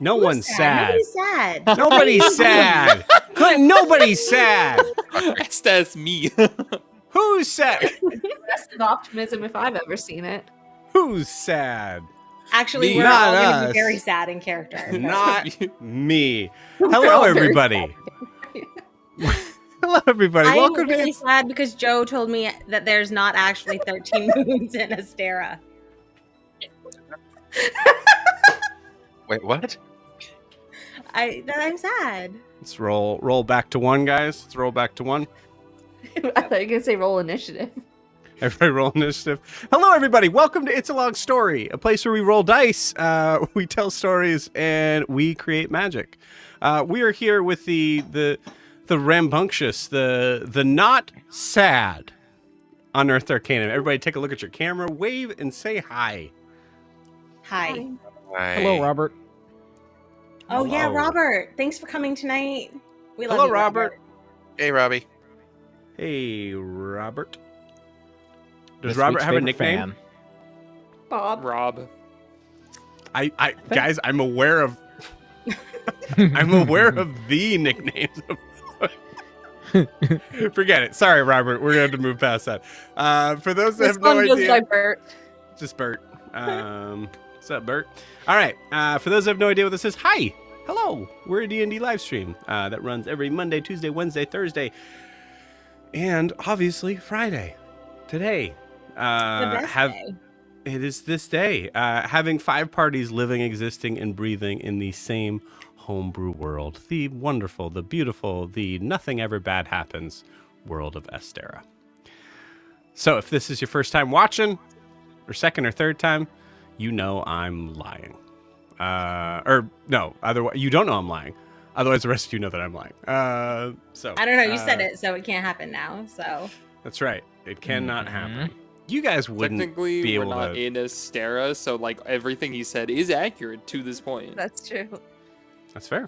No one's sad. Nobody's sad. Nobody's sad. Clint, nobody's sad. That's me. Who's sad? Aggressive optimism if I've ever seen it. Who's sad? Actually, Me, we're not all going to us. be very sad in character. Not me. We're Hello, all very everybody. Hello, everybody. I'm Welcome to really sad because Joe told me that there's not actually 13 moons in Astera. Wait, what? I'm sad. Let's roll back to one, guys. Let's roll back to one. I thought you were going to say roll initiative. Everybody roll initiative. Hello, everybody. Welcome to It's a Long Story, a place where we roll dice, we tell stories, and we create magic. We are here with the rambunctious, the not sad Unearthed Arcanum. Everybody take a look at your camera, wave, and say hi. Hi. Hi. Hello, Robert. Oh, yeah, Hello. Robert. Thanks for coming tonight. We love Hello, you, Robert. Hey, Robbie. Hey, Robert. Does This Robert week's have a favorite nickname? fan. Bob. Rob. I guys, I'm aware of the nicknames. Forget it. Sorry, Robert. We're going to move past that. For those that This have no one goes idea, by Bert. just Bert. What's up, Bert? All right. For those that have no idea what this is, hi, hello. We're a D&D live stream that runs every Monday, Tuesday, Wednesday, Thursday, and obviously Friday. Today, The best day. it is this day. Having 5 parties living, existing, and breathing in the same homebrew world. The wonderful, the beautiful, the nothing ever bad happens world of Astera. So if this is your first time watching, or second or third time, you know I'm lying. Or no, otherwise you don't know I'm lying. Otherwise the rest of you know that I'm lying. So I don't know. You said it, so it can't happen now. So That's right. It cannot happen. You guys wouldn't Technically, be we're able not to. in Astera, so like everything he said is accurate to this point. That's true. That's fair.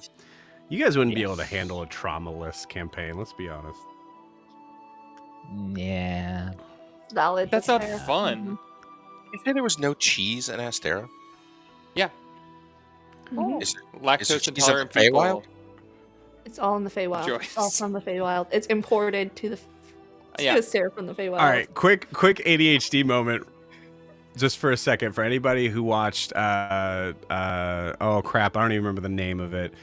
You guys wouldn't be able to handle a trauma-less campaign. Let's be honest. Yeah. Valid. That's not fair. fun. You say there was no cheese in Astera? Yeah, Mhm. Is, lactose cheese in intolerant the Feywild? people. It's all in the Feywild. Joyce. It's all from the Feywild. It's imported to the Yeah. Astera from the Feywild. All right, quick ADHD moment, just for a second, for anybody who watched. Oh crap! I don't even remember the name of it.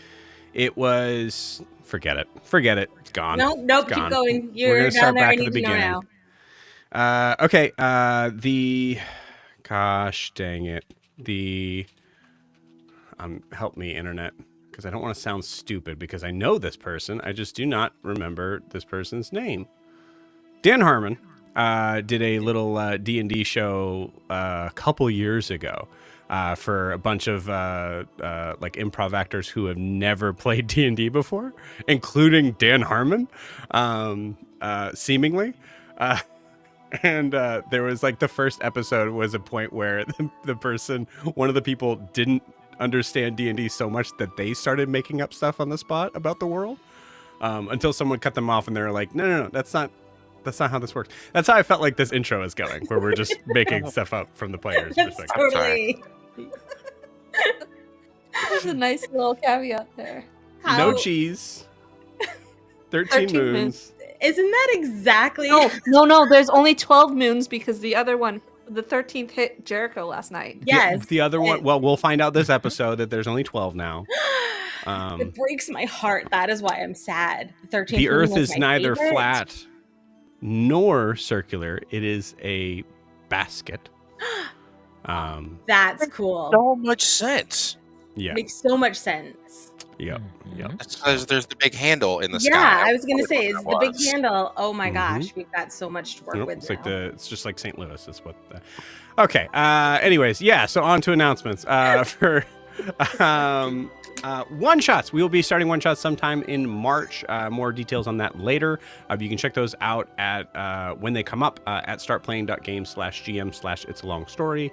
It was. Forget it. It's gone. nope. It's Keep gone. going. We're You're gonna down start there. I back at need the to know beginning. now. Okay. Gosh dang it. Help me, internet, because I don't want to sound stupid, because I know this person. I just do not remember this person's name. Dan Harmon did a little D&D show a couple years ago for a bunch of like improv actors who have never played D&D before, including Dan Harmon, seemingly. And there was like the first episode was a point where one of the people didn't understand D&D so much that they started making up stuff on the spot about the world, until someone cut them off and they were like, no, that's not how this works. That's how I felt like this intro is going, where we're just making stuff up from the players' That's perspective. totally. There's a nice little caveat there. No cheese. 13 13 moons. moons. Isn't that exactly? No. There's only 12 moons because the other one, the 13th, hit Jericho last night. Yes. The other one, well, we'll find out this episode that there's only 12 now. It breaks my heart. That is why I'm sad. 13th The moon Earth was is my neither favorite. flat nor circular. It is a basket. That's cool. So much sense. Yeah. Makes so much sense. Yep. That's because there's the big handle in the sky. Yeah, I was gonna say, is Probably the big what that handle. Oh my Mhm. gosh, we've got so much to work Nope, with. it's like now. it's just like St. Louis. That's what. Okay. Anyways, yeah. So on to announcements. For one shots, we will be starting one shots sometime in March. More details on that later. You can check those out at when they come up at startplaying.game/gm/it's a long story.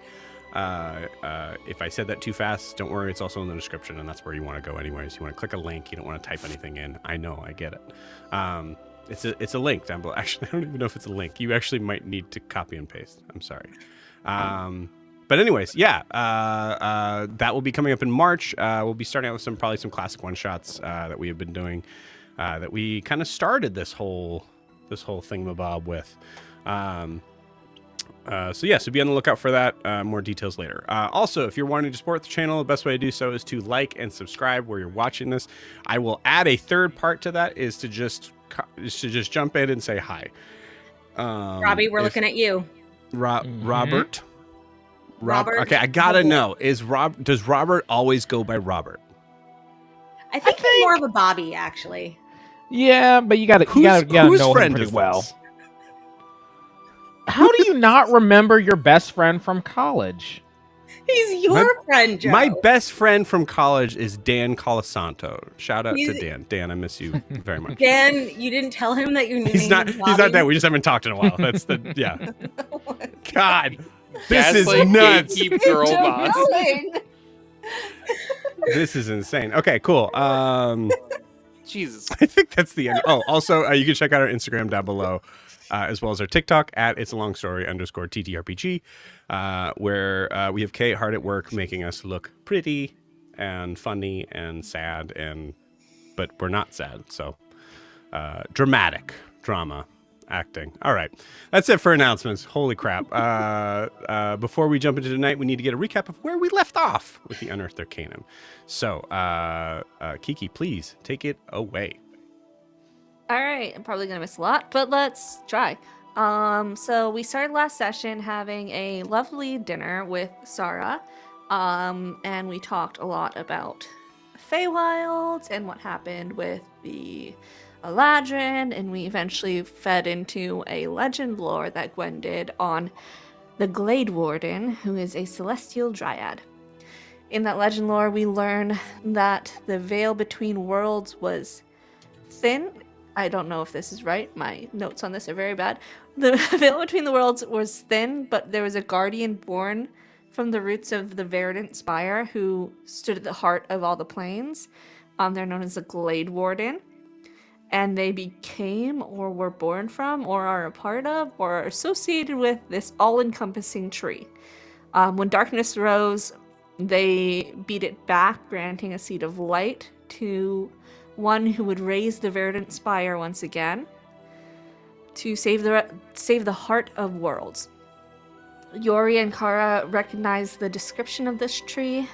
If I said that too fast, don't worry. It's also in the description, and that's where you want to go anyways. You want to click a link. You don't want to type anything in. I know. I get it. It's a link down below. Actually, I don't even know if it's a link. You actually might need to copy and paste. I'm sorry. But anyways, yeah, that will be coming up in March. We'll be starting out with probably some classic one shots that we have been doing, that we kind of started this whole thingamabob with. So be on the lookout for that. More details later. Also, if you're wanting to support the channel, the best way to do so is to like and subscribe where you're watching this. I will add a third part to that is to just jump in and say hi. Robbie, we're looking at you. Robert. Robert. Okay, I gotta know. Does Robert always go by Robert? I think he's more of a Bobby, actually. Yeah, but you gotta know him pretty well. This? How do you not remember your best friend from college? He's your friend, Joe. My best friend from college is Dan Colasanto. Shout out to Dan. Dan, I miss you very much. Dan, you didn't tell him that you knew He's not dead. We just haven't talked in a while. That's the God. This is nuts. Keep girl boss. This is insane. Okay, cool. Jesus. I think that's the end. Oh, also, you can check out our Instagram down below, as well as our TikTok at It's a Long Story _TTRPG, where we have Kate hard at work making us look pretty and funny and sad, but we're not sad. So dramatic drama acting. All right, that's it for announcements. Holy crap. Before we jump into tonight, we need to get a recap of where we left off with the Unearthed Arcanum. So Kiki, please take it away. All right, I'm probably gonna miss a lot, but let's try. So we started last session having a lovely dinner with Sarah, and we talked a lot about Feywilds and what happened with the Eladrin, and we eventually fed into a legend lore that Gwen did on the Glade Warden, who is a celestial dryad. In that legend lore, we learn that the veil between worlds was thin. I don't know if this is right. My notes on this are very bad. The veil between the worlds was thin, but there was a guardian born from the roots of the Verdant Spire who stood at the heart of all the planes. They're known as the Glade Warden. And they became or were born from or are a part of or are associated with this all-encompassing tree. When darkness rose, they beat it back, granting a seed of light to one who would raise the Verdant Spire once again to save the heart of worlds. Jorri and Kara recognize the description of this tree.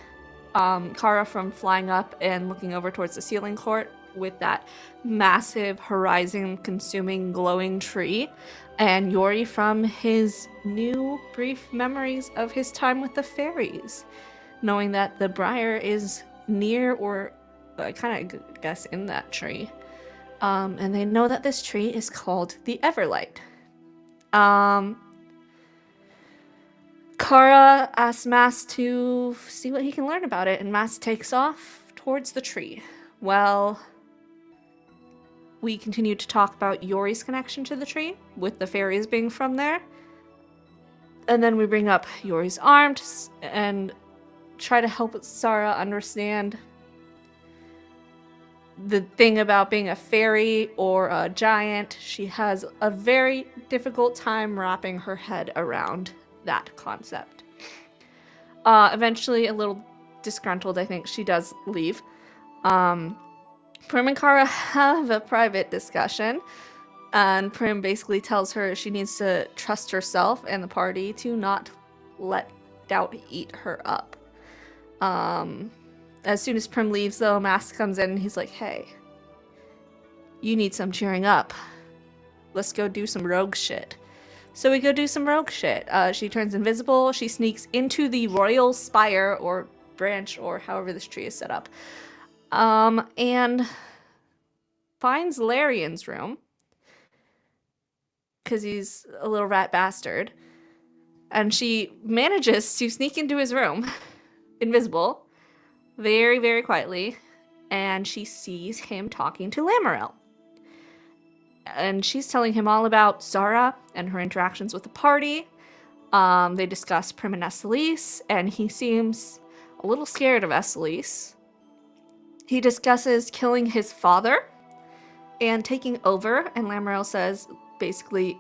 Kara from flying up and looking over towards the ceiling court with that massive horizon-consuming glowing tree, and Jorri from his new brief memories of his time with the fairies, knowing that the briar is near or I kind of guess in that tree. And they know that this tree is called the Everlight. Kara asks Mas to see what he can learn about it, and Mas takes off towards the tree. Well, we continue to talk about Yori's connection to the tree, with the fairies being from there. And then we bring up Yori's arm and try to help Sarah understand the thing about being a fairy or a giant. She has a very difficult time wrapping her head around that concept. Eventually, a little disgruntled, I think she does leave. Prim and Kara have a private discussion, and Prim basically tells her she needs to trust herself and the party to not let doubt eat her up. As soon as Prim leaves, though, Mask comes in and he's like, hey, you need some cheering up. Let's go do some rogue shit. So we go do some rogue shit. She turns invisible. She sneaks into the royal spire or branch or however this tree is set up. And finds Larian's room because he's a little rat bastard. And she manages to sneak into his room, invisible, very, very quietly. And she sees him talking to Lamarel. And she's telling him all about Zara and her interactions with the party. They discuss Prim and Esselise, and he seems a little scared of Esselise. He discusses killing his father and taking over, and Lamarel says, basically,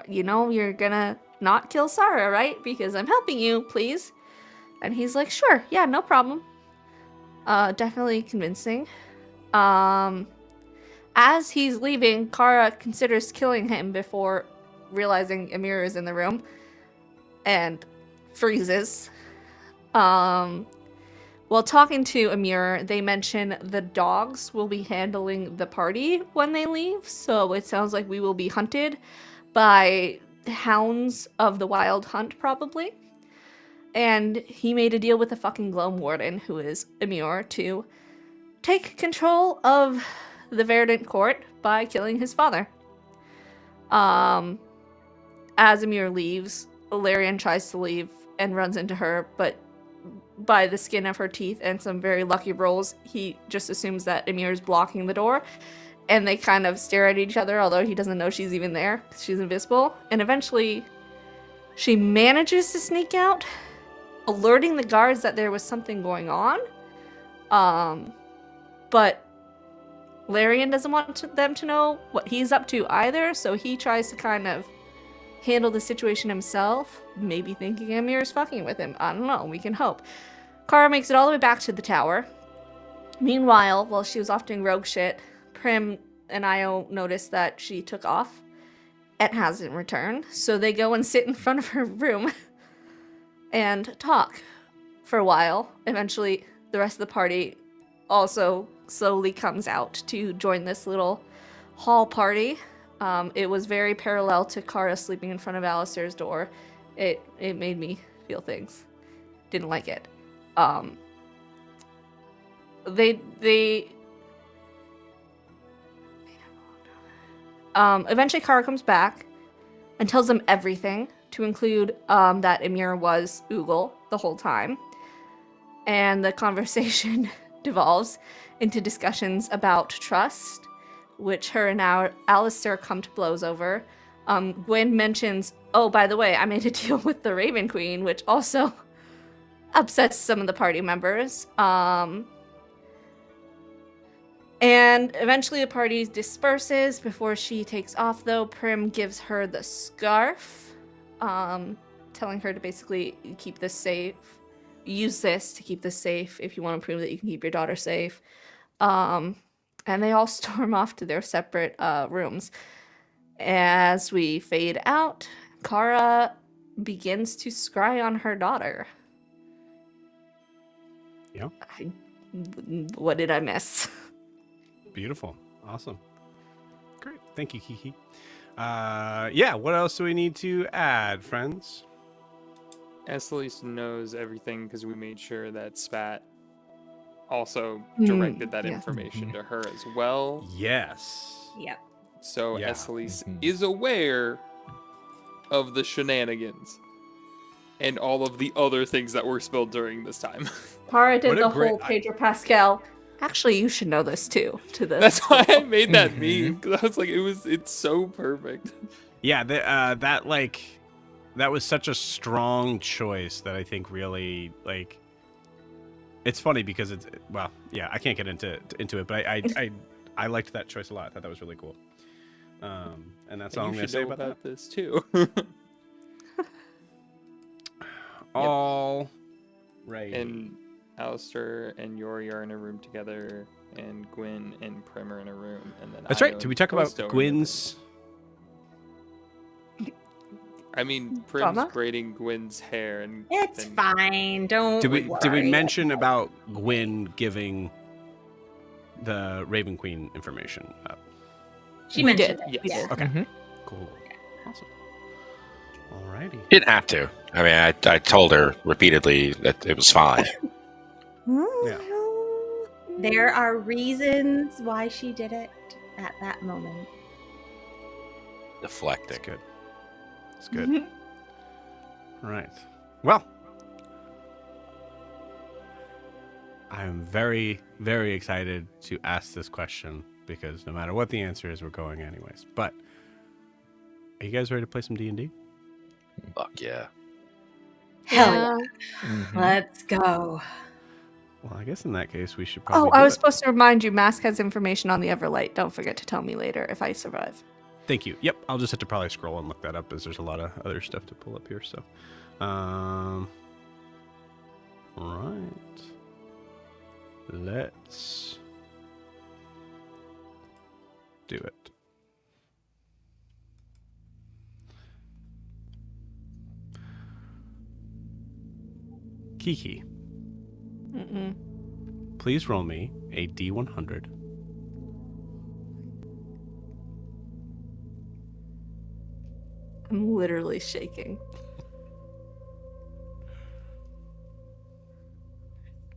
you're gonna not kill Sarah, right? Because I'm helping you, please. And he's like, sure, yeah, no problem. Definitely convincing. As he's leaving, Kara considers killing him before realizing Amira is in the room. and freezes. While talking to Amir, they mention the dogs will be handling the party when they leave, so it sounds like we will be hunted by hounds of the wild hunt, probably. And he made a deal with the fucking Gloam Warden, who is Amir, to take control of the Verdant Court by killing his father. As Amir leaves, Larian tries to leave and runs into her, but by the skin of her teeth and some very lucky rolls, he just assumes that Amir is blocking the door, and they kind of stare at each other, although he doesn't know she's even there, 'cause she's invisible. And eventually, she manages to sneak out, alerting the guards that there was something going on. But Larian doesn't want them to know what he's up to either, so he tries to kind of handle the situation himself, maybe thinking Amir is fucking with him. I don't know, we can hope. Kara makes it all the way back to the tower. Meanwhile, while she was off doing rogue shit, Prim and Io notice that she took off and hasn't returned, so they go and sit in front of her room and talk for a while. Eventually, the rest of the party also slowly comes out to join this little hall party. It was very parallel to Kara sleeping in front of Alistair's door. It made me feel things. Didn't like it. Eventually Kara comes back and tells them everything, to include that Amir was Oogle the whole time. And the conversation devolves into discussions about trust, which her and Alistair come to blows over. Gwyn mentions, oh, by the way, I made a deal with the Raven Queen, which also upsets some of the party members. And eventually the party disperses. Before she takes off, though, Prim gives her the scarf, telling her to basically keep this safe. Use this to keep this safe if you want to prove that you can keep your daughter safe. And they all storm off to their separate rooms. As we fade out, Kara begins to scry on her daughter. Yeah. What did I miss? Beautiful. Awesome. Great. Thank you, Kiki. Yeah, what else do we need to add, friends? Esselise knows everything because we made sure that Spat also directed that yeah. information to her as well. Yes. Yep. So Yeah. Esselise is aware of the shenanigans and all of the other things that were spilled during this time. Kara did What a the great- whole Pedro Pascal. Actually, you should know this too. To this. That's why I made that meme, because I was like, it's so perfect. Yeah, that was such a strong choice that I think really, like, it's funny because it's, well, yeah, I can't get into it, but I liked that choice a lot. I thought that was really cool. And that's all I'm you going to should say know about that. this too. All right. And Alistair and Jorri are in a room together, and Gwyn and Prim are in a room, and then That's Io right. Did and we talk about Costo are in a Gwyn's? room. I mean, Prim's Drama? braiding Gwyn's hair, and It's then- fine. Don't. Did we worry. mention about Gwyn giving the Raven Queen information up? She We mentioned did. it. Yes. Yeah. Okay. Cool. Awesome. Alrighty. Didn't have to. I mean, I told her repeatedly that it was fine. Yeah. There are reasons why she did it at that moment. Deflecting. It's good. It's good. All right. Well, I'm very, very excited to ask this question because no matter what the answer is, we're going anyways. But are you guys ready to play some D&D? Fuck yeah. Hell Yeah. yeah. Let's go. Well, I guess in that case, we should probably Oh, I do was it. supposed to remind you, Mask has information on the Everlight. Don't forget to tell me later if I survive. Thank you. Yep, I'll just have to probably scroll and look that up as there's a lot of other stuff to pull up here. So, right. Let's do it. Kiki, Mm-mm. please roll me a D100. I'm literally shaking.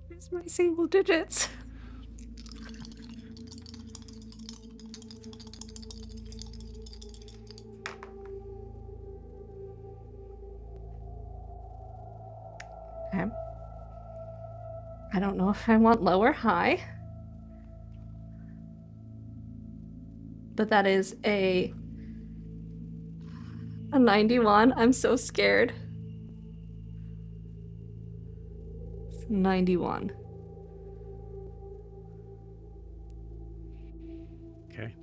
Where's my single digits? Okay. I don't know if I want low or high. But that is a 91. I'm so scared. It's 91. Okay.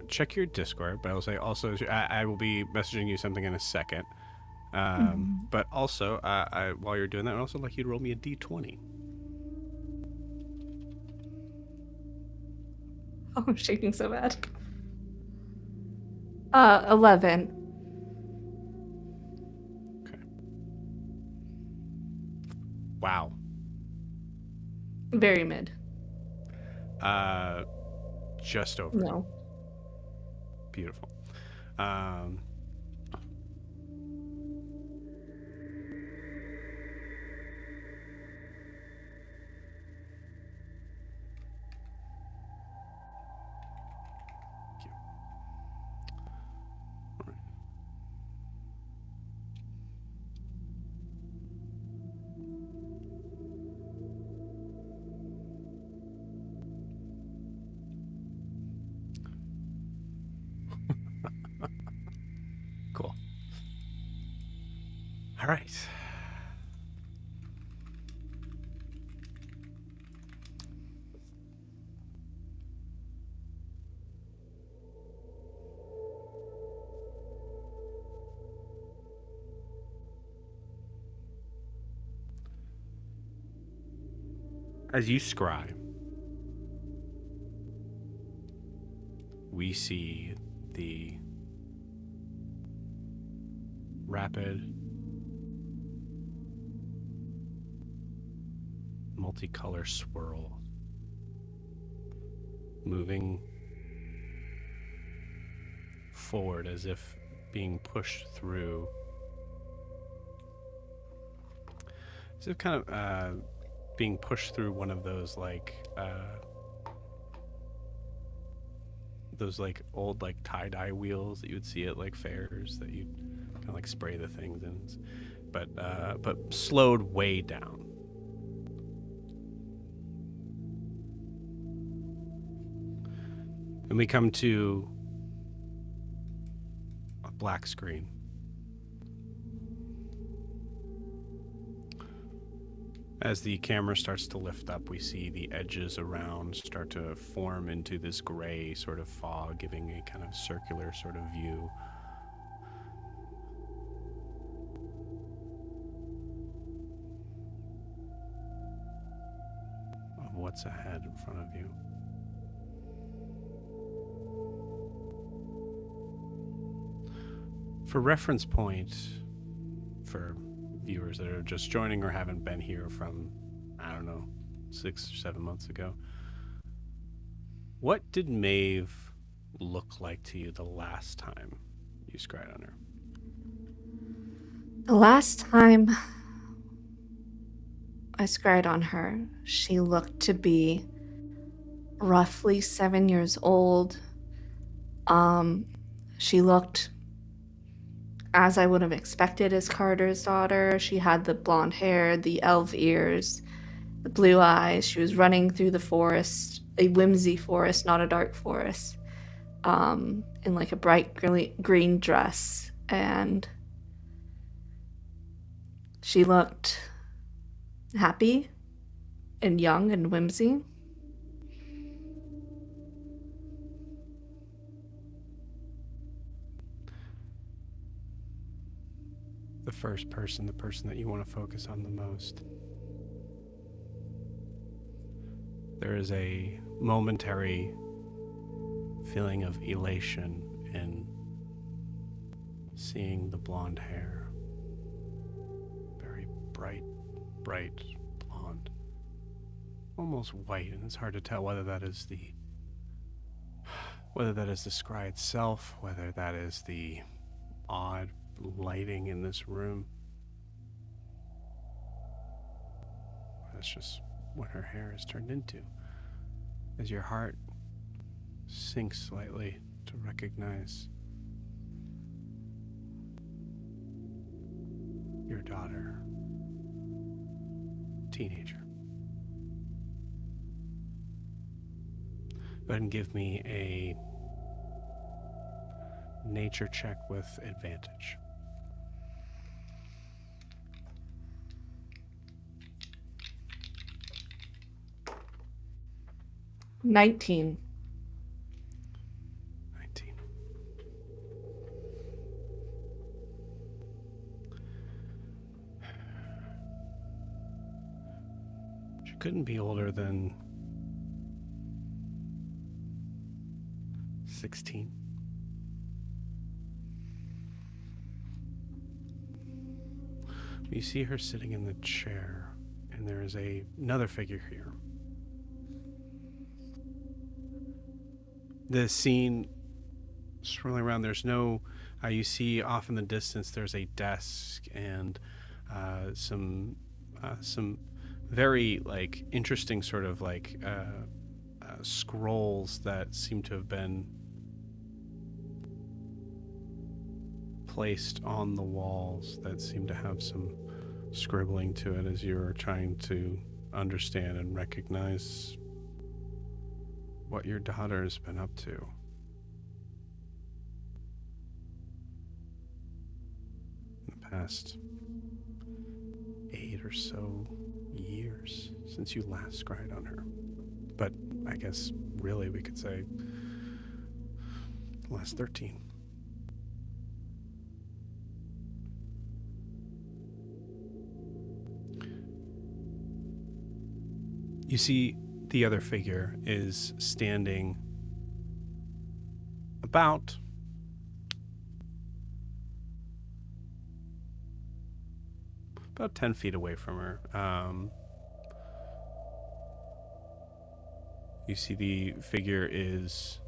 Check your Discord, but I will say also I will be messaging you something in a second. But also, while you're doing that, I'd also like you to roll me a D20. Oh, I'm shaking so bad. 11. Okay. Wow. Very mid. Just over. No. Beautiful. Cool. All right. As you scry, we see the rapid, multicolor swirl moving forward as if being pushed through, as if kind of being pushed through one of those old like tie-dye wheels that you would see at like fairs that you kind of like spray the things in, but slowed way down. And we come to a black screen. As the camera starts to lift up, we see the edges around start to form into this gray sort of fog, giving a kind of circular sort of view. Of what's ahead in front of you. For reference point, for viewers that are just joining or haven't been here from, I don't know, 6 or 7 months ago, what did Maeve look like to you the last time you scryed on her? The last time I scryed on her, she looked to be roughly 7 years old. She looked as I would have expected as Carter's daughter. She had the blonde hair, the elf ears, the blue eyes. She was running through the forest, a whimsy forest, not a dark forest. in like a bright green dress, and she looked happy and young and whimsy. The first person, the person that you want to focus on the most. There is a momentary feeling of elation in seeing the blonde hair. Very bright blonde. Almost white, and it's hard to tell whether that is the scry itself, whether that is the odd lighting in this room. That's just what her hair is turned into. As your heart sinks slightly to recognize your daughter, teenager. Go ahead and give me a nature check with advantage. Nineteen. 19. She couldn't be older than 16. You see her sitting in the chair, and there is another figure here. The scene swirling around, there's no, you see off in the distance there's a desk and some very like interesting sort of like scrolls that seem to have been placed on the walls that seem to have some scribbling to it as you're trying to understand and recognize what your daughter has been up to. In the past 8 or so years since you last scryed on her. But I guess really we could say the last 13. You see the other figure is standing about about 10 feet away from her. You see the figure is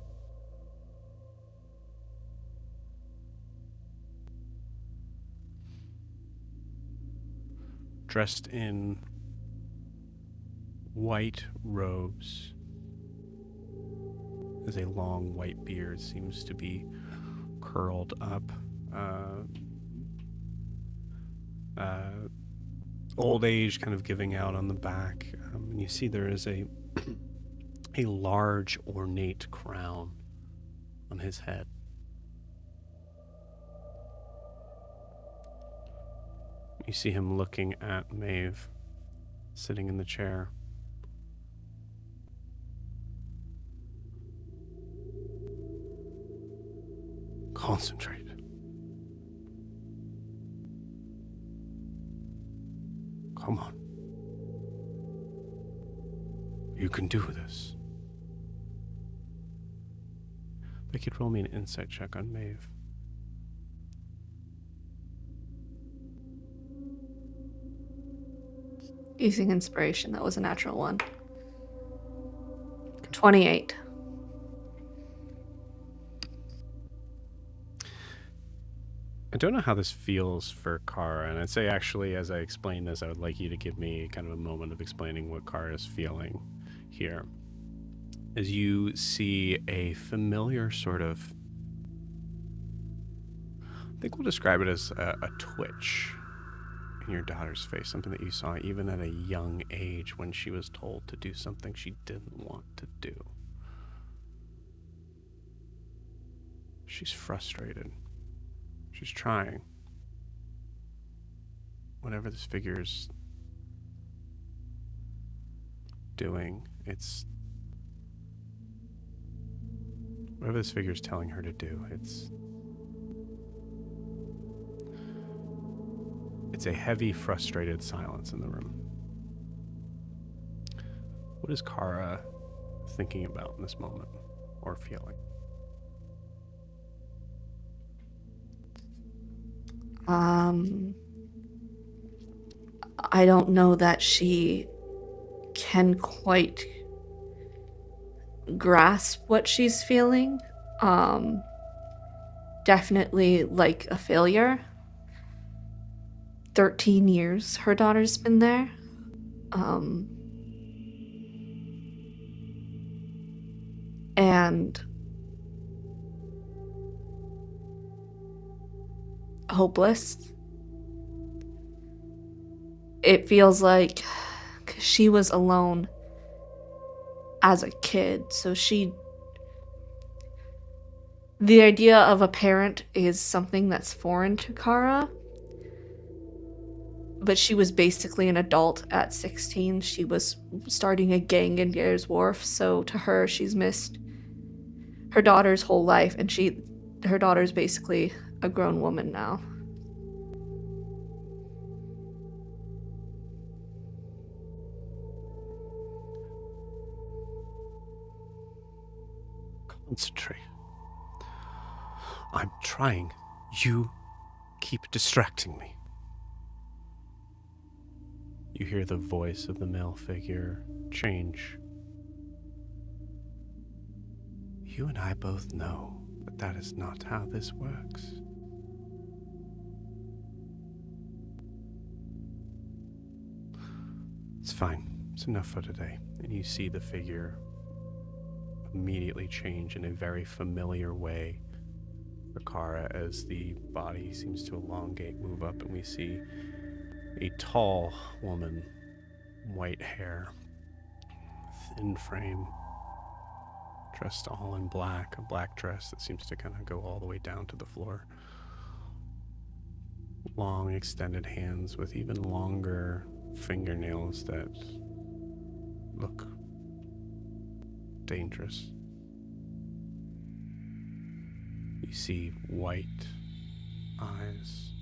dressed in white robes. As a long white beard seems to be curled up. Old age kind of giving out on the back. And you see there is a large ornate crown on his head. You see him looking at Maeve, sitting in the chair. Concentrate. Come on. You can do this. They could roll me an insight check on Maeve. Using inspiration, that was a natural one. 28. I don't know how this feels for Kara, and I'd say actually as I explain this, I would like you to give me kind of a moment of explaining what Kara is feeling here. As you see a familiar sort of, I think we'll describe it as a twitch in your daughter's face, something that you saw even at a young age when she was told to do something she didn't want to do. She's frustrated. She's trying. Whatever this figure's doing, whatever this figure's telling her to do, it's a heavy, frustrated silence in the room. What is Kara thinking about in this moment, or feeling? I don't know that she can quite grasp what she's feeling. Definitely like a failure. 13 years her daughter's been there. And hopeless. It feels like she was alone as a kid, so the idea of a parent is something that's foreign to Kara. But she was basically an adult at 16. She was starting a gang in Gares Wharf, so to her, she's missed her daughter's whole life, and her daughter's basically a grown woman now. Concentrate. I'm trying. You keep distracting me. You hear the voice of the male figure change. You and I both know that that is not how this works. It's fine. It's enough for today. And you see the figure immediately change in a very familiar way for Kara as the body seems to elongate, move up, and we see a tall woman, white hair, thin frame, dressed all in black, a black dress that seems to kind of go all the way down to the floor. Long extended hands with even longer fingernails that look dangerous. You see white eyes,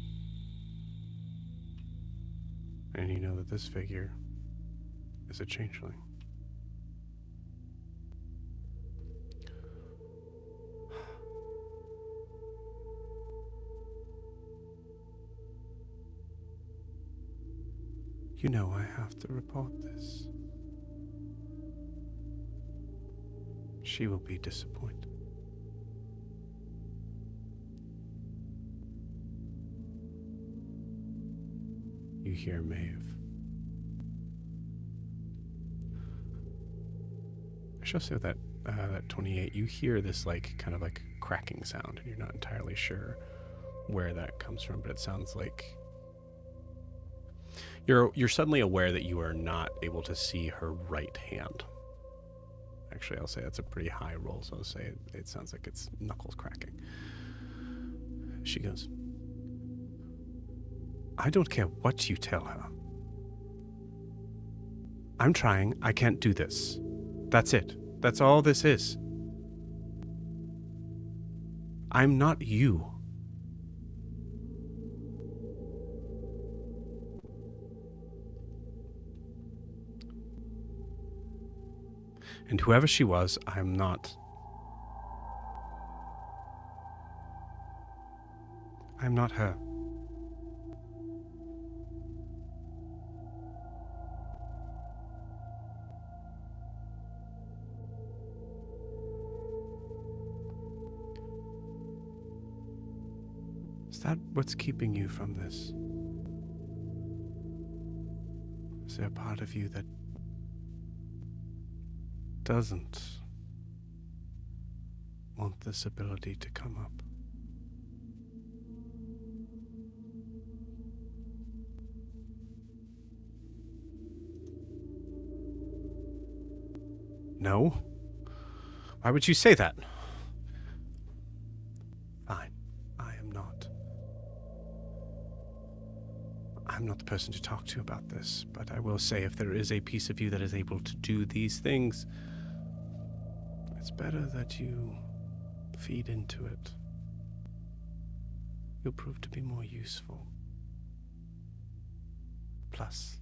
and you know that this figure is a changeling. You know I have to report this. She will be disappointed. You hear Maeve. I shall say that 28, you hear this kind of cracking sound, and you're not entirely sure where that comes from, but it sounds like you're suddenly aware that you are not able to see her right hand. Actually, I'll say that's a pretty high roll, so I'll say it sounds like it's knuckles cracking. She goes, I don't care what you tell her. I'm trying. I can't do this. That's it. That's all this is. I'm not you. And whoever she was, I'm not. I'm not her. Is that what's keeping you from this? Is there a part of you that doesn't want this ability to come up? No? Why would you say that? I'm not the person to talk to about this, but I will say if there is a piece of you that is able to do these things, it's better that you feed into it. You'll prove to be more useful. Plus,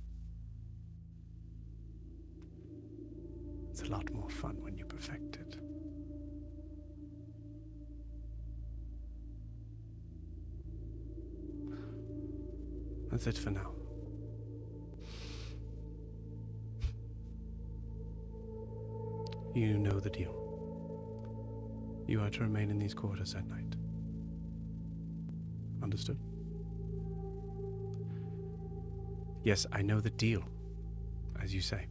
it's a lot more fun when you perfect it. That's it for now. You know the deal. You are to remain in these quarters at night. Understood? Yes, I know the deal, as you say.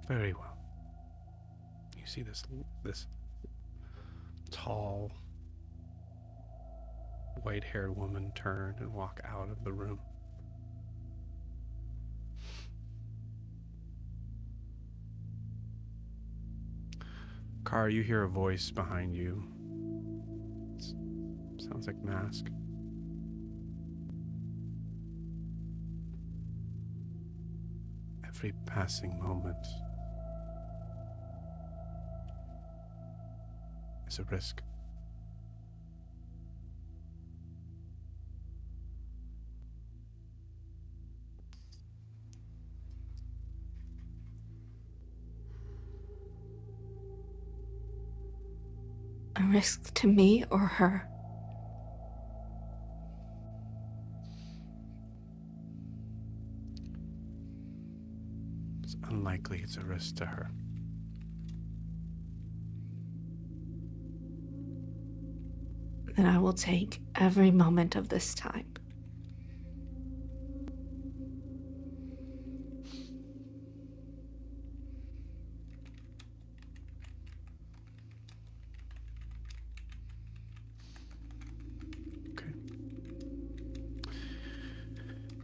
Very well. You see this tall, white-haired woman turn and walk out of the room. Kara, you hear a voice behind you. Sounds like Mask. Every passing moment is a risk. A risk to me or her? It's unlikely it's a risk to her. Then I will take every moment of this time.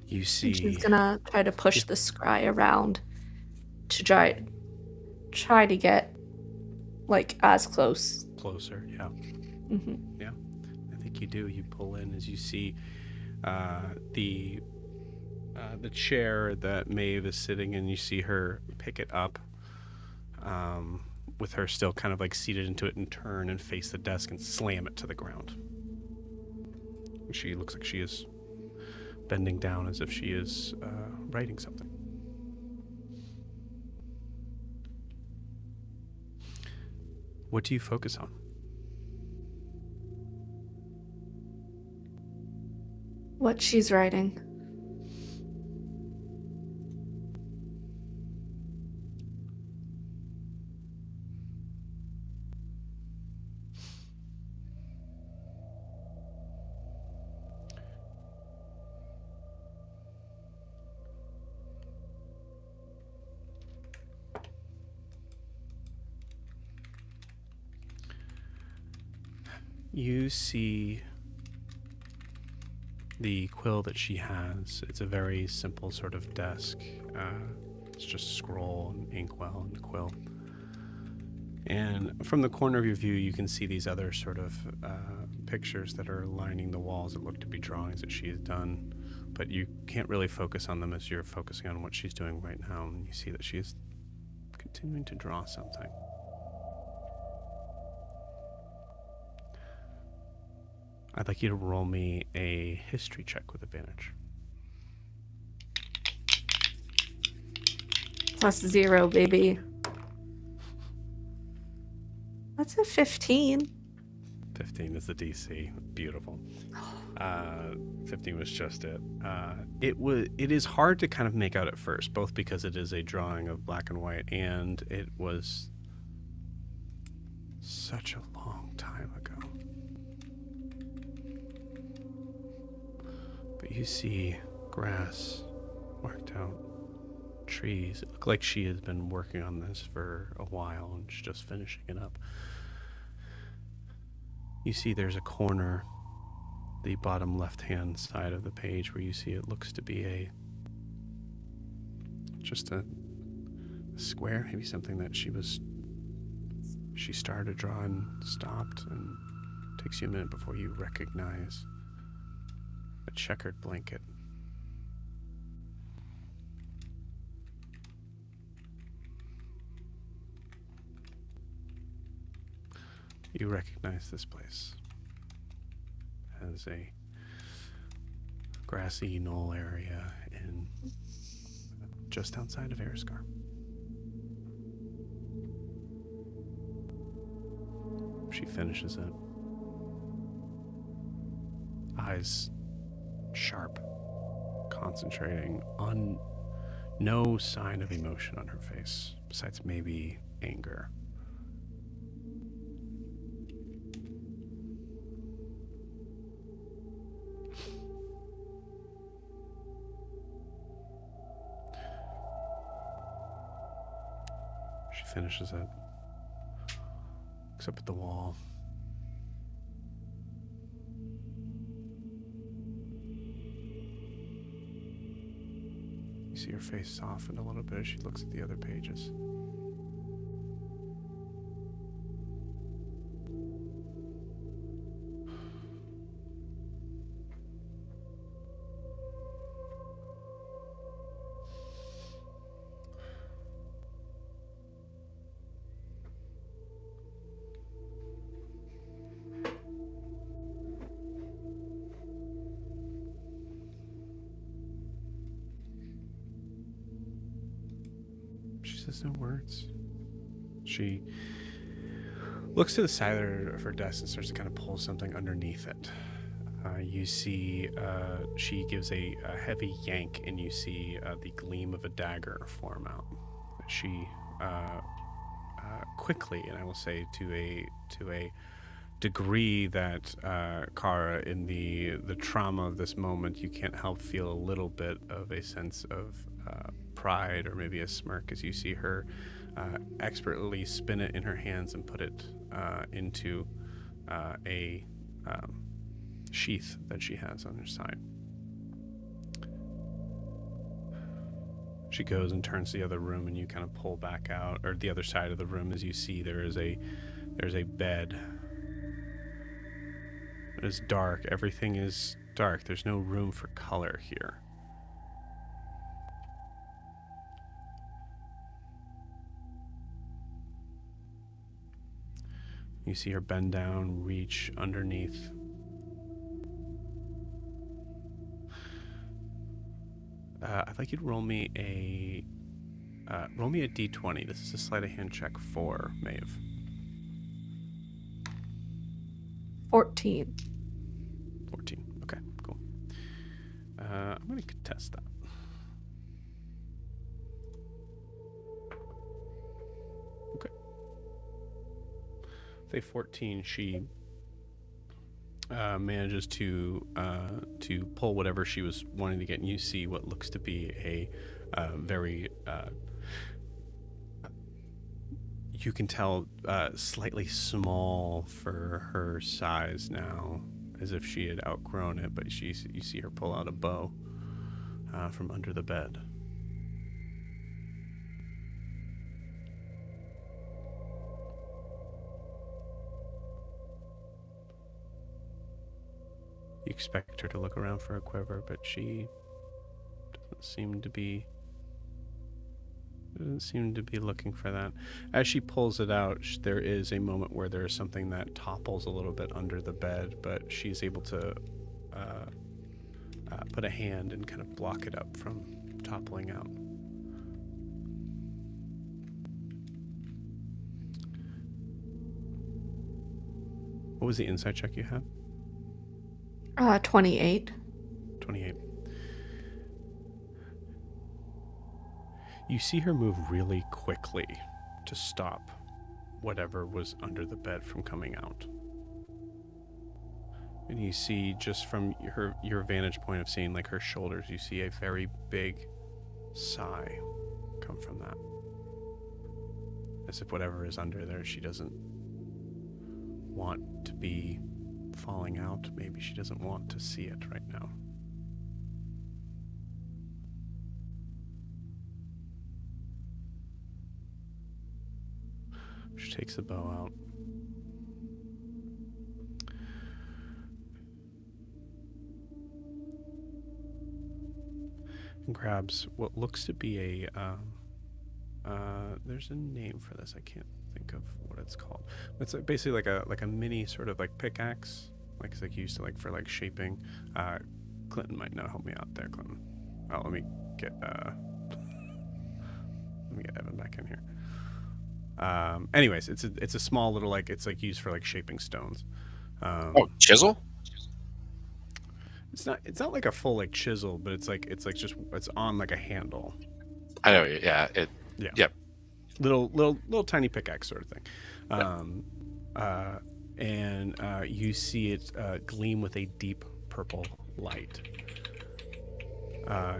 You see, And she's gonna try to push the scry around to try to get like as close. closer, yeah. Mm-hmm. Yeah, I think you do. You pull in as you see the chair that Maeve is sitting in. You see her pick it up, with her still kind of like seated into it, and turn and face the desk and slam it to the ground. She looks like she is bending down as if she is writing something. What do you focus on? What she's writing. You see the quill that she has. It's a very simple sort of desk. It's just scroll and inkwell and quill. And from the corner of your view, you can see these other sort of pictures that are lining the walls that look to be drawings that she has done. But you can't really focus on them as you're focusing on what she's doing right now. And you see that she is continuing to draw something. I'd like you to roll me a history check with advantage. +0, baby. That's a 15. 15 is the DC. Beautiful. 15 was just it. It is hard to kind of make out at first, both because it is a drawing of black and white, and it was such a long time ago. But you see grass marked out, trees. It looked like she has been working on this for a while and she's just finishing it up. You see there's a corner, the bottom left-hand side of the page, where you see it looks to be just a square, maybe something that she started to draw and stopped and Takes you a minute before you recognize a checkered blanket. You recognize this place as a grassy knoll area in just outside of Eriscar. She finishes it. Eyes sharp, concentrating on no sign of emotion on her face, besides maybe anger. She finishes it. Looks up at the wall. You see her face soften a little bit as she looks at the other pages. She says no words. She looks to the side of her desk and starts to kind of pull something underneath it. You see she gives a heavy yank, and you see the gleam of a dagger form out. She quickly, and I will say to a degree that Kara, in the trauma of this moment, you can't help feel a little bit of a sense of pride or maybe a smirk as you see her expertly spin it in her hands and put it into a sheath that she has on her side. She goes and turns to the other room, and you kind of pull back out, or the other side of the room, as you see there's a bed. It is dark. Everything is dark. There's no room for color here. You see her bend down, reach underneath. I'd like you to roll me a d20. This is a sleight of hand check for Maeve. 14. 14. Okay, cool. I'm going to contest that. Okay. Say 14. She manages to pull whatever she was wanting to get, and you see what looks to be a very you can tell slightly small for her size now, as if she had outgrown it, but you see her pull out a bow from under the bed. You expect her to look around for a quiver, but she doesn't seem to be looking for that. As she pulls it out, there is a moment where there is something that topples a little bit under the bed, but she's able to put a hand and kind of block it up from toppling out. What was the insight check you had? 28. 28. You see her move really quickly to stop whatever was under the bed from coming out. And you see, just from your vantage point of seeing like her shoulders, you see a very big sigh come from that. As if whatever is under there, she doesn't want to be falling out. Maybe she doesn't want to see it right now. She takes the bow out. and grabs what looks to be a there's a name for this. I can't think of what it's called. It's basically like a mini sort of like pickaxe, like it's like used to like for like shaping. Clinton might know. Help me out there, Clinton. Oh, let me get Evan back in here. Anyways, it's a small little like it's like used for like shaping stones. Chisel? It's not like a full like chisel, but it's just it's on like a handle. I know. Yeah. Yeah. Yep. Little tiny pickaxe sort of thing. And you see it gleam with a deep purple light.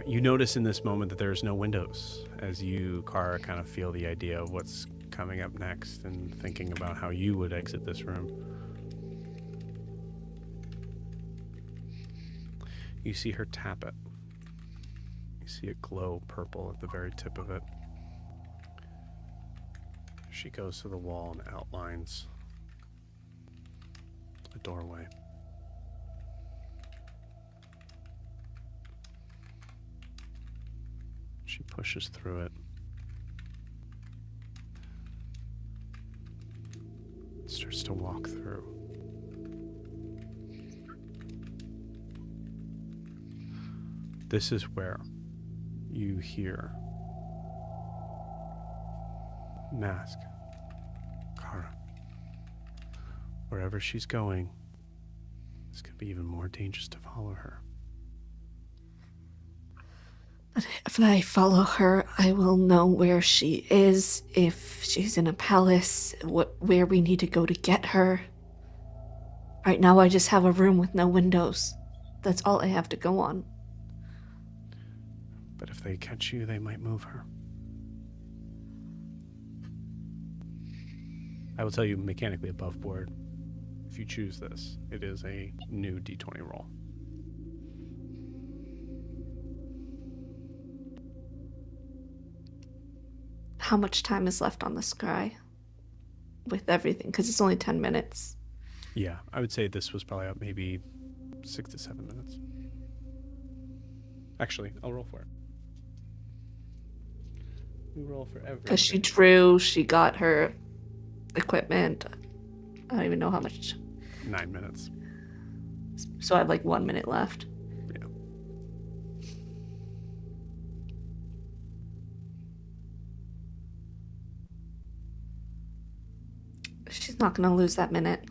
You notice in this moment that there's no windows as you, Kara, kind of feel the idea of what's coming up next and thinking about how you would exit this room. You see her tap it. You see it glow purple at the very tip of it. She goes to the wall and outlines a doorway. She pushes through it. Starts to walk through. This is where you hear Mask, Kara. Wherever she's going, it's going to be even more dangerous to follow her. But if I follow her, I will know where she is, if she's in a palace, where we need to go to get her. Right now I just have a room with no windows. That's all I have to go on. But if they catch you, they might move her. I will tell you mechanically above board, if you choose this, it is a new D20 roll. How much time is left on the scry? With everything, because it's only 10 minutes. Yeah, I would say this was probably up maybe 6 to 7 minutes. Actually, I'll roll for it. We roll for everything. Because she drew, she got her equipment. I don't even know how much. 9 minutes. So I have like 1 minute left. Yeah. She's not going to lose that minute.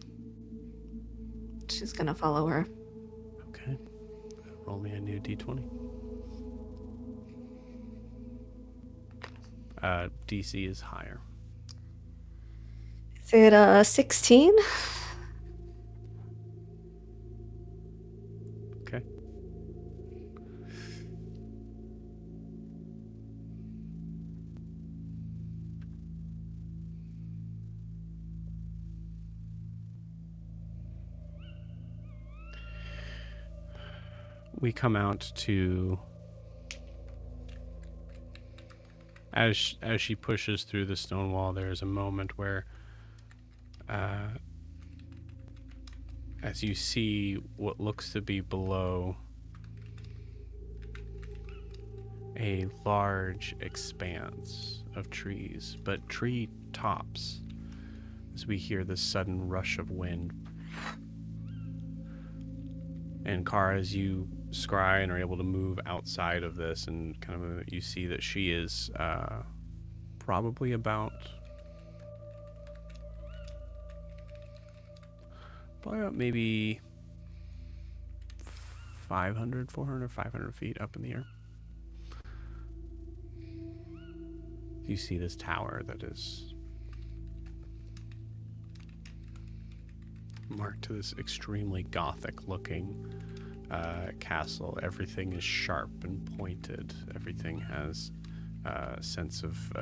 She's going to follow her. Okay. Roll me a new D20. DC is higher. Is it 16? Okay. We come out to as she pushes through the stone wall. There is a moment where as you see what looks to be below a large expanse of trees, but tree tops, as we hear this sudden rush of wind. And Kara, as you scry and are able to move outside of this and kind of you see that she is probably about maybe 400, 500 feet up in the air. You see this tower that is marked to this extremely gothic looking castle. Everything is sharp and pointed. Everything has a sense of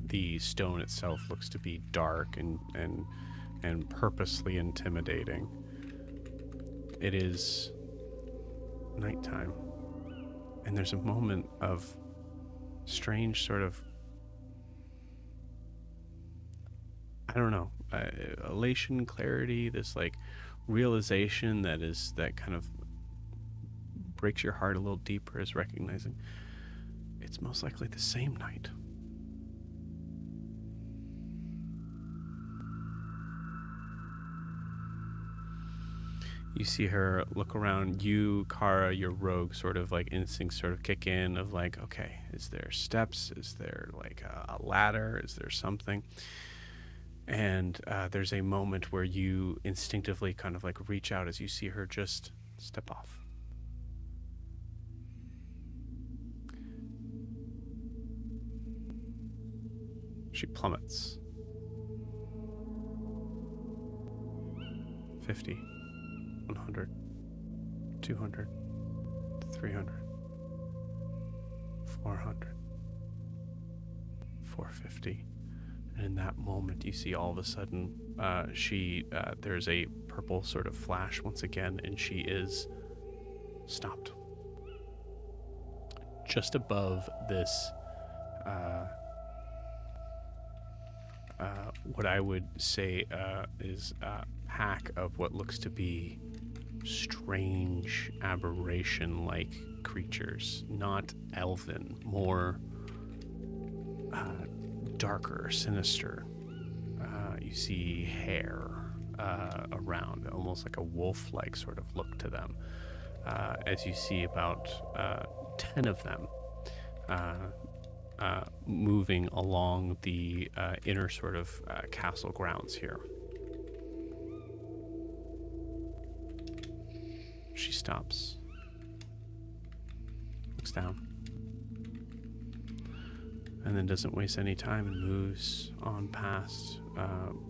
the stone itself looks to be dark and purposely intimidating. It is nighttime, and there's a moment of strange sort of, I don't know, elation, clarity, this like realization that kind of breaks your heart a little deeper is recognizing it's most likely the same night. You see her look around. You, Kara, your rogue sort of like instincts sort of kick in of like, okay, is there steps? Is there like a ladder? Is there something? And there's a moment where you instinctively kind of like reach out as you see her just step off. She plummets. 50. 100, 200, 300, 400, 450. And in that moment, you see all of a sudden, there's a purple sort of flash once again, and she is stopped. Just above this, what I would say is a pack of what looks to be strange aberration-like creatures, not elven, more darker, sinister. You see hair around, almost like a wolf-like sort of look to them, as you see about 10 of them moving along the inner sort of castle grounds here. She stops, looks down, and then doesn't waste any time and moves on past,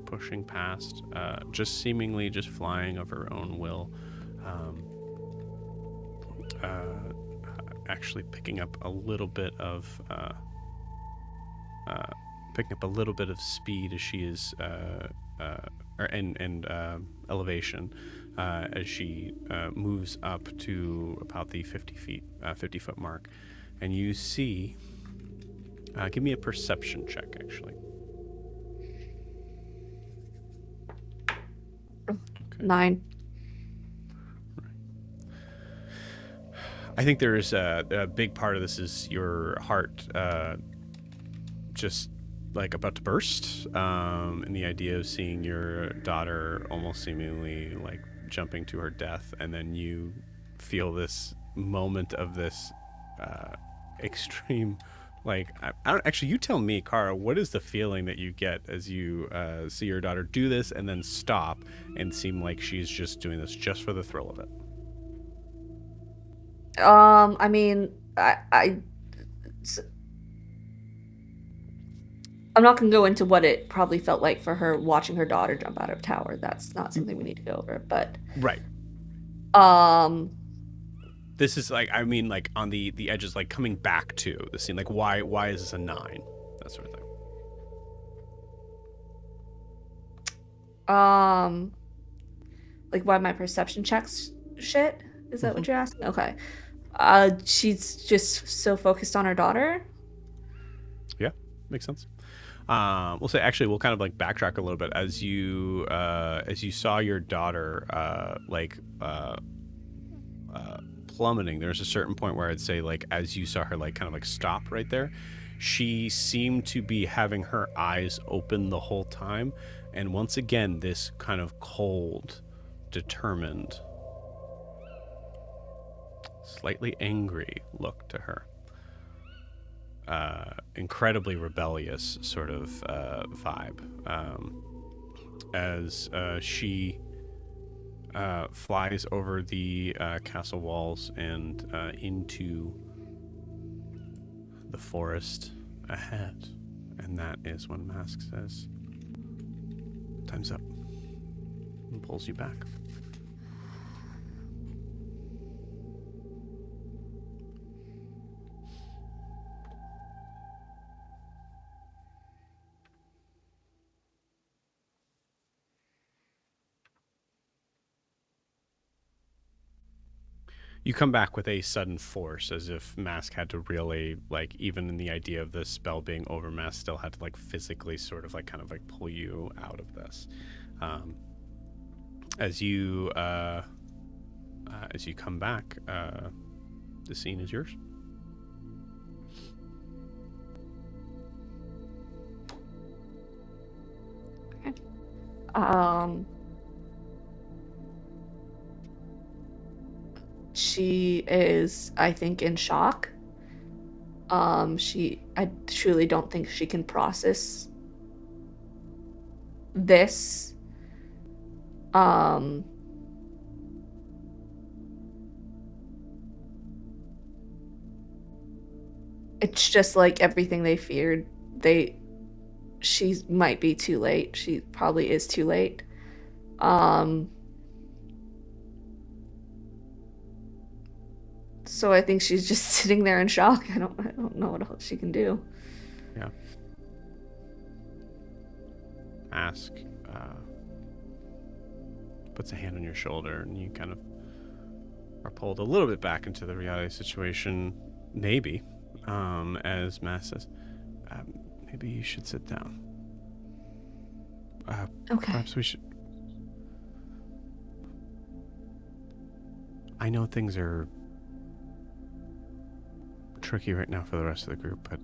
pushing past, just seemingly just flying of her own will, actually picking up a little bit of speed as she is, and elevation. As she moves up to about the 50 foot mark, and you see, give me a perception check, actually. Okay. 9. I think there's a big part of this is your heart just like about to burst, and the idea of seeing your daughter almost seemingly like jumping to her death, and then you feel this moment of this extreme, like, I don't actually, you tell me, Kara, what is the feeling that you get as you see your daughter do this and then stop and seem like she's just doing this just for the thrill of it? I mean, I'm not going to go into what it probably felt like for her watching her daughter jump out of a tower. That's not something we need to go over, but... Right. This is like, I mean, like on the edges, like coming back to the scene, like why is this a 9? That sort of thing. Like why my perception checks shit? Is that what you're asking? Okay. She's just so focused on her daughter. Yeah, makes sense. We'll say, actually, we'll kind of like backtrack a little bit as you saw your daughter plummeting. There's a certain point where I'd say, like, as you saw her like kind of like stop right there, she seemed to be having her eyes open the whole time, and once again this kind of cold, determined, slightly angry look to her. Incredibly rebellious sort of vibe, as she flies over the castle walls and into the forest ahead. And that is when Mask says, "Time's up," and pulls you back. You come back with a sudden force, as if Mask had to really, like, even in the idea of the spell being over, Mask still had to, like, physically sort of, like, kind of, like, pull you out of this. As you come back, The scene is yours. She is, I think, in shock. I truly don't think she can process this. It's just like everything they feared. She might be too late. She probably is too late. So I think she's just sitting there in shock. I don't know what else she can do. Yeah. Ask puts a hand on your shoulder, and you kind of are pulled a little bit back into the reality situation. Maybe, as Mass says, maybe you should sit down. Okay. Perhaps we should. I know things are tricky right now for the rest of the group, but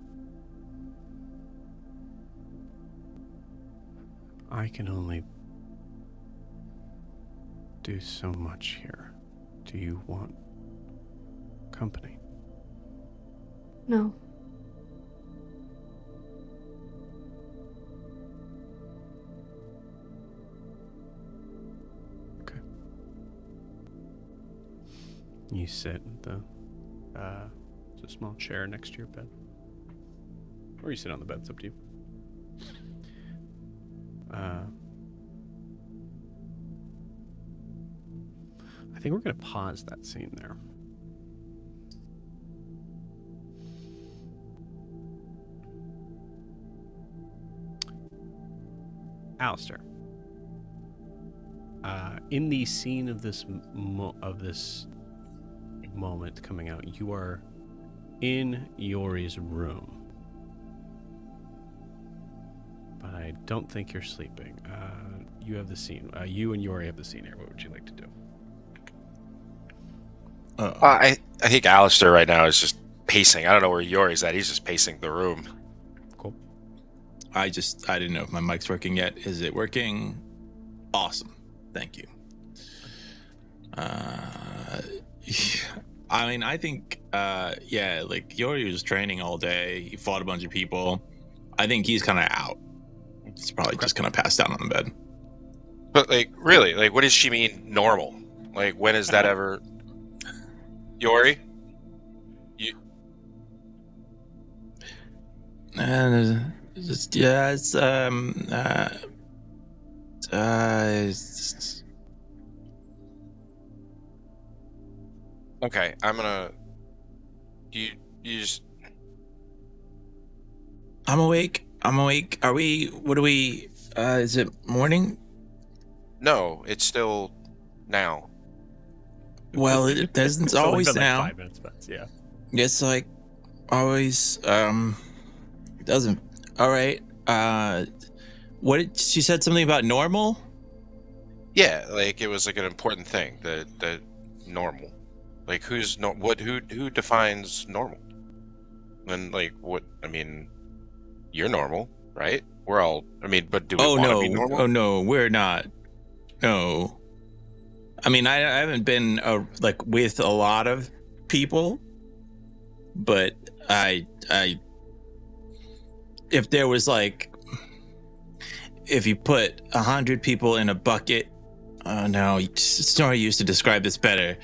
I can only do so much here. Do you want company? No. Okay. You sit at the there's a small chair next to your bed. Or you sit on the bed, it's up to you. I think we're going to pause that scene there. Alistair, in the scene of this moment coming out, you are in Jorri's room, but I don't think you're sleeping. You have the scene. You and Jorri have the scene here. What would you like to do? I think Alistair right now is just pacing. I don't know where Jorri's at. He's just pacing the room. Cool. I didn't know if my mic's working yet. Is it working? Awesome. Thank you. I mean, I think, like Jorri was training all day. He fought a bunch of people. I think he's kind of out. He's probably just going to pass down on the bed. But, like, really, like, what does she mean normal? Like, when is that ever... Jorri? Okay, I'm gonna... You just... I'm awake. Are we... What are we... is it morning? No, it's still now. Well, it doesn't It's only always been like now. 5 minutes, but yeah. It's like always doesn't. All right. What did she said something about normal? Yeah, like, it was, like, an important thing. The normal. Like, who defines normal? And, like, what... I mean, you're normal, right? We're all... I mean, but do we want to be normal? Oh, no, we're not. No. I mean, I haven't been, like, with a lot of people, but if there was, like... If you put 100 people in a bucket... Oh, no, Snorri used to describe this better.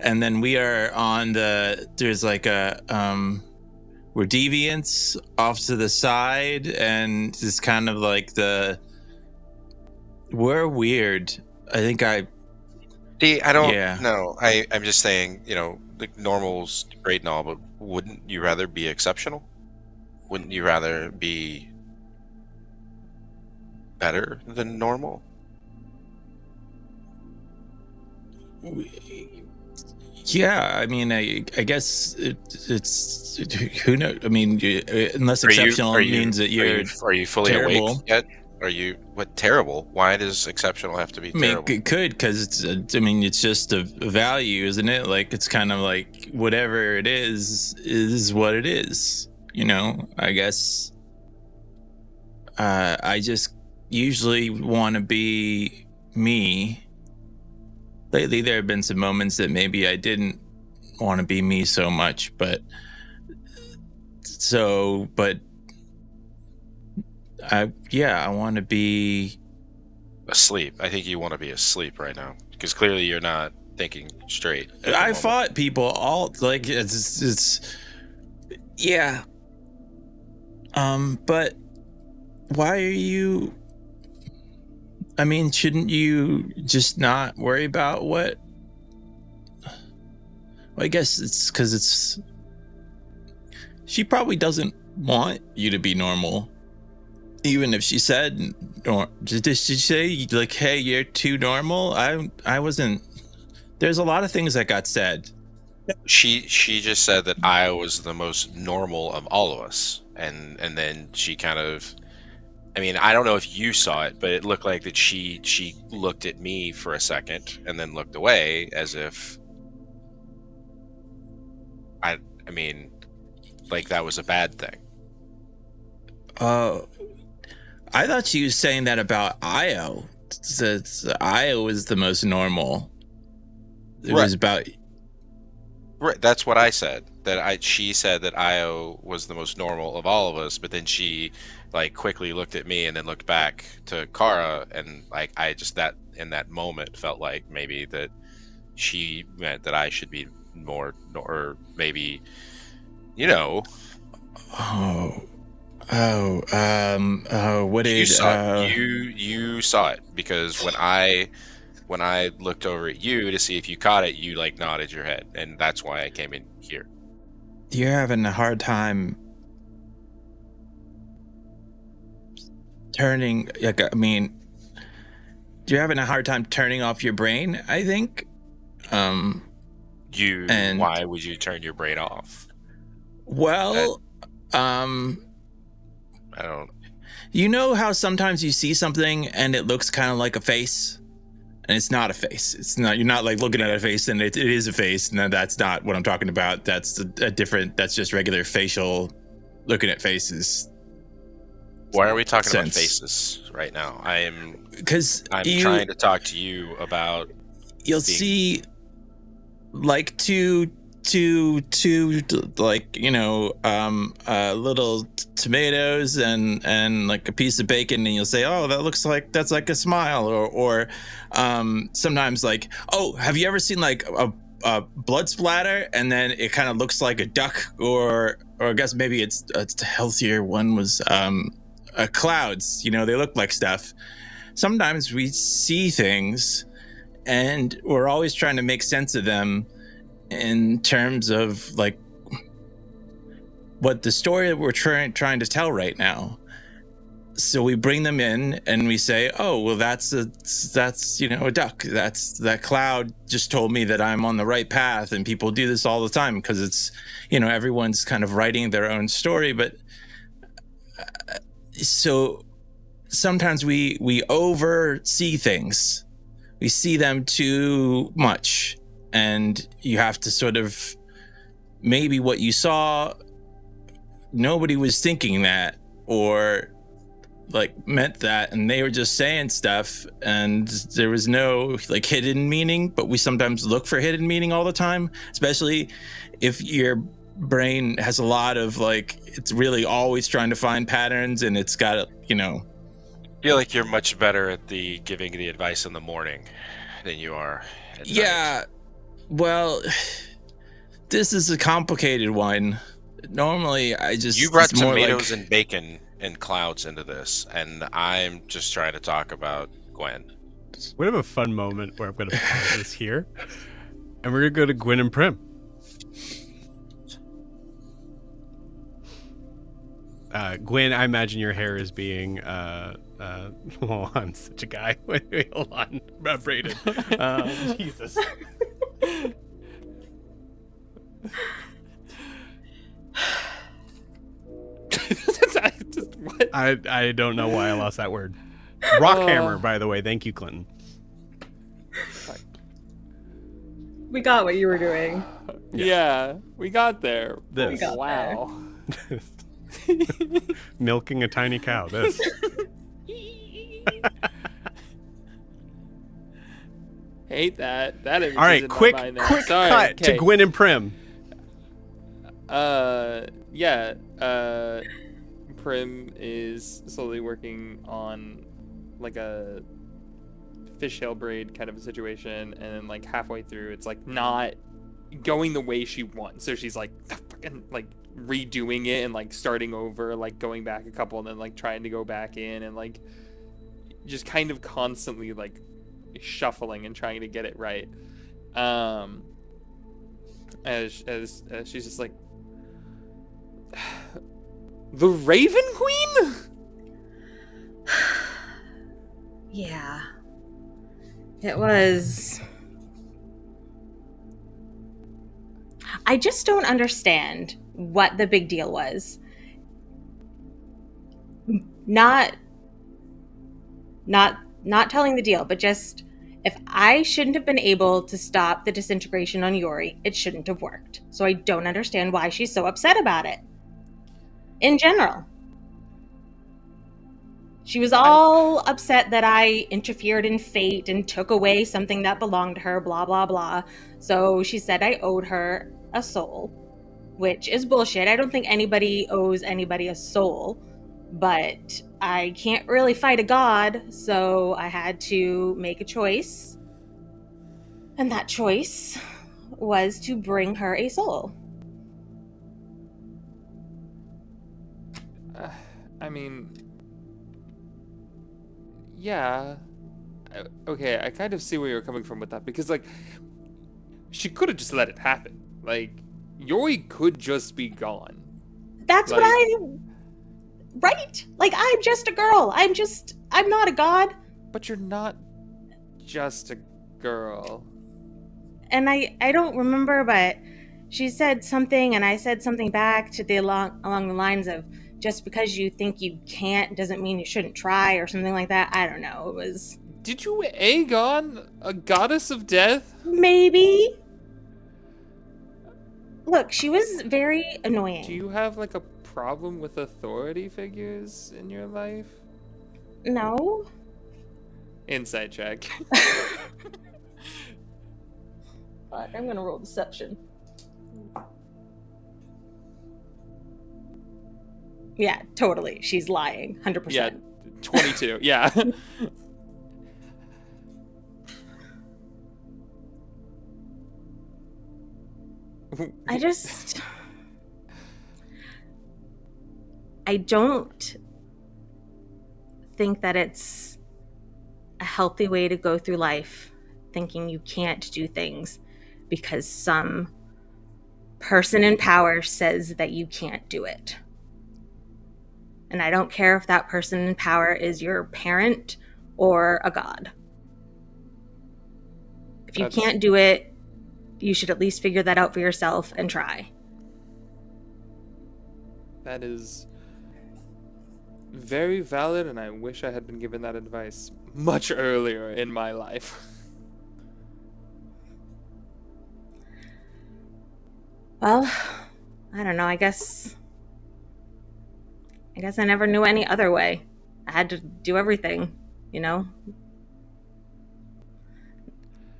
And then we are on there's like a, we're deviants off to the side, and it's kind of like we're weird. I think I don't know. I'm just saying, the normal's great and all, but wouldn't you rather be exceptional? Wouldn't you rather be better than normal? Yeah, I mean, I guess it's who knows. I mean, unless exceptional means that you're Are you fully terrible. awake yet? Are you what terrible? Why does exceptional have to be I mean, terrible? it could, because it's just a value, isn't it? Like, it's kind of like whatever it is what it is. I guess. I just usually want to be me. Lately, there have been some moments that maybe I didn't want to be me so much, but I want to be Asleep. I think you want to be asleep right now because clearly you're not thinking straight. at the I moment. fought people all like it's yeah. But why are you? I mean, shouldn't you just not worry about what? Well, I guess it's because she probably doesn't want you to be normal. Even if she said, or did she say like, "Hey, you're too normal"? I wasn't. There's a lot of things that got said. She just said that I was the most normal of all of us, and then she kind of. I mean, I don't know if you saw it, but it looked like that she looked at me for a second and then looked away as if. I mean, like that was a bad thing. I thought she was saying that about Io. That Io was the most normal. It Right. was about. Right, that's what I said. She said that Io was the most normal of all of us, but then she like quickly looked at me and then looked back to Kara, and like I just that in that moment felt like maybe that she meant that I should be more, or maybe, What you is saw you saw it because when I looked over at you to see if you caught it, you like nodded your head, and that's why I came in here. You're having a hard time turning. Like, I mean, you're having a hard time turning off your brain, I think. And Why would you turn your brain off? well, I don't. you know how sometimes you see something and it looks kind of like a face, and it's not a face. It's not. You're not like looking at a face, and it is a face. No, that's not what I'm talking about. That's a different. That's just regular facial looking at faces. Why are we talking about Sense. faces right now? I'm Because trying to talk to you about. you'll being- see like two like little tomatoes and like a piece of bacon, and you'll say, oh, that's like a smile, or sometimes like, oh, have you ever seen like a blood splatter and then it kind of looks like a duck, or I guess maybe it's the healthier one was clouds, they look like stuff. Sometimes we see things and we're always trying to make sense of them in terms of like what the story that we're trying to tell right now. So we bring them in and we say, oh, well, that's a duck. That cloud just told me that I'm on the right path. And people do this all the time because it's, everyone's kind of writing their own story. But so sometimes we oversee things. We see them too much, and you have to sort of, maybe what you saw, nobody was thinking that or like meant that, and they were just saying stuff, and there was no like hidden meaning. But we sometimes look for hidden meaning all the time, especially if your brain has a lot of like, it's really always trying to find patterns, and it's got I feel like you're much better at the giving the advice in the morning than you are at yeah night. Well, this is a complicated one. Normally I just, You brought it's more tomatoes like, and bacon and clouds into this, and I'm just trying to talk about Gwen. We have a fun moment where I'm going to pause this here, and we're going to go to Gwen and Prim. Gwen, I imagine your hair is being, well, I'm such a guy. Wait, hold on. Braided. Jesus. What? I don't know why I lost that word. Rockhammer, by the way. Thank you, Clinton. We got what you were doing. Yeah, we got there. This. We got Wow. Milking a tiny cow. This. Hate that. That image All right, is in quick my mind now. cut Sorry, to okay. Gwyn and Prim. Yeah. Prim is slowly working on like a fishtail braid kind of a situation, and then like halfway through, it's like not going the way she wants. So she's like fucking like redoing it and like starting over, like going back a couple, and then like trying to go back in, and like just kind of constantly like shuffling and trying to get it right. As she's just like, the Raven Queen? Yeah. It was... I just don't understand what the big deal was. Not telling the deal, but just if I shouldn't have been able to stop the disintegration on Jorri, it shouldn't have worked. So I don't understand why she's so upset about it. In general. She was all upset that I interfered in fate and took away something that belonged to her, blah, blah, blah. So she said I owed her a soul, which is bullshit. I don't think anybody owes anybody a soul, but I can't really fight a god, so I had to make a choice. And that choice was to bring her a soul. I mean, yeah. Okay, I kind of see where you're coming from with that, because like she could have just let it happen. Like Jorri could just be gone. That's like, what right? Like, I'm just a girl. I'm not a god. But you're not just a girl. And I don't remember, but she said something and I said something back to the along the lines of, just because you think you can't doesn't mean you shouldn't try, or something like that. I don't know. It was... Did you egg on a goddess of death? Maybe. Look, she was very annoying. Do you have like a problem with authority figures in your life? No. Insight check. I'm gonna roll deception. Yeah, totally. She's lying. 100%. Yeah, 22. Yeah. I don't think that it's a healthy way to go through life, thinking you can't do things because some person in power says that you can't do it. And I don't care if that person in power is your parent or a god. If you can't do it, you should at least figure that out for yourself and try. That is very valid, and I wish I had been given that advice much earlier in my life. Well, I don't know. I guess I never knew any other way. I had to do everything, you know?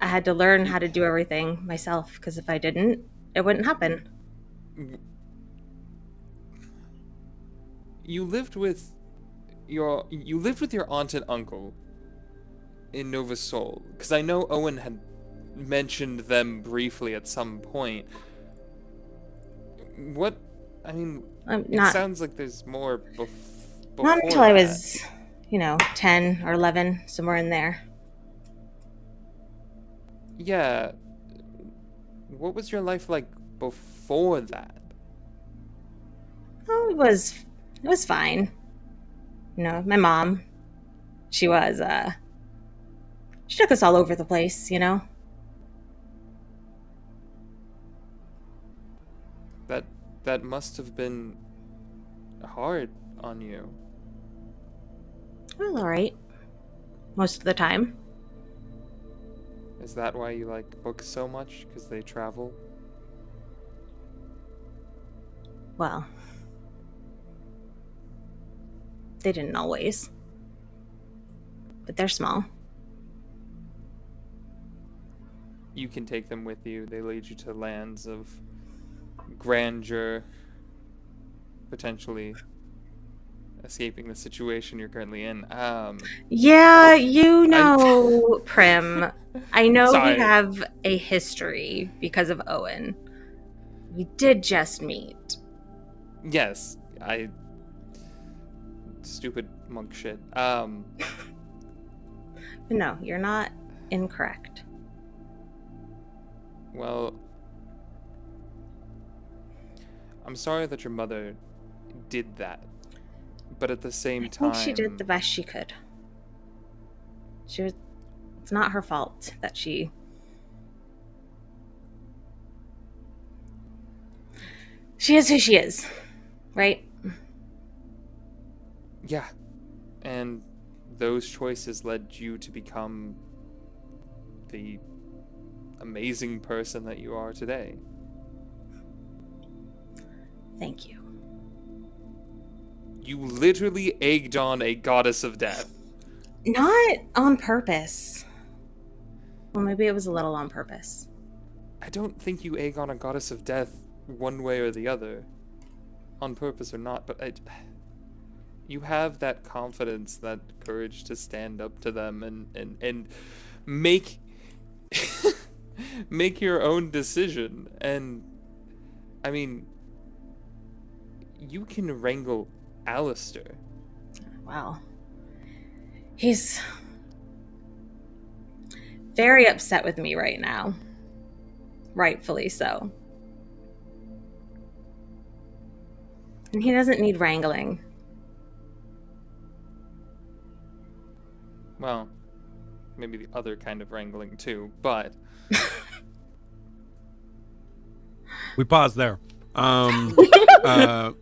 I had to learn how to do everything myself, because if I didn't, it wouldn't happen. You lived with your aunt and uncle in Nova Sol, because I know Owen had mentioned them briefly at some point. What? I mean, it sounds like there's more before not until that. I was, 10 or 11, somewhere in there. Yeah. What was your life like before that? Oh, it was fine. My mom, she took us all over the place, That must have been hard on you. Well, all right. most of the time. Is that why you like books so much? Because they travel? Well, they didn't always. But they're small. You can take them with you. They lead you to lands of grandeur, potentially escaping the situation you're currently in. Yeah, you know, Prim. I know Sorry. we have a history because of Owen. We did just meet. Yes, stupid monk shit. No, you're not incorrect. Well, I'm sorry that your mother did that, but at the same I time, think she did the best she could. It's not her fault that she... She is who she is, right? Yeah, and those choices led you to become the amazing person that you are today. Thank you. You literally egged on a goddess of death. Not on purpose. Well, maybe it was a little on purpose. I don't think you egg on a goddess of death one way or the other, on purpose or not, but you have that confidence, that courage to stand up to them and make make your own decision. And I mean, you can wrangle Alistair. Wow. He's very upset with me right now. Rightfully so. And he doesn't need wrangling. Well, maybe the other kind of wrangling too, but We pause there. Io.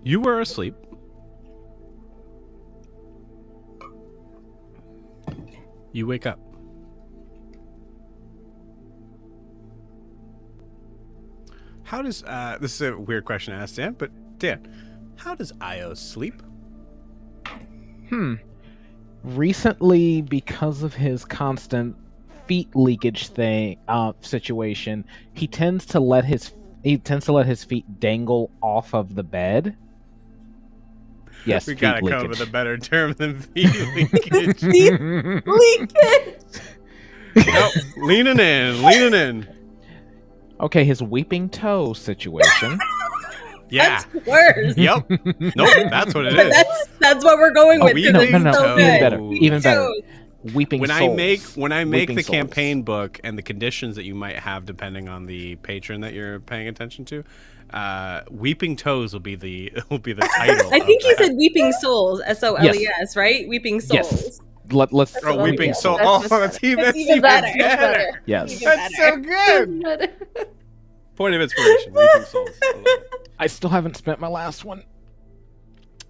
You were asleep. You wake up. How does this is a weird question to ask Dan, but Dan, how does Io sleep? Recently, because of his constant feet leakage situation, he tends to let his feet dangle off of the bed. Yes, We feet gotta come leakage. with a better term than feet leakage. Nope. Leaning in. Okay, his weeping toe situation. Yeah. That's worse. Yep. Nope. That's what it is. That's what we're going with. weeping because it's no, so even good. better, even better. Toes. Weeping When souls. I make Weeping the souls. campaign book and the conditions that you might have depending on the patron that you're paying attention to, weeping toes will be the title. I think of you that. said weeping souls, SOLES, right? Weeping souls. Yes. Let's That's Oh, what weeping That's soul. much Oh, better. that's even That's even better. Yes. Even That's so better. good. Point of inspiration. Weeping souls. I love it. I still haven't spent my last one.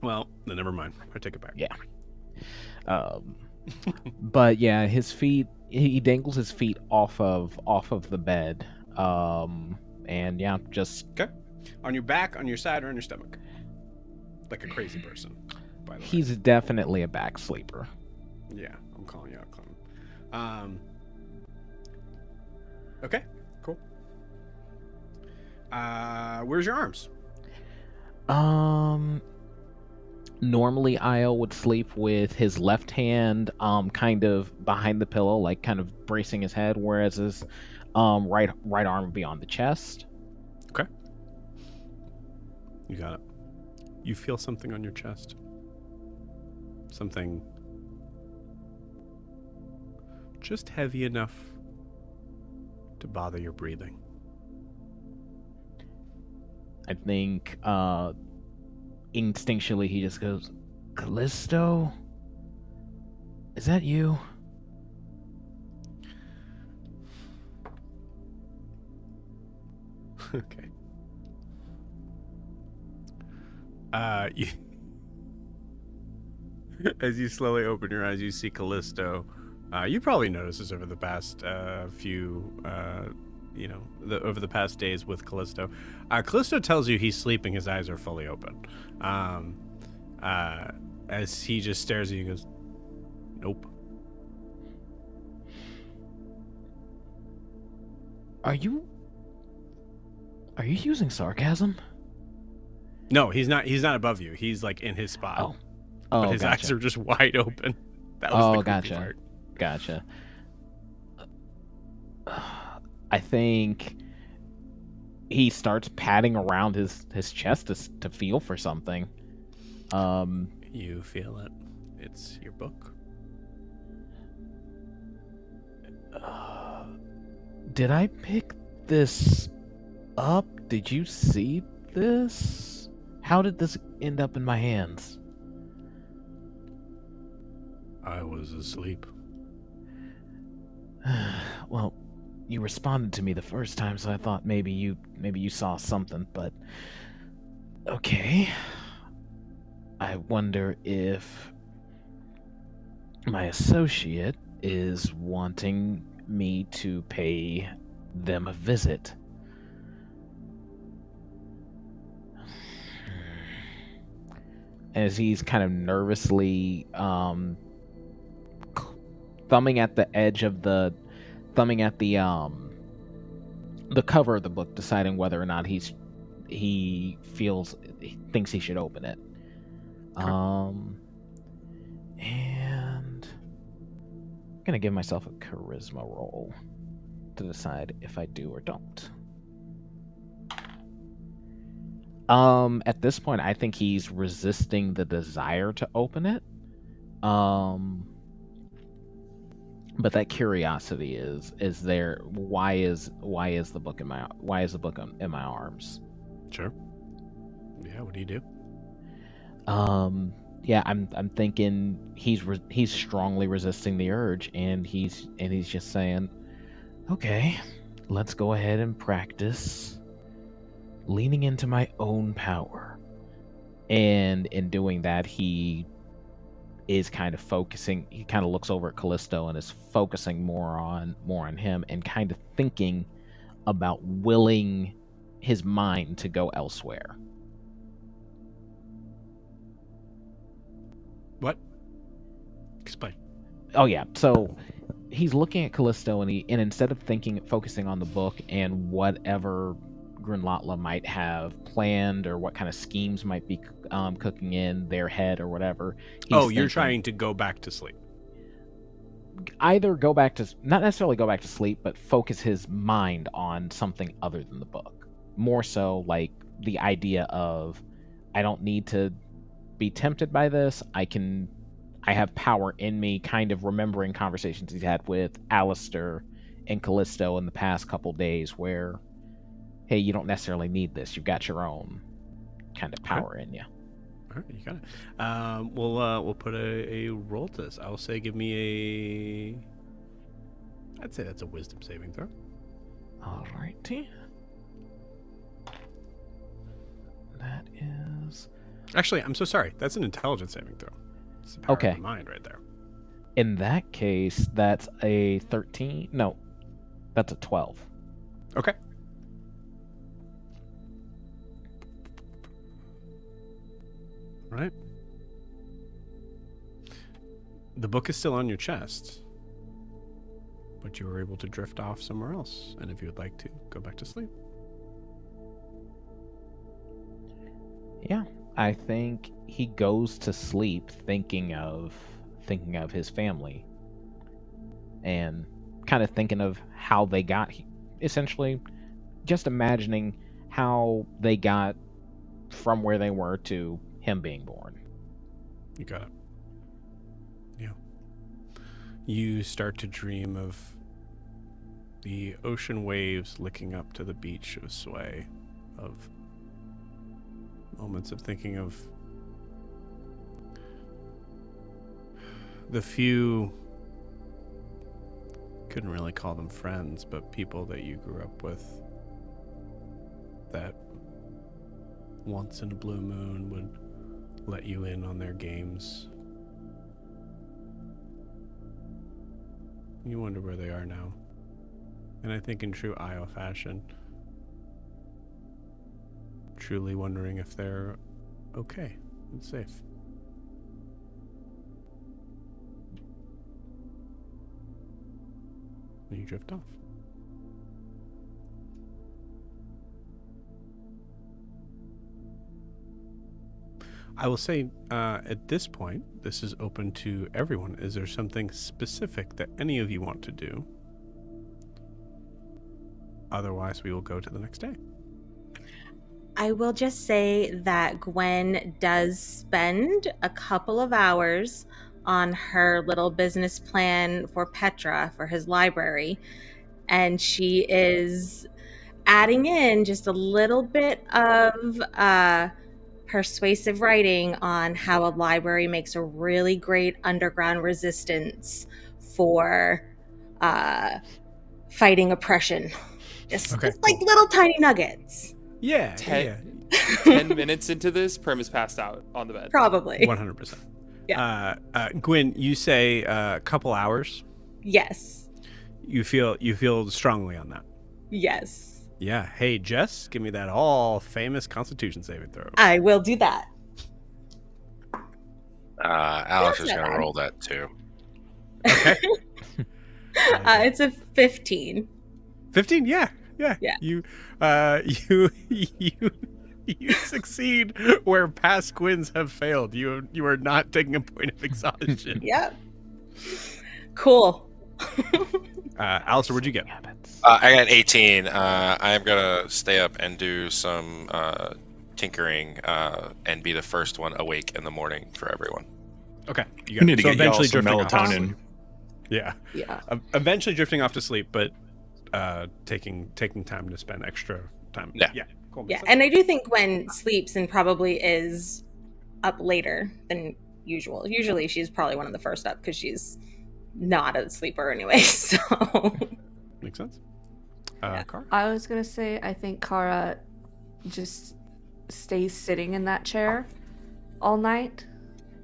Well, then never mind. I take it back. Yeah. But yeah, his feet. He dangles his feet off of the bed. And yeah, just Okay. On your back, on your side, or on your stomach? Like a crazy person, by the way. he's definitely a back sleeper. Yeah, I'm calling you out, Clem. Okay, cool. Where's your arms? Normally Io would sleep with his left hand kind of behind the pillow, like kind of bracing his head, whereas his right arm would be on the chest. Okay. You got it. You feel something on your chest. Something just heavy enough to bother your breathing. I think instinctually he just goes, "Callisto? Is that you?" Okay. As you slowly open your eyes, you see Callisto. You probably noticed this over the past over the past days with Callisto. Callisto tells you he's sleeping. His eyes are fully open. As he just stares at you and goes, nope. Are you using sarcasm? No, he's not. He's not above you. He's like in his spot. Oh, But his gotcha. eyes are just wide open. That was the creepy part. Gotcha. I think he starts patting around his chest to feel for something. You feel it. It's your book. Did I pick this up? Did you see this? How did this end up in my hands? I was asleep. Well, you responded to me the first time, so I thought maybe you saw something, but okay. I wonder if my associate is wanting me to pay them a visit. As he's kind of nervously thumbing at the cover of the book, deciding whether or not he thinks he should open it. And I'm gonna give myself a charisma roll to decide if I do or don't. At this point, I think he's resisting the desire to open it. But that curiosity is there. Why is the book in my arms? Sure. Yeah. What do you do? Yeah, I'm thinking he's strongly resisting the urge, and he's just saying, okay, let's go ahead and practice leaning into my own power. And in doing that, he is kind of focusing. He kind of looks over at Callisto and is focusing more on him, and kind of thinking about willing his mind to go elsewhere. What? Explain. Oh yeah, so he's looking at Callisto, and instead of focusing on the book and whatever Grinlatla might have planned, or what kind of schemes might be cooking in their head or whatever. You're trying to go back to sleep. Either not necessarily go back to sleep, but focus his mind on something other than the book. More so like the idea of, I don't need to be tempted by this. I have power in me, kind of remembering conversations he's had with Alistair and Callisto in the past couple days, where, hey, you don't necessarily need this. You've got your own kind of power in you. All right, you got it. We'll put a roll to this. I'll say, give me I'd say that's a wisdom saving throw. Alrighty. That is... Actually, I'm so sorry. That's an intelligence saving throw. It's the power of the mind right there. In that case, that's a 13. No, that's a 12. Okay. Right. The book is still on your chest, but you were able to drift off somewhere else. And if you would like to, go back to sleep. Yeah, I think he goes to sleep thinking of his family, and kind of thinking of how they got, essentially just imagining how they got from where they were to him being born. You got it. Yeah. You start to dream of the ocean waves licking up to the beach of Sway, of moments of thinking of the few, couldn't really call them friends, but people that you grew up with that once in a blue moon would let you in on their games. You wonder where they are now. And I think in true Io fashion, truly wondering if they're okay and safe. And you drift off. I will say, at this point, this is open to everyone. Is there something specific that any of you want to do? Otherwise, we will go to the next day. I will just say that Gwen does spend a couple of hours on her little business plan for Petra, for his library, and she is adding in just a little bit of persuasive writing on how a library makes a really great underground resistance for fighting oppression. Just like little tiny nuggets. Yeah, 10 minutes into this, Prim is passed out on the bed. Probably. 100%. Yeah. Gwen, you say a couple hours. Yes. You feel strongly on that. Yes. Yeah. Hey, Jess, give me that all famous Constitution saving throw. I will do that. Alistair's gonna roll that too. Okay. It's a 15. 15? Yeah. Yeah. You succeed where past Gwens have failed. You are not taking a point of exhaustion. Yep. Cool. Alistair, what'd you get? I got 18. I am gonna stay up and do some tinkering and be the first one awake in the morning for everyone. Okay. You need to get eventually some drifting off to melatonin. sleep. Yeah. Yeah. Eventually drifting off to sleep, but taking time to spend extra time. Yeah. Cool. Yeah, and I do think Gwen sleeps and probably is up later than usual. Usually she's probably one of the first up because she's not a sleeper anyway, so... Makes sense. Yeah. Cara? I was gonna say I think Kara just stays sitting in that chair all night.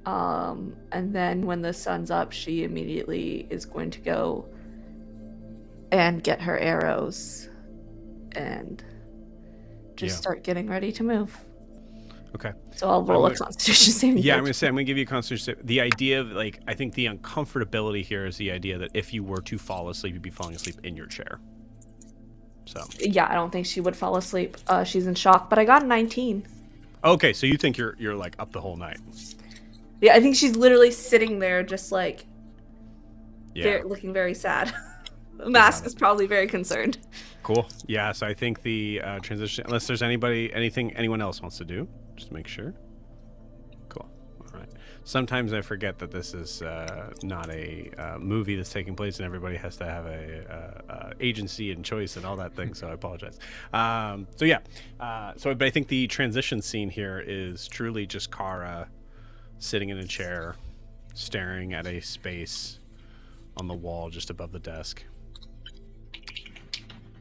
And then when the sun's up, she immediately is going to go and get her arrows and just start getting ready to move. Okay. So I'll roll a Constitution saving Yeah, throw. I'm going to say, I'm going to give you a Constitution save. The idea of, I think the uncomfortability here is the idea that if you were to fall asleep, you'd be falling asleep in your chair. So. Yeah, I don't think she would fall asleep. She's in shock, but I got a 19. Okay, so you think you're up the whole night. Yeah, I think she's literally sitting there just Yeah. looking very sad. The mask is probably very concerned. Cool. Yeah, so I think the transition, unless there's anyone else wants to do, just make sure. Cool. All right. Sometimes I forget that this is not a movie that's taking place and everybody has to have a agency and choice and all that thing, so I apologize. But I think the transition scene here is truly just Kara sitting in a chair, staring at a space on the wall just above the desk.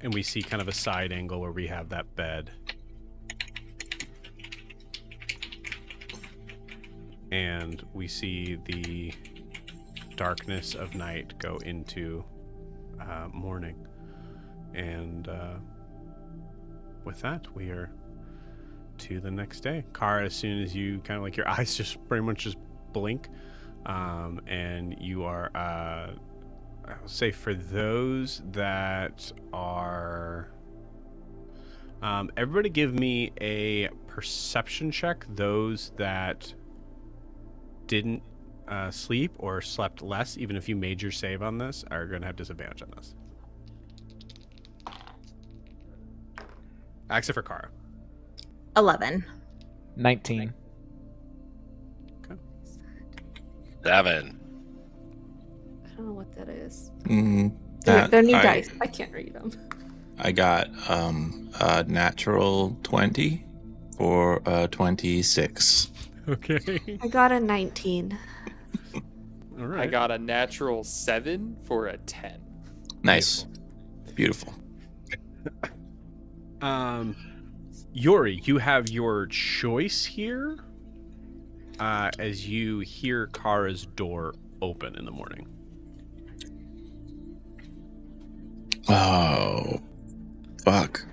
And we see kind of a side angle where we have that bed. And we see the darkness of night go into morning. And with that, we are to the next day. Kara, as soon as you kind of your eyes just pretty much just blink, and you are... I'll say for those that are... everybody give me a perception check. Those that didn't sleep or slept less, even if you made your save on this, are going to have disadvantage on this. Except for Kara. 11. 19. Okay. 7. I don't know what that is. They're new dice. I can't read them. I got a natural 20 for 26. Okay. I got a 19. All right. I got a natural 7 for a 10. Nice. Beautiful. Jorri, you have your choice here as you hear Kara's door open in the morning. Oh, fuck.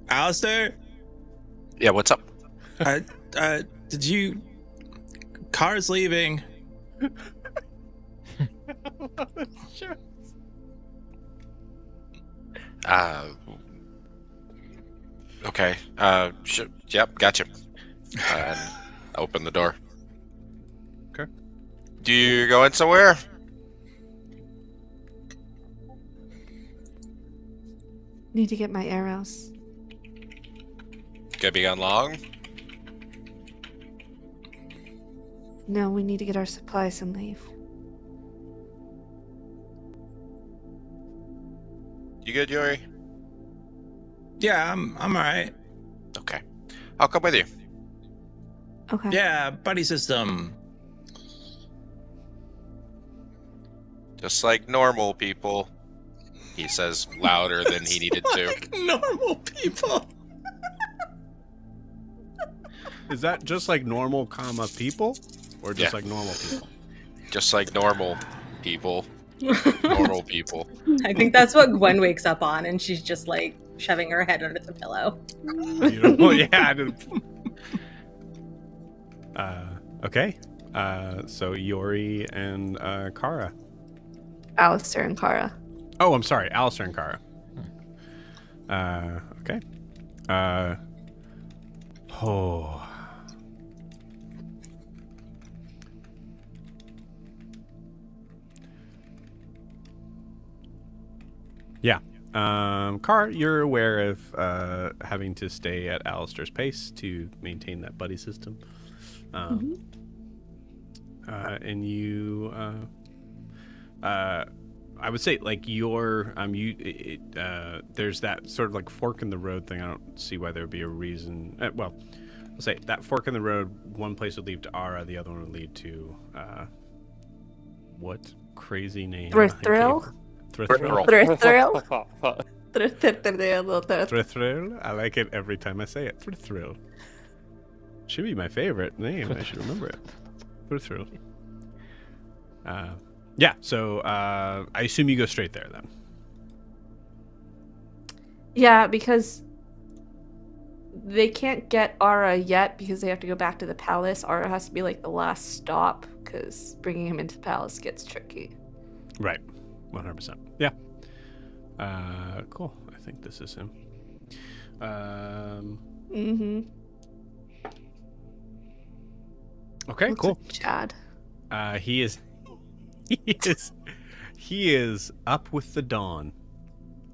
Alistair? Yeah, what's up? Did you... Car's leaving. Okay. Yep, gotcha. And open the door. Okay. Do you going somewhere? Need to get my arrows. Gonna be gone long? No, we need to get our supplies and leave. You good, Jorri? Yeah, I'm alright. Okay. I'll come with you. Okay. Yeah, buddy system. Just like normal people. He says louder than he needed to. Like normal people. Is that just like normal, people? Or just Yeah. like normal people? Just like normal people. Normal people. I think that's what Gwen wakes up on, and she's just like shoving her head under the pillow. Beautiful. Yeah. I didn't... Okay. So Jorri and Kara. Alistair and Kara. Oh, I'm sorry. Alistair and Kara. Okay. Oh. Yeah. Kara, you're aware of having to stay at Alistair's pace to maintain that buddy system. And you, I would say, like, your, there's that sort of like fork in the road thing. I don't see why there would be a reason. Well, I'll say that fork in the road, one place would lead to Ara, the other one would lead to, what crazy name? Thrithrill? Thrithrill. Thrithrill? Thrithrill. I like it every time I say it. Thrithrill. Should be my favorite name. I should remember it. Thrithrill. Yeah, so I assume you go straight there then. Yeah, because they can't get Ara yet because they have to go back to the palace. Ara has to be like the last stop because bringing him into the palace gets tricky. Right. 100%. Yeah. Cool. I think this is him. Okay, Looks cool. like Chad. He is up with the dawn.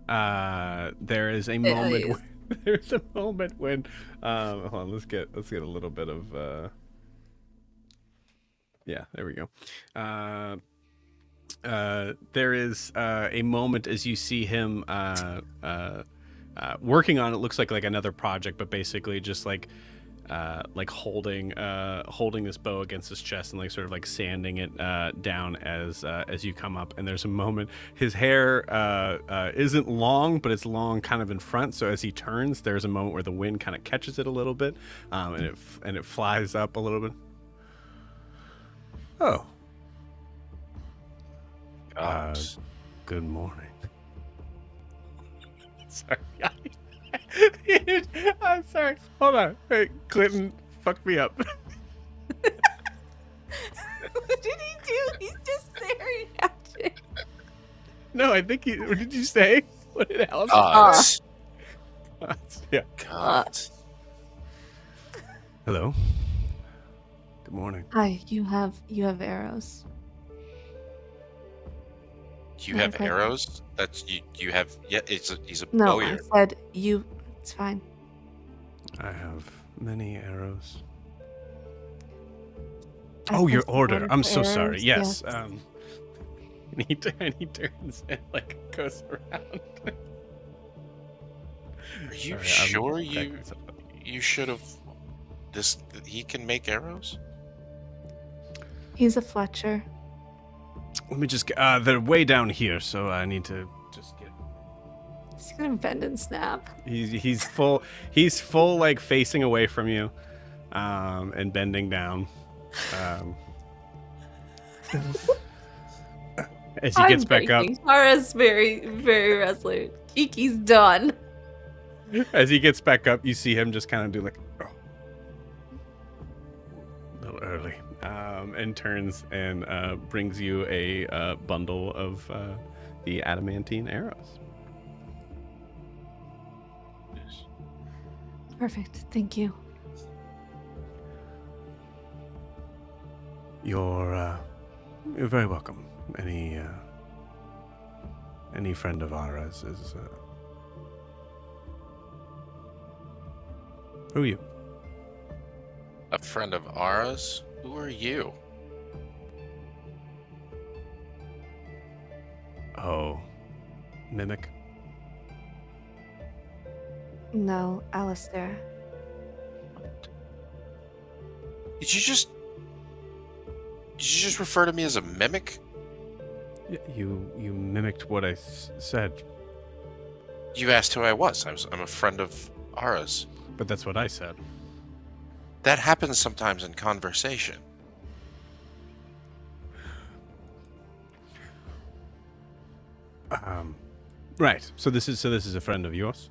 There is a moment there's a moment when hold on, let's get a little bit of yeah, there we go. There is a moment as you see him working on, it looks like another project, but basically just like holding this bow against his chest and like sort of like sanding it down as you come up. And there's a moment, his hair isn't long, but it's long kind of in front, so as he turns there's a moment where the wind kind of catches it a little bit, and it flies up a little bit. Oh, good morning. Sorry. I'm sorry. Hold on. Hey, Clinton fucked me up. What did he do? He's just staring at you. No, I think what did you say? What did Alice yeah. God. Hello. Good morning. Hi, you have arrows. You have arrows? That's you have, yeah, he's a No, bowyer. I said you. It's fine. I have many arrows. I Oh, your placed an order. I'm so for sorry. arrows, Yes. And he turns and like goes around. Are you Sorry, sure I'm- you should have he can make arrows? He's a Fletcher. Let me just they're way down here, so I need to just He's gonna bend and snap. He's full like facing away from you, and bending down. As he gets back up. Tara's very, very resolute. Kiki's done. As he gets back up, you see him just kind of do like, oh, a little early, and turns and brings you a bundle of the adamantine arrows. Perfect. Thank you. You're very welcome. Any friend of ours is. Who are you? A friend of ours? Who are you? Oh, mimic. No, Alistair. Did you just refer to me as a mimic? You mimicked what I said, You asked who I was. I'm a friend of ours. but that's what I said. That happens sometimes in conversation. Right. So this is a friend of yours?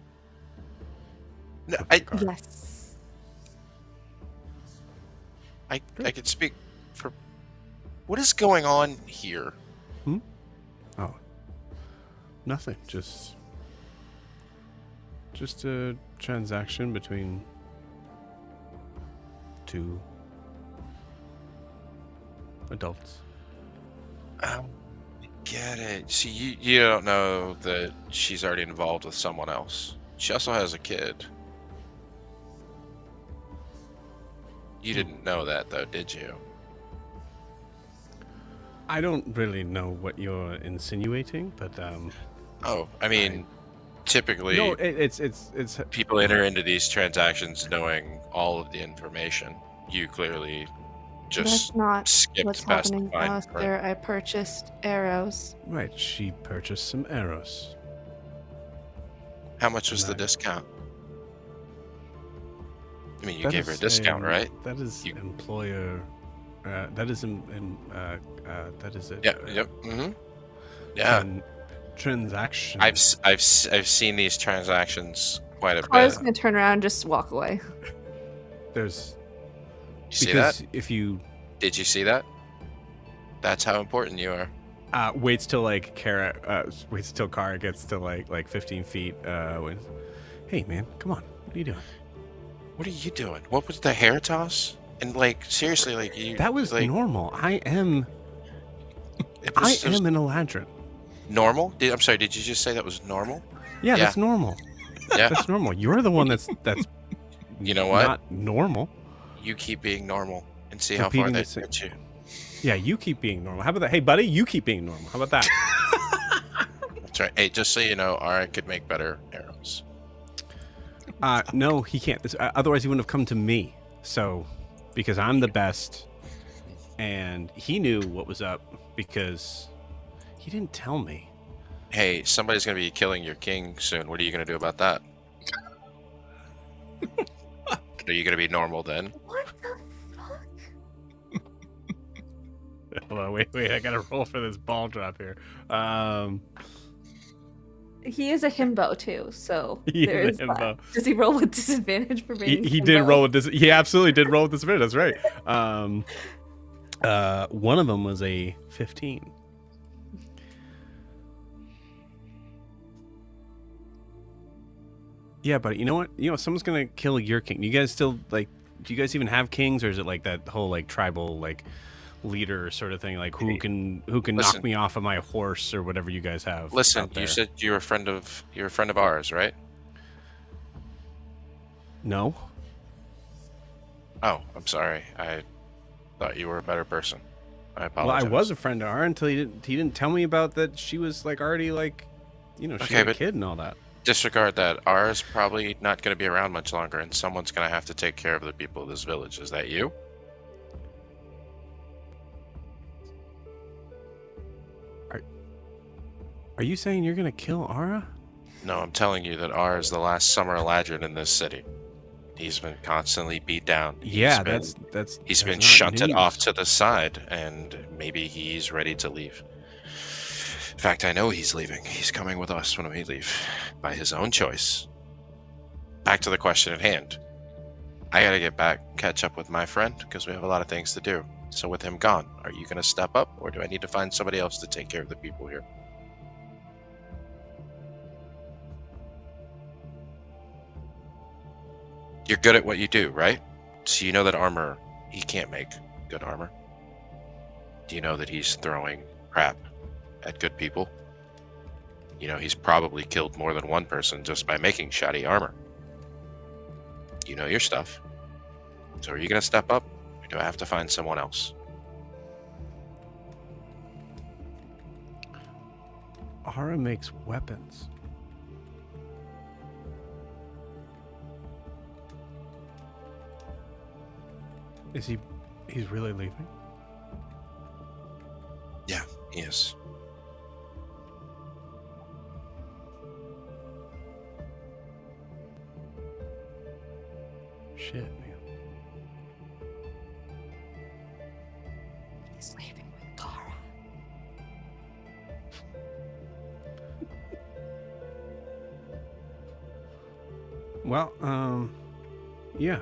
No, Yes. I could speak for. What is going on here? Oh. Nothing. Just a transaction between two adults. I get it. See, you don't know that she's already involved with someone else. She also has a kid. You didn't know that, though, did you? I don't really know what you're insinuating, but Oh, I mean, typically no, it's people enter into these transactions knowing all of the information. You clearly just That's not skipped what's past the happening, fine Alistair. print. I purchased arrows. right. She purchased some arrows. How much was the Right. discount? I mean, you That gave her a is discount, right? That is You- employer. That is that is it. Yep. Mm-hmm. Yeah, Transaction. I've seen these transactions quite a Kara's bit. gonna turn around and just walk away. There's You see that? if you Did you see that? That's how important you are. waits till like waits till Kara gets to like 15 feet. Hey man, come on, what are you doing? What are you doing? What was the hair toss? And like seriously, like you. That was like normal. I am it was an Eladrin. normal. I'm sorry. Did you just say that was normal? Yeah, Yeah. that's normal. Yeah. That's normal. You're the one that's You know what? not normal. You keep being normal and see how far Repeating they the same- get you. Yeah, you keep being normal. How about that? Hey, buddy, you keep being normal. How about that? That's right. Hey, just so you know, Ara could make better arrows. No, he can't. Otherwise, he wouldn't have come to me. So, because I'm the best, and he knew what was up because he didn't tell me. Hey, somebody's gonna be killing your king soon. What are you gonna do about that? Are you gonna be normal then? What the fuck? Hold on, wait, I gotta roll for this ball drop here. He is a himbo too, so He is there a is that. himbo. Does he roll with disadvantage for being? He did himbo? roll with this. He absolutely did roll with this. That's right. One of them was a 15. Yeah, but you know what? Someone's gonna kill your king. You guys still do you guys even have kings, or is it like that whole like tribal like leader sort of thing? Like who can knock listen. me off of my horse or whatever you guys have? Listen, out there? you said you're a friend of ours, right? No. Oh, I'm sorry. I thought you were a better person. I Well, apologize. I was a friend of ours until he didn't tell me about that. She was like already like, she Okay, had a but- kid and all that. Disregard that. Ours probably not going to be around much longer, and someone's going to have to take care of the people of this village. Is that you? Are you saying you're gonna kill Ara? No, I'm telling you that R is the last summer Eladrin in this city. He's been constantly beat down. Yeah, He's that's been not shunted news. off to the side, and maybe he's ready to leave. In fact, I know he's leaving. He's coming with us when we leave, by his own choice. Back to the question at hand. I gotta get back, catch up with my friend, because we have a lot of things to do. So with him gone, are you gonna step up, or do I need to find somebody else to take care of the people here? You're good at what you do, right? So you know that armor, he can't make good armor. Do you know that he's throwing crap at good people? You know, he's probably killed more than one person just by making shoddy armor. You know your stuff. So are you going to step up, or do I have to find someone else? Ara makes weapons. He's really leaving? Yeah, he is. Shit, man. He's leaving with Kara. Well, yeah,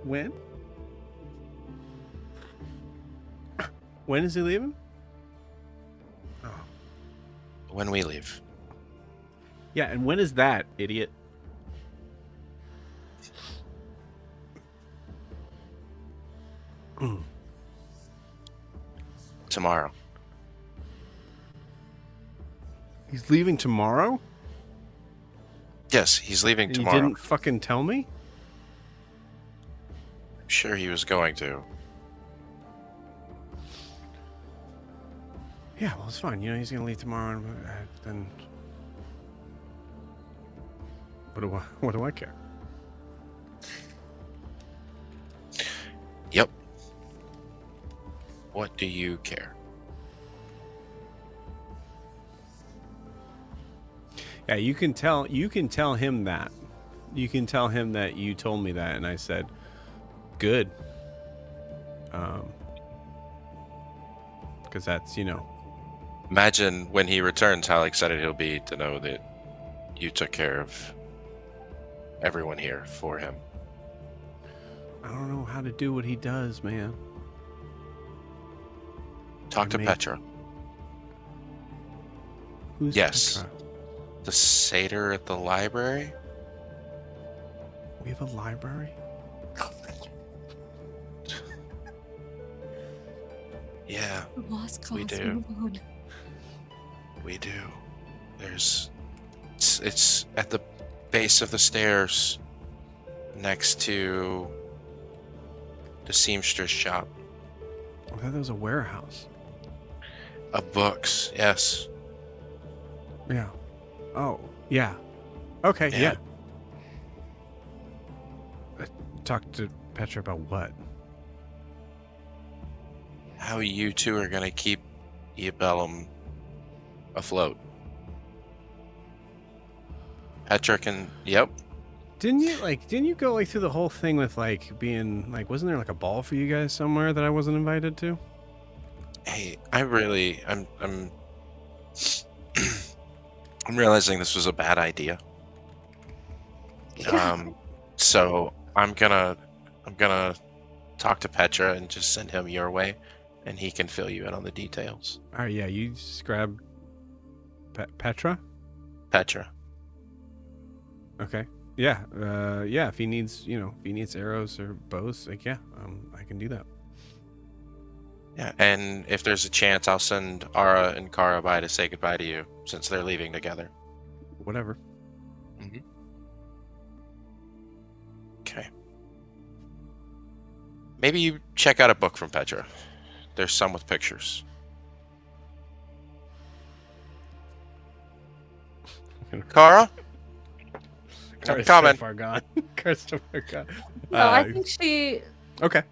when? When is he leaving? Oh. When we leave. Yeah, and when is that, idiot? Tomorrow. He's leaving tomorrow? Yes, he's leaving And tomorrow. you didn't fucking tell me? I'm sure he was going to. Yeah, well, it's fine. You know, he's gonna leave tomorrow, and then what do I care? Yep. What do you care? Yeah, you can tell him that. You can tell him that you told me that, and I said, good. Because that's, you know. Imagine when he returns how excited he'll be to know that you took care of everyone here for him. I don't know how to do what he does, man. Talk to Petra. Who's Yes. Petra? The satyr at the library? We have a library? Yeah, Lost we cause do. alone. We do. It's at the base of the stairs next to the seamstress shop. I thought that was a warehouse. Of books, yes. Yeah. Oh, yeah. Okay, Yeah. Talk to Petra about what? How you two are gonna keep Eabellum afloat. Petra can, yep. Didn't you go like through the whole thing with like being like, wasn't there like a ball for you guys somewhere that I wasn't invited to? Hey, I'm I'm realizing this was a bad idea. So I'm gonna talk to Petra and just send him your way, and he can fill you in on the details. All right, yeah, you just grab Petra. Petra. Okay. Yeah. Yeah. If he needs, arrows or bows, like, yeah, I can do that. Yeah, and if there's a chance, I'll send Ara and Kara by to say goodbye to you, since they're leaving together. Whatever. Mm-hmm. Okay. Maybe you check out a book from Petra. There's some with pictures. Kara? I'm coming. So far gone. Car's so far gone. No, I think she. Okay.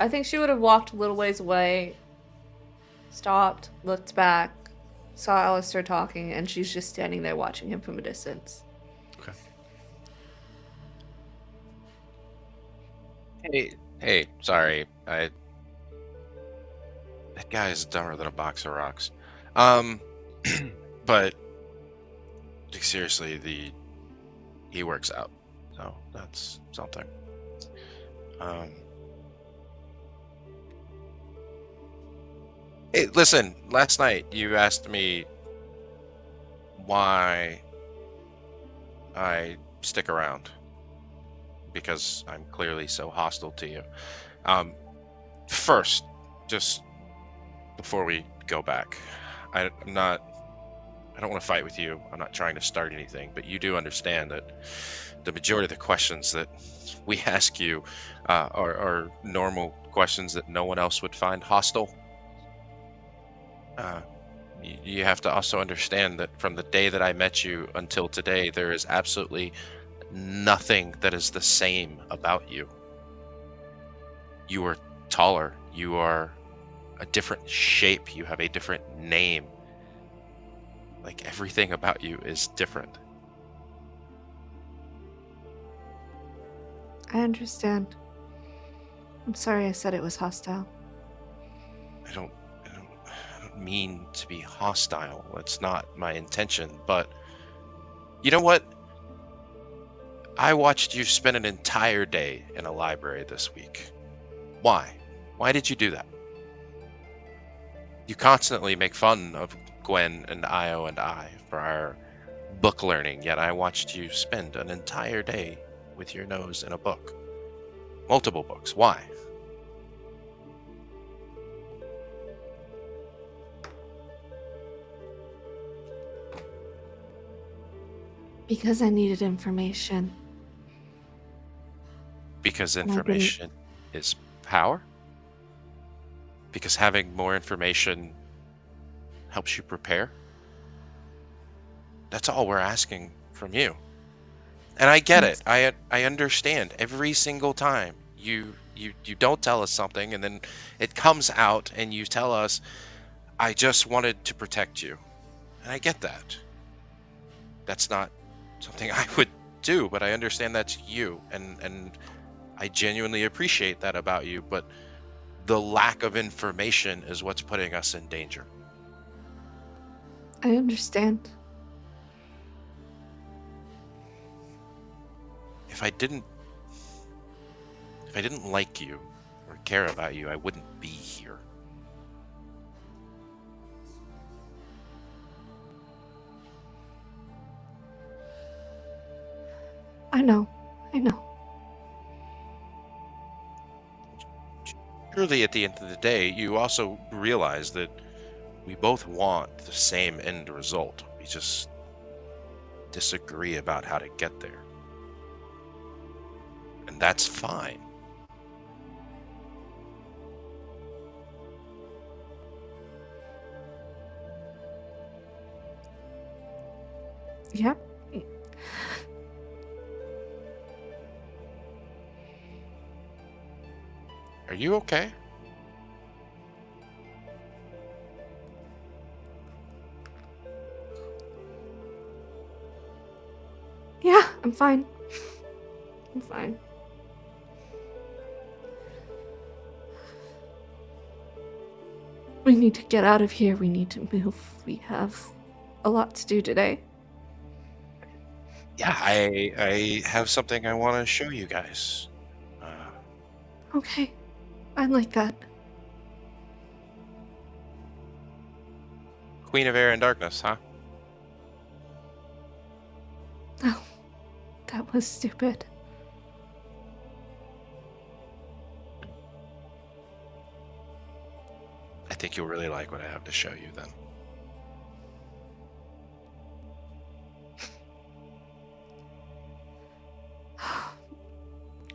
I think she would have walked a little ways away, stopped, looked back, saw Alistair talking, and she's just standing there watching him from a distance. Okay. Hey, sorry. That guy is dumber than a box of rocks. But like, seriously, he works out, so that's something. Hey, listen. Last night you asked me why I stick around because I'm clearly so hostile to you. First, just before we go back, I don't want to fight with you. I'm not trying to start anything, but you do understand that the majority of the questions that we ask you are normal questions that no one else would find hostile. You have to also understand that from the day that I met you until today, there is absolutely nothing that is the same about you. You are taller. You are a different shape. You have a different name. Like, everything about you is different. I understand. I'm sorry I said it was hostile. I don't mean to be hostile. That's not my intention. But you know what? I watched you spend an entire day in a library this week. Why? Why did you do that? You constantly make fun of Gwen and Io and I for our book learning, yet I watched you spend an entire day with your nose in a book. Multiple books. Why? Because I needed information. Because And I didn't- information is power? Because having more information helps you prepare? That's all we're asking from you. And I get it. I understand every single time you don't tell us something and then it comes out and you tell us, I just wanted to protect you. And I get that. That's not something I would do, but I understand that's you, and I genuinely appreciate that about you, but the lack of information is what's putting us in danger. I understand. If I didn't like you or care about you, I wouldn't be here. I know. Surely at the end of the day, you also realize that we both want the same end result. We just disagree about how to get there. And that's fine. Yep. Are you okay? Yeah, I'm fine. I'm fine. We need to get out of here. We need to move. We have a lot to do today. Yeah, I have something I want to show you guys. Okay. I like that. Queen of Air and Darkness, huh? Oh, that was stupid. I think you'll really like what I have to show you then.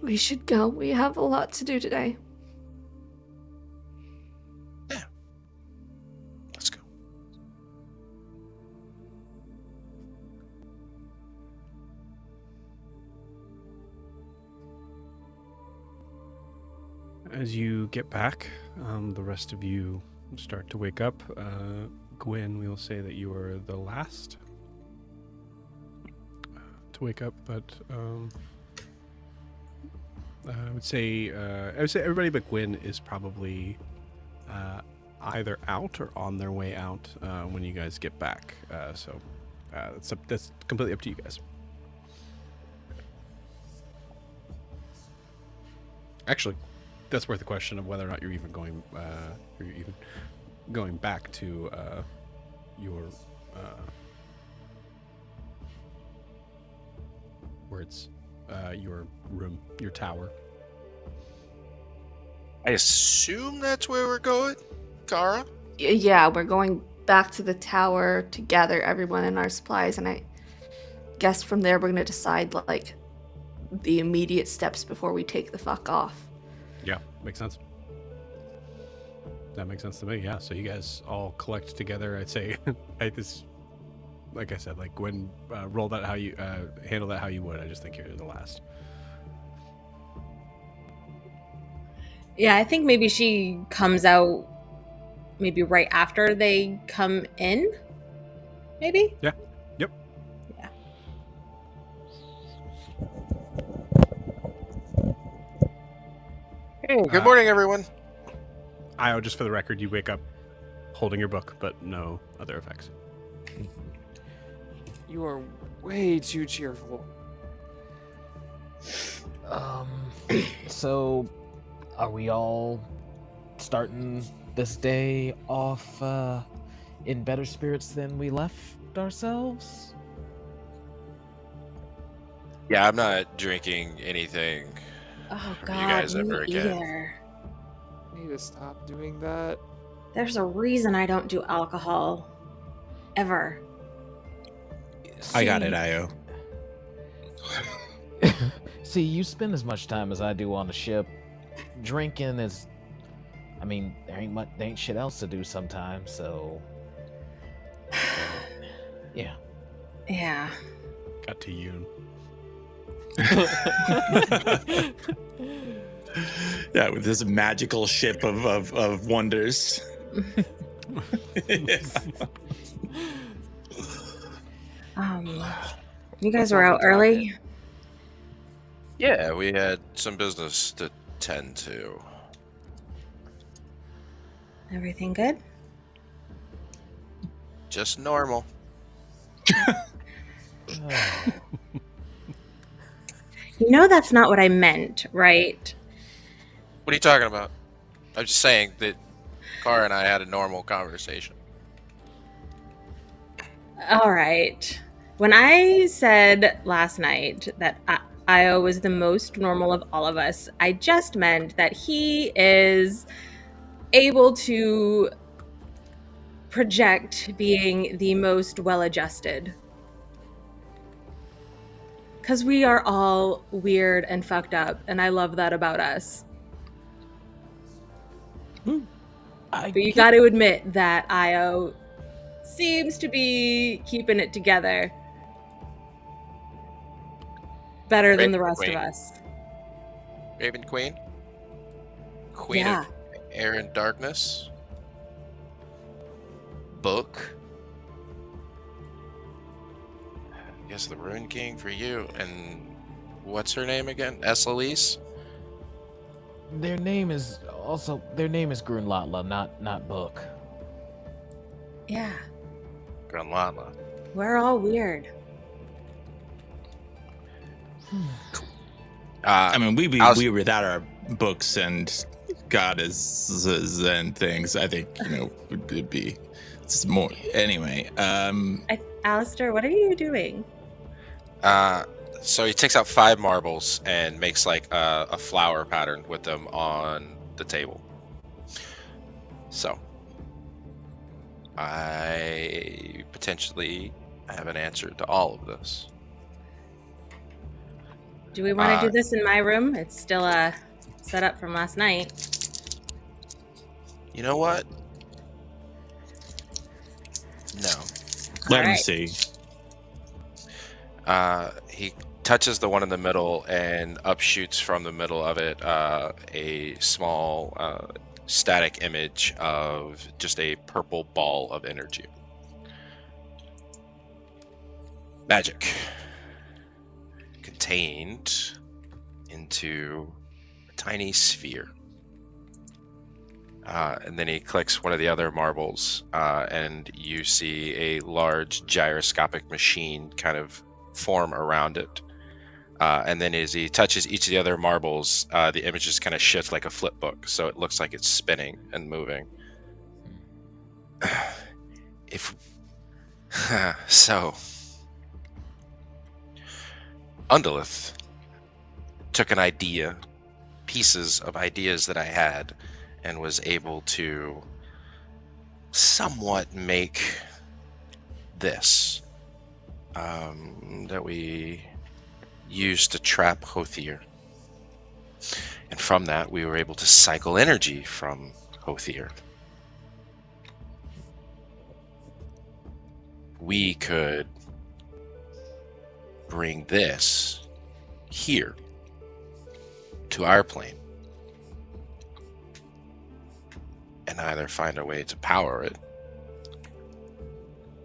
We should go. We have a lot to do today. Yeah. Let's go. As you get back, the rest of you start to wake up. Gwen, we will say that you are the last to wake up, but I would say everybody but Gwen is probably either out or on their way out when you guys get back. So that's completely up to you guys. Actually, that's worth the question of whether or not you're even going back to your your room, your tower. I assume that's where we're going, Kara? Yeah, we're going back to the tower to gather everyone and our supplies, and I guess from there we're gonna decide like the immediate steps before we take the fuck off. Yeah, makes sense. That makes sense to me. Yeah, so you guys all collect together. I'd say, like I said, like Gwen, roll that how you handle that how you would. I just think you're the last. Yeah, I think maybe she comes out maybe right after they come in. Maybe? Yeah. Yep. Yeah. Hey, good morning, everyone. Io, just for the record, you wake up holding your book, but no other effects. You are way too cheerful. So are we all starting this day off in better spirits than we left ourselves? Yeah, I'm not drinking anything. Oh You god, guys me ever again. either. I need to stop doing that. There's a reason I don't do alcohol. Ever. I got it, Io. See, you spend as much time as I do on the ship. Drinking is, I mean, there ain't shit else to do sometimes, so yeah. Yeah. Got to you. Yeah, with this magical ship of wonders. You guys were out early? Yeah, we had some business to tend to. Everything good? Just normal. You know that's not what I meant, right? What are you talking about? I'm just saying that Kara and I had a normal conversation. All right. When I said last night that Io was the most normal of all of us, I just meant that he is able to project being the most well-adjusted. Because we are all weird and fucked up, and I love that about us. But you got to admit that Io seems to be keeping it together better than the rest of us. Raven Queen? Queen Yeah. of Air and Darkness? Book? I guess the Rune King for you, and what's her name again? Eslise? Their name is Grunlatla, not Book. Yeah. Grunlatla. We're all weird. I mean, we I was- we without our books and goddesses and things. I think it'd be it's more anyway. Alistair, what are you doing? So he takes out 5 marbles and makes like a flower pattern with them on the table. So I potentially have an answer to all of this. Do we want to do this in my room? It's still set up from last night. You know what? No. Let him Alright. see. He touches the one in the middle, and up shoots from the middle of it a small static image of just a purple ball of energy. Magic. Contained into a tiny sphere. And then he clicks one of the other marbles, and you see a large gyroscopic machine kind of form around it. And then as he touches each of the other marbles, the image just kind of shifts like a flip book, so it looks like it's spinning and moving. So, Undulith took an idea, pieces of ideas that I had, and was able to somewhat make this that we used to trap Hothier. And from that, we were able to cycle energy from Hothier. We could bring this here to our plane and either find a way to power it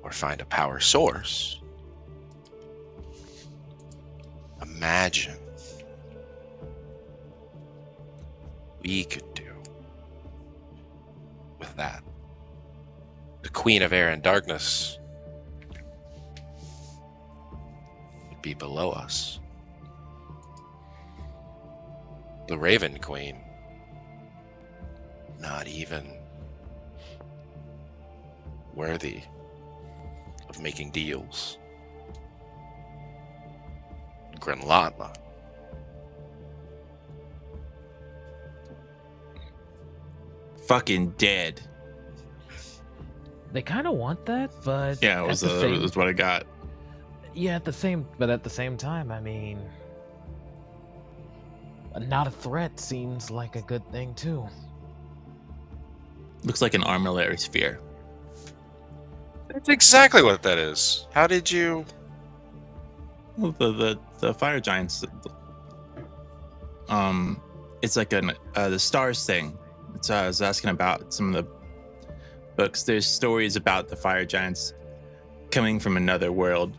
or find a power source. Imagine we could do with that. The Queen of Air and Darkness would be below us. The Raven Queen, not even worthy of making deals. Grenlatla. Fucking dead. They kind of want that, but Yeah, it was what I got. yeah, at the same time, I mean, not a threat seems like a good thing too. Looks like an armillary sphere. That's exactly what that is. How did you... Well, the fire giants. It's like the stars thing. So I was asking about some of the books. There's stories about the fire giants coming from another world,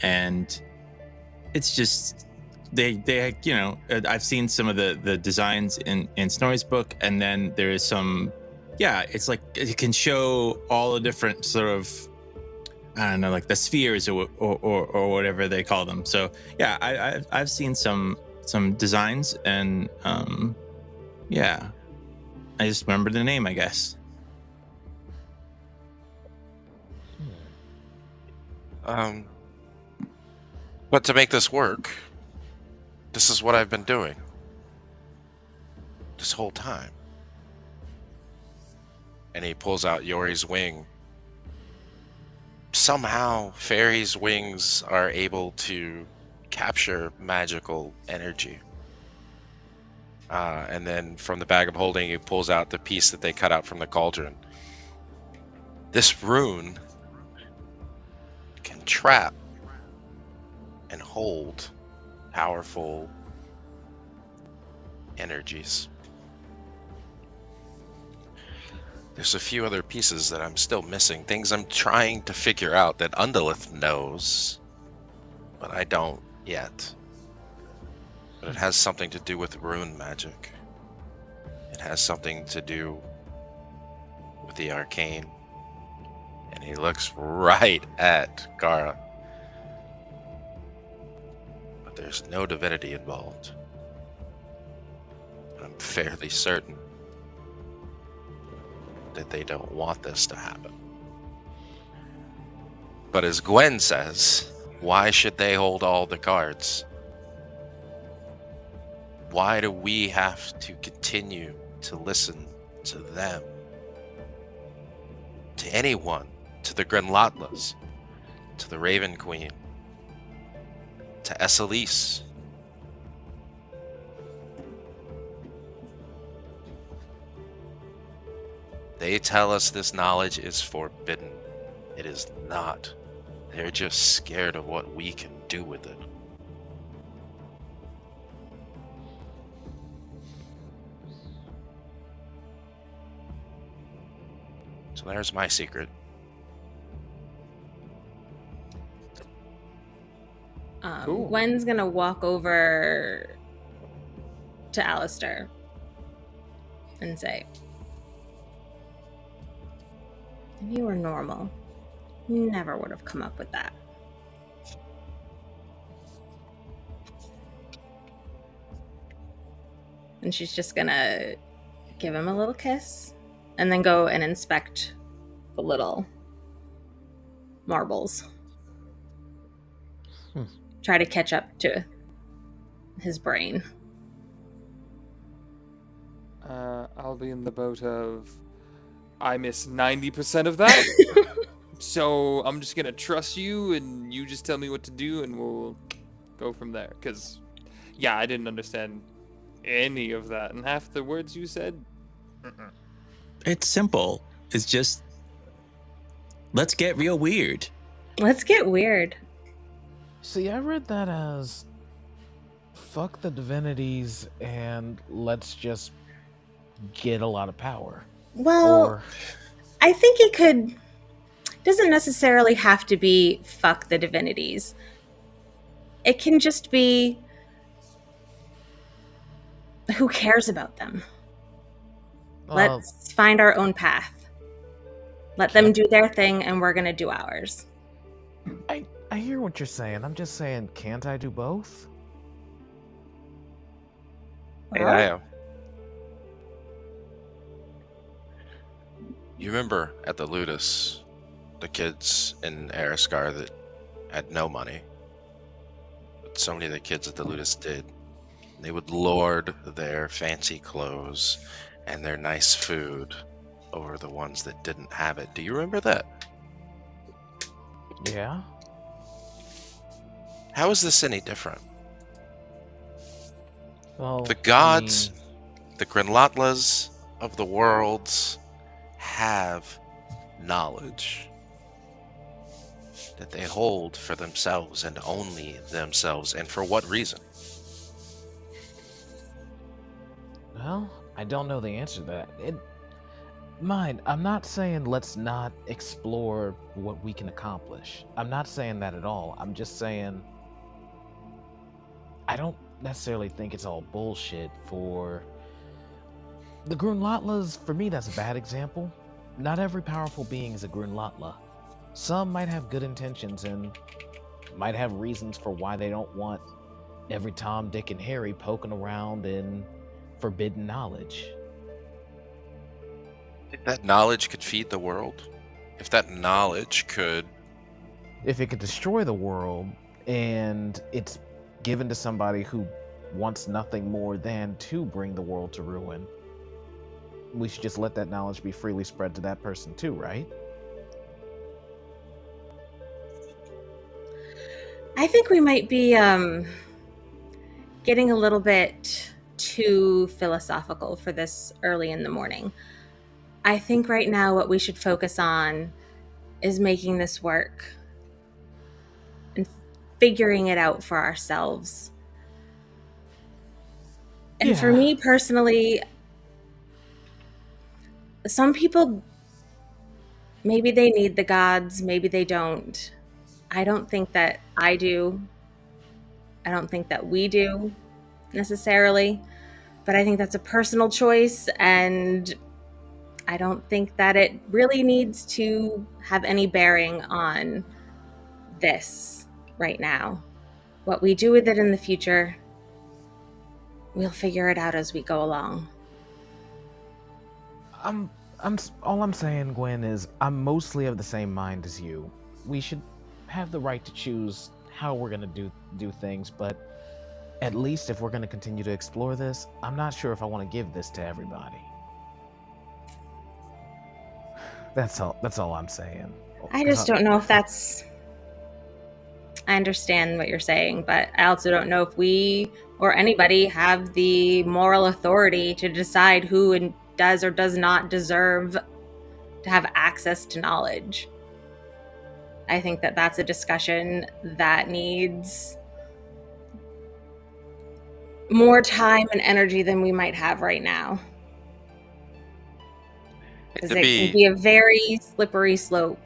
and it's just they you know, I've seen some of the designs in Snorri's book, and then there is some. Yeah, it's like it can show all the different sort of, I don't know, like the spheres or whatever they call them. So yeah, I've seen some designs, and yeah, I just remember the name, I guess. But to make this work, this is what I've been doing this whole time. And he pulls out Jorri's wing. Somehow, fairies' wings are able to capture magical energy. And then from the bag of holding, he pulls out the piece that they cut out from the cauldron. This rune can trap and hold powerful energies. There's a few other pieces that I'm still missing, things I'm trying to figure out that Undulith knows, but I don't yet. But it has something to do with rune magic. It has something to do with the arcane. And he looks right at Gara. But there's no divinity involved. I'm fairly certain that they don't want this to happen. But as Gwen says, why should they hold all the cards? Why do we have to continue to listen to them? To anyone, to the Grenlatlas, to the Raven Queen, to Esselise. They tell us this knowledge is forbidden. It is not. They're just scared of what we can do with it. So there's my secret. Cool. Gwen's gonna walk over to Alistair and say, if you were normal, you never would have come up with that. And she's just gonna give him a little kiss and then go and inspect the little marbles. Try to catch up to his brain. I'll be in the boat of I miss 90% of that. So I'm just gonna trust you, and you just tell me what to do, and we'll go from there. Cause, yeah, I didn't understand any of that, and half the words you said. It's simple. It's just, let's get real weird. Let's get weird. See, I read that as fuck the divinities and let's just get a lot of power. Well, Or I think it could. Doesn't necessarily have to be fuck the divinities. It can just be who cares about them. Let's find our own path. Let them do their thing and we're gonna do ours. I hear what you're saying. I'm just saying, can't I do both? Hey, I am. You remember at the Ludus, the kids in Eriscar that had no money? But so many of the kids at the Ludus did. They would lord their fancy clothes and their nice food over the ones that didn't have it. Do you remember that? Yeah. How is this any different? Well, The gods, the Grinlatlas of the worlds have knowledge that they hold for themselves and only themselves. And for what reason? Well, I don't know the answer to that. I'm not saying let's not explore what we can accomplish. I'm not saying that at all. I'm just saying I don't necessarily think it's all bullshit for the Grunlatlas. For me, that's a bad example. Not every powerful being is a Grunlatla. Some might have good intentions and might have reasons for why they don't want every Tom, Dick, and Harry poking around in forbidden knowledge. If that knowledge could feed the world, if that knowledge could... If it could destroy the world and it's given to somebody who wants nothing more than to bring the world to ruin, we should just let that knowledge be freely spread to that person too, right? I think we might be getting a little bit too philosophical for this early in the morning. I think right now what we should focus on is making this work and figuring it out for ourselves. And for me personally, some people, maybe they need the gods, maybe they don't. I don't think that I do. I don't think that we do necessarily. But I think that's a personal choice, and I don't think that it really needs to have any bearing on this right now. What we do with it in the future, we'll figure it out as we go along. All I'm saying, Gwen, is I'm mostly of the same mind as you. We should have the right to choose how we're gonna do things, but at least if we're gonna continue to explore this, I'm not sure if I want to give this to everybody. That's all I'm saying. I just don't know if that's... I understand what you're saying, but I also don't know if we or anybody have the moral authority to decide who does or does not deserve to have access to knowledge. I think that that's a discussion that needs more time and energy than we might have right now. Because To it be- can be a very slippery slope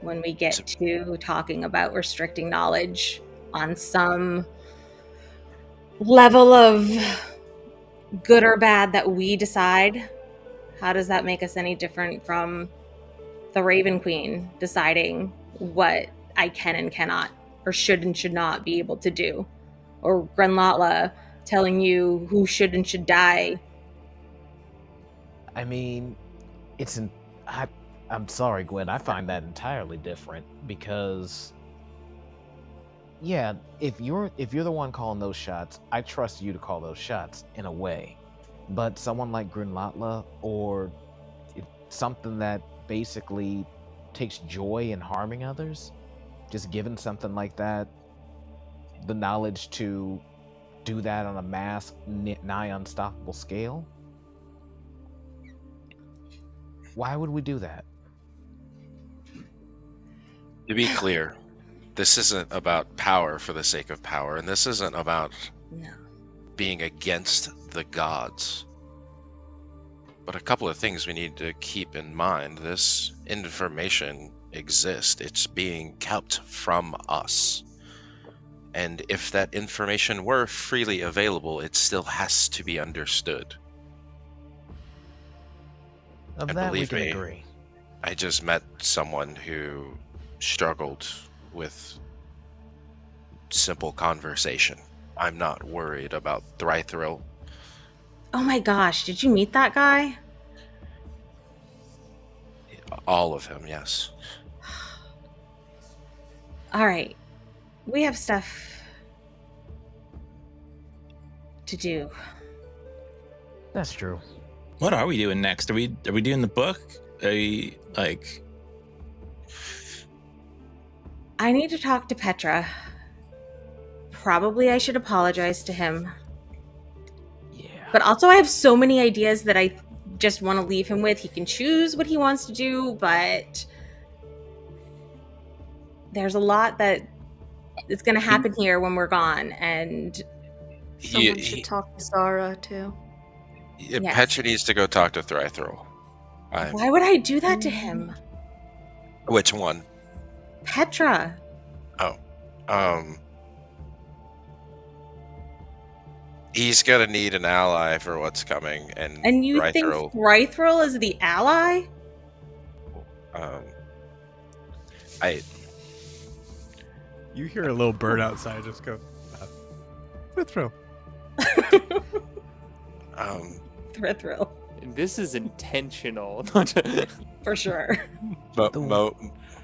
when we get to talking about restricting knowledge on some level of good or bad that we decide. How does that make us any different from the Raven Queen deciding what I can and cannot, or should and should not be able to do? Or Grenlatla telling you who should and should die? I mean, I'm sorry, Gwen. I find that entirely different because, yeah, if you're the one calling those shots, I trust you to call those shots in a way. But someone like Grenlatla, or something that basically takes joy in harming others, just given something like that the knowledge to do that on a mass, nigh unstoppable scale. Why would we do that? To be clear, this isn't about power for the sake of power, and this isn't about No. being against the gods. But a couple of things we need to keep in mind. This information exists. It's being kept from us. And if that information were freely available, it still has to be understood. Of And that we believe can me, agree. I just met someone who struggled with simple conversation. I'm not worried about Thrythril. Oh my gosh, did you meet that guy? All of him, yes. All right. We have stuff to do. That's true. What are we doing next? Are we doing the book? Are we like? I need to talk to Petra. Probably I should apologize to him. Yeah. But also I have so many ideas that I just want to leave him with. He can choose what he wants to do, but there's a lot that is going to happen here when we're gone, and Someone should talk to Zara too. Yes. Petra needs to go talk to Thrythril. why would I do that to him? Which one? Petra. He's gonna need an ally for what's coming, And you Thrythril, think Thrythril is the ally? You hear a little bird outside just go, Thrythril. Thrythril, This is intentional. for sure.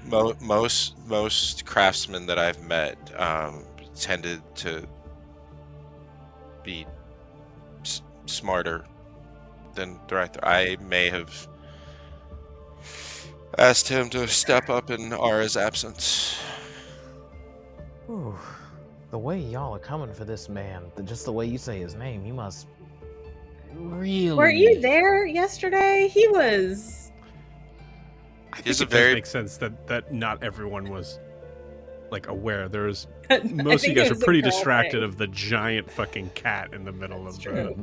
most craftsmen that I've met tended to be smarter than Thrythril. I may have asked him to step up in Ara's absence. Ooh, the way y'all are coming for this man, just the way you say his name, he must really. Weren't you there yesterday? He was. I think He's it a does very- make sense that not everyone was like aware. Most I of you think guys it are was a pretty girl distracted thing. of the giant fucking cat in the middle of the.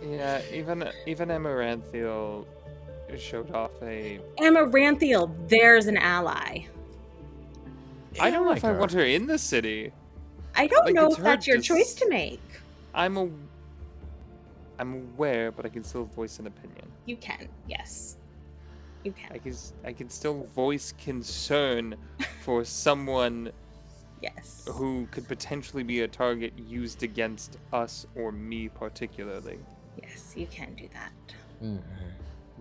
Yeah, even Amaranthiel showed off a. Amaranthiel, there's an ally. I don't know like if I her. want her in the city. I don't Like, know it's if her that's your choice just- to make. I'm aware, but I can still voice an opinion. You can, yes. You can, I can still voice concern for someone yes. who could potentially be a target used against us or me particularly. Yes, you can do that.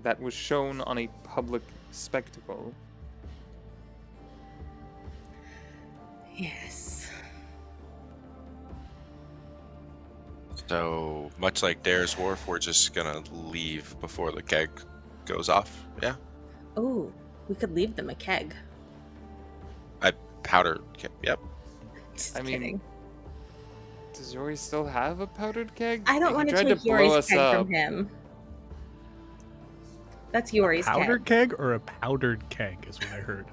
That was shown on a public spectacle. Yes. So much like Dare's Wharf, we're just gonna leave before the keg goes off. Yeah, Oh, we could leave them a keg. powder. Yep. Just I mean, kidding. Does Jorri still have a powdered keg? I don't He want to tried take blow Yori's us keg up. from him. That's Yori's Powdered keg. keg or a powdered keg is what I heard.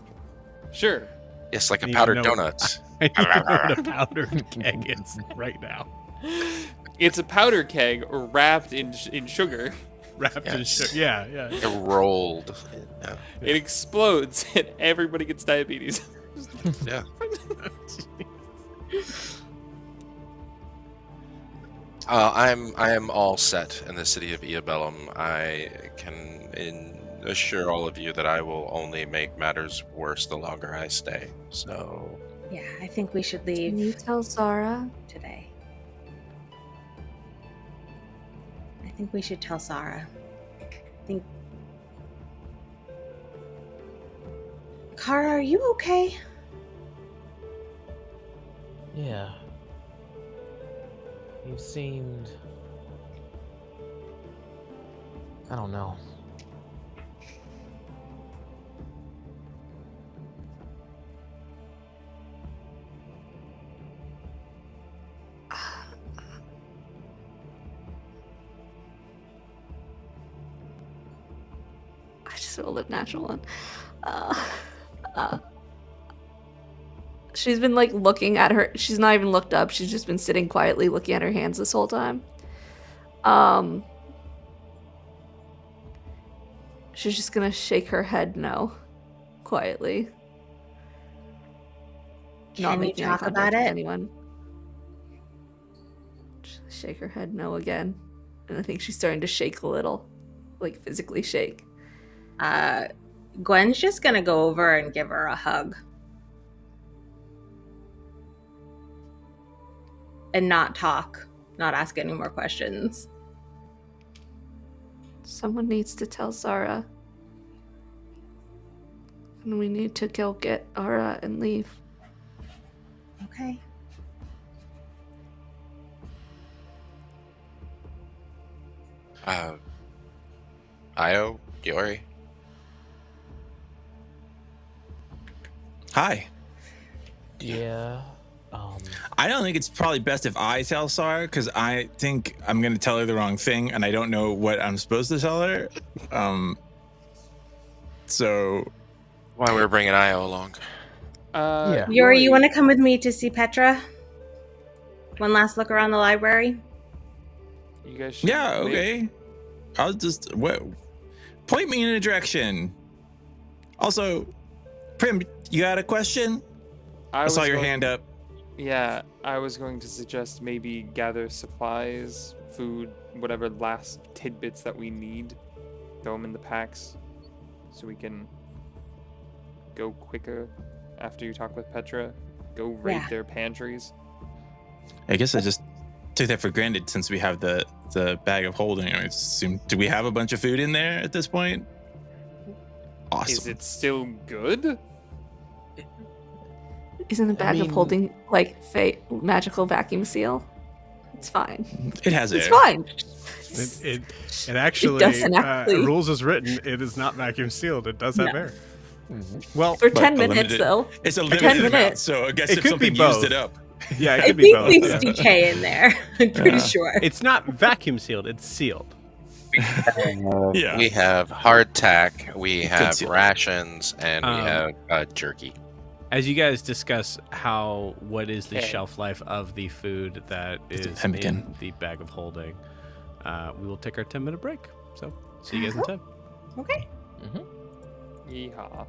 Sure. Yes, like a Need to powdered know- donuts. I need to know what a powdered keg is right now. It's a powder keg wrapped in sugar. wrapped in Yes. sugar. Yeah. It rolled. Yeah. It explodes and everybody gets diabetes. Yeah. I am all set in the city of Eobellum. I can assure all of you that I will only make matters worse the longer I stay. So Yeah, I think we should Can you leave tell Zara? today. I think we should tell Sarah. I think. Kara, are you okay? Yeah. You seemed. I don't know. I just rolled a natural one. She's been like looking at her. She's not even looked up. She's just been sitting quietly looking at her hands this whole time. She's just gonna shake her head no, quietly. Can we making eye talk contact about with it? anyone. Just shake her head no again, and I think she's starting to shake a little, like physically shake. Gwen's just gonna go over and give her a hug. And not talk, not ask any more questions. Someone needs to tell Zara. And we need to go get Ara and leave. Okay. Io, Jorri. Hi. Yeah. I don't think it's probably best if I tell Sarah because I think I'm going to tell her the wrong thing and I don't know what I'm supposed to tell her. So. Why we're bringing Io along? Yeah. Yuri, you want to come with me to see Petra? One last look around the library? You guys should. Yeah, okay. I'll just point me in a direction. Also, Prim, you got a question? I saw your hand up. Yeah, I was going to suggest maybe gather supplies, food, whatever last tidbits that we need, throw them in the packs so we can go quicker after you talk with Petra. Go raid their pantries. I guess I just took that for granted since we have the bag of holding. I assume, do we have a bunch of food in there at this point? Awesome. Is it still good? Isn't the bag of holding like magical vacuum seal? It's fine. It has It's air. fine. It actually, doesn't actually. rules as written, it is not vacuum sealed. It does have air. Well, For But 10 a minutes, limited- though. It's a For 10 limited amount, minutes. so I guess It if could be something both. used it up. yeah, it I could be think both. there's yeah. DK in there. I'm pretty sure. It's not vacuum sealed, it's sealed. Yeah. We have hardtack, we have seal. rations, and we have jerky. As you guys discuss what is the Okay. shelf life of the food that is pemmican. in the bag of holding, we will take our 10-minute break. So, see you guys in 10. Okay. Yeehaw.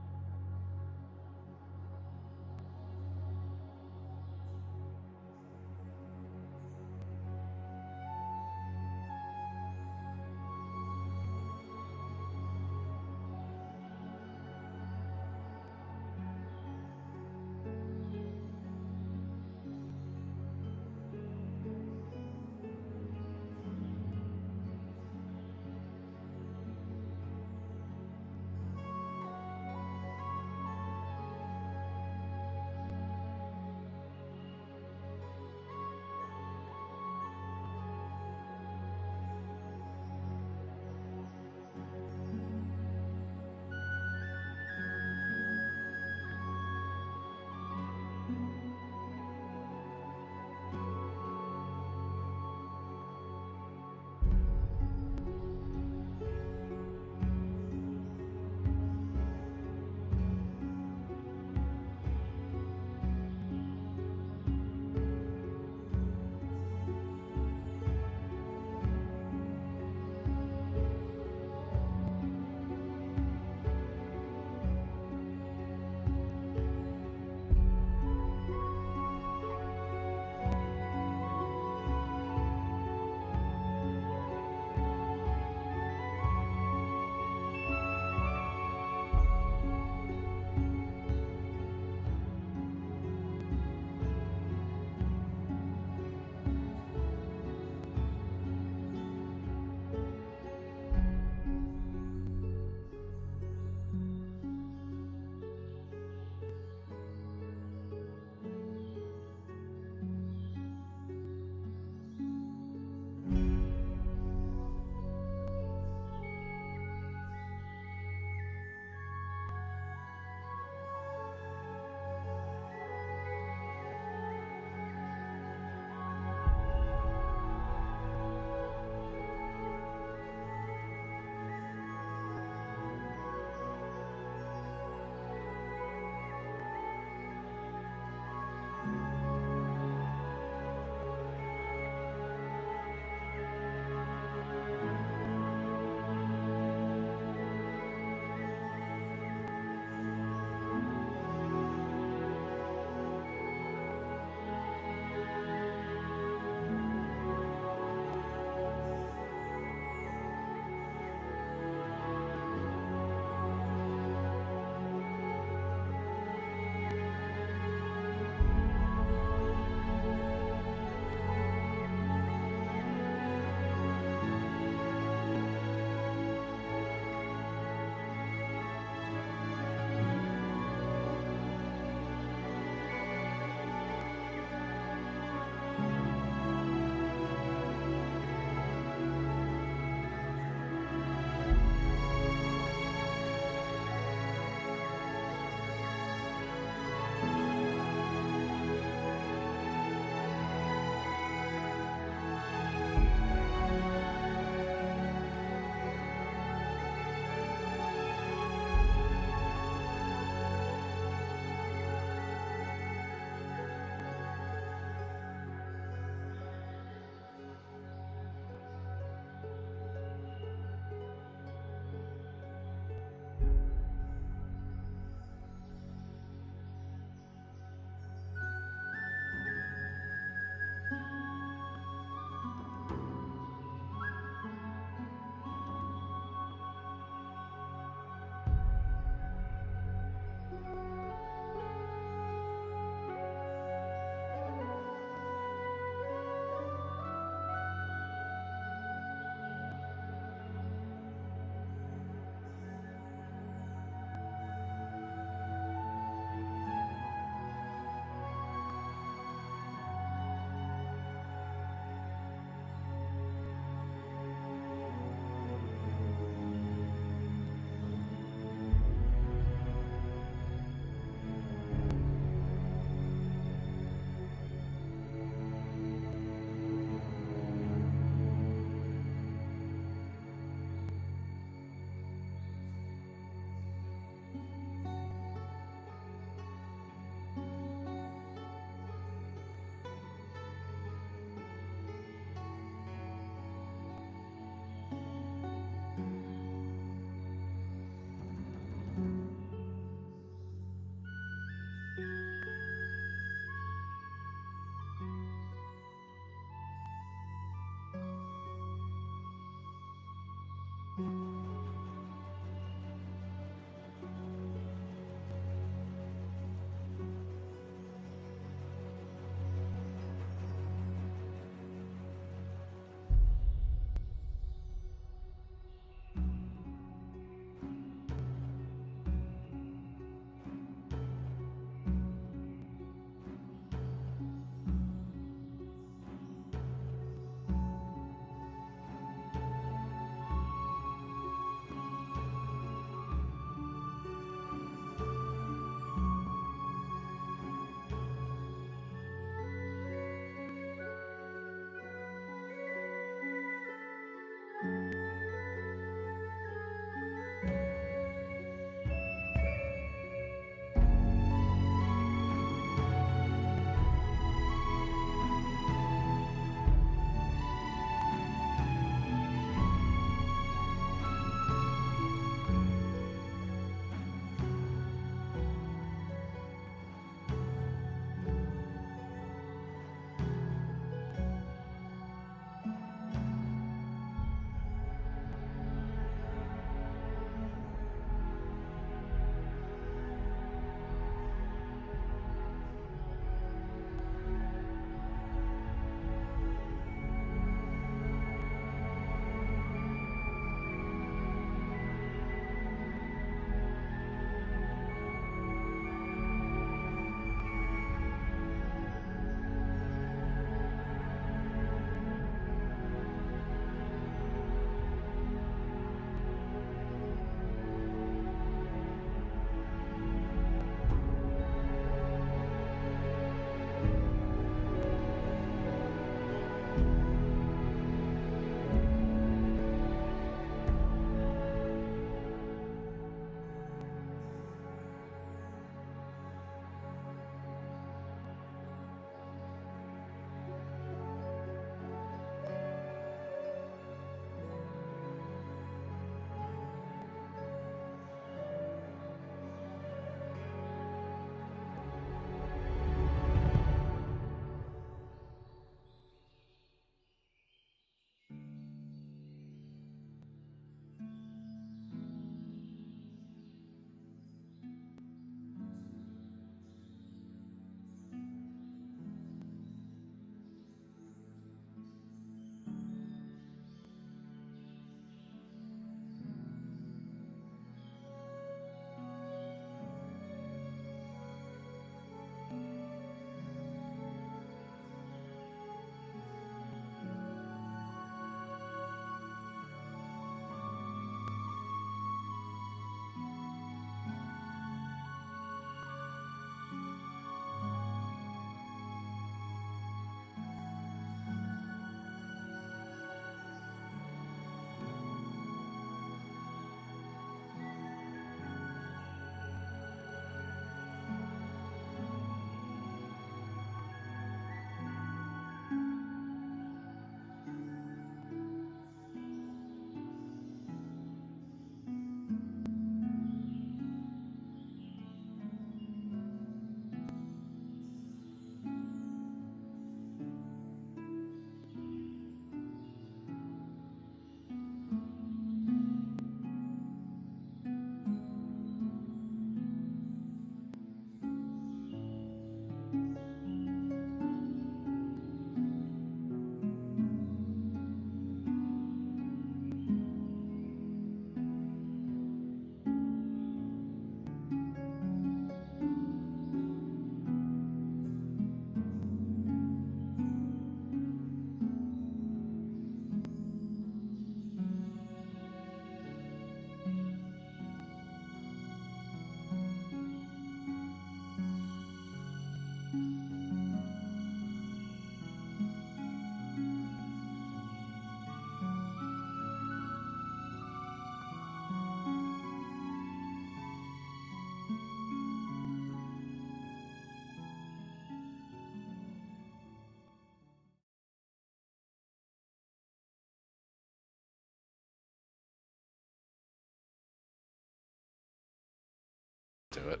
do it.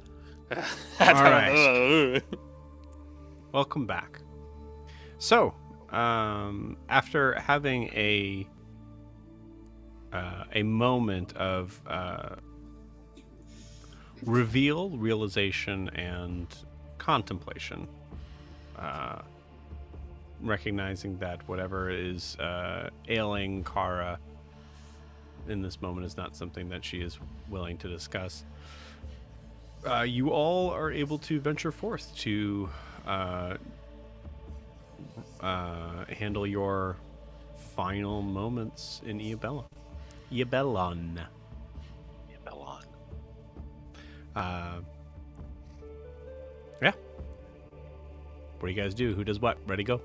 All right. Welcome back. So, after having a moment of realization, and contemplation, recognizing that whatever is ailing Kara in this moment is not something that she is willing to discuss, you all are able to venture forth to handle your final moments in Iabellon. Yeah. What do you guys do? Who does what? Ready, go.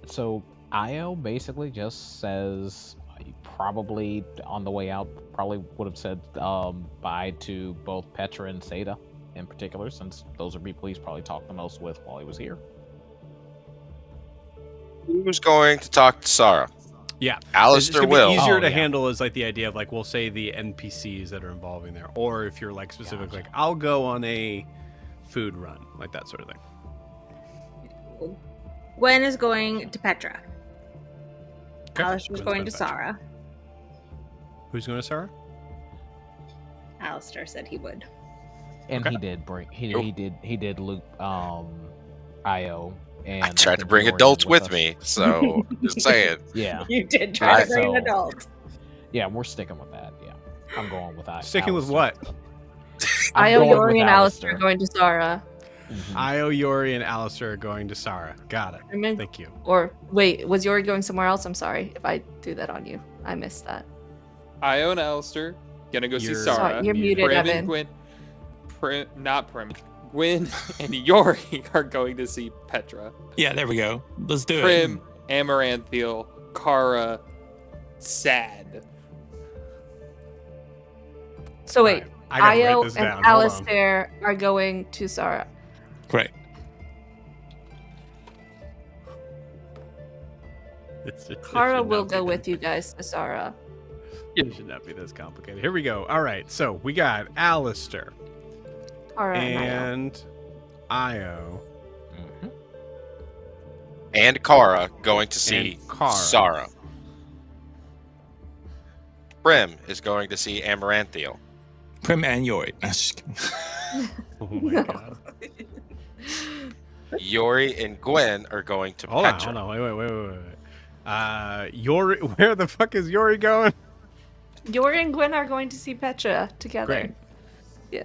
So Io basically just says, probably on the way out, probably would have said bye to both Petra and Seda in particular, since those are people he's probably talked the most with while he was here. Who's going to talk to Sarah? Yeah, Alistair it's will. Be easier Oh, to yeah. handle is like the idea of like we'll say the NPCs that are involving there, or if you're like specific, like I'll go on a food run, like that sort of thing. Gwen is going to Petra. Okay. Alistair's Gwen's going to Petra. Sarah. Who's going to Sarah? Alistair said he would. And Okay. he did bring he did loop Io, and I tried to think bring Jorri adults was with us. me, so just saying. Yeah, You did try to bring an So- adult. yeah, we're sticking with that. Yeah, I'm going with Io. Sticking with Alistair. what? I'm Io, going with Jorri, and Alistair going to Sarah. Mhm. Io, Jorri, and Alistair are going to Sarah. Got it. Remember- Thank you. Or wait, was Jorri going somewhere else? I'm sorry if I threw that on you. I missed that. Io and Alistair gonna go see You're- Sarah. Sorry, you're muted, muted, Prim Evan. and Gwen, not Prim. Gwen and Jorri are going to see Petra. Yeah, there we go. Let's do it. Prim, Amaranthiel, Kara, Sad. So wait, I gotta Io write this and down. Hold on. Alistair are going to Sarah. Right. It Kara should will not be go this- with you guys to Sarah. It should not be this complicated. Here we go. All right, so we got Alistair Kara and Io. and Io Mhm. And Kara going to see and Kara. Sarah. Prim is going to see Amaranthiel. Prim and Jorri. No, just kidding. Oh my god. Jorri and Gwen are going to Hold on, Petra. hold on. Wait. Jorri, where the fuck is Jorri going? Jorri and Gwen are going to see Petra together. Great. Yeah.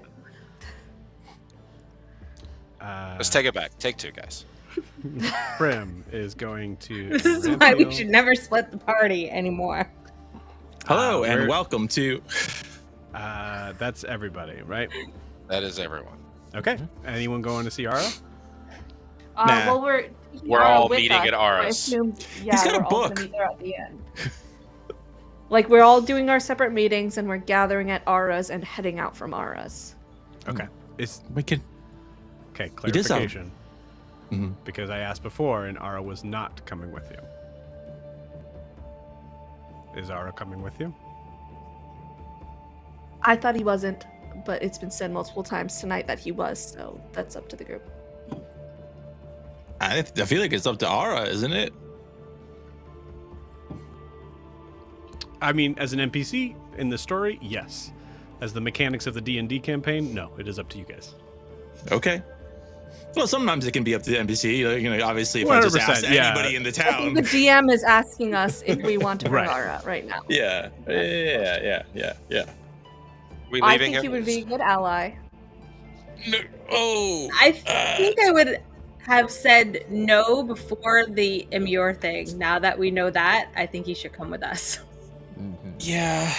Let's take it back. Take two, guys. Prim is going to. This is why we Amaranthiel. should never split the party anymore. Hello and we're- welcome to. That's everybody, right? That is everyone. Okay. Anyone going to see Ara? Nah. Well, We're Ara all with meeting us, at so I Ara's. assumed- yeah, He's got a we're all gonna book. meet there at the end. Like we're all doing our separate meetings and we're gathering at Ara's and heading out from Ara's. Okay. It's We can. okay. You did sound- Clarification. Mhm. Because I asked before, and Ara was not coming with you. Is Ara coming with you? I thought he wasn't, but it's been said multiple times tonight that he was, so that's up to the group. I feel like it's up to Ara, isn't it? I mean, as an NPC in the story, yes. As the mechanics of the D&D campaign, no. It is up to you guys. Okay. Well, sometimes it can be up to the NPC. Like, you know, obviously, if I just 100%, asked yeah. anybody in the I think town. the DM is asking us if we want to bring Right. Ara right now. Yeah. We I leaving think he him? would be a good ally. No. Oh. I think I would have said no before the Immure thing. Now that we know that, I think he should come with us. Mhm. Yeah.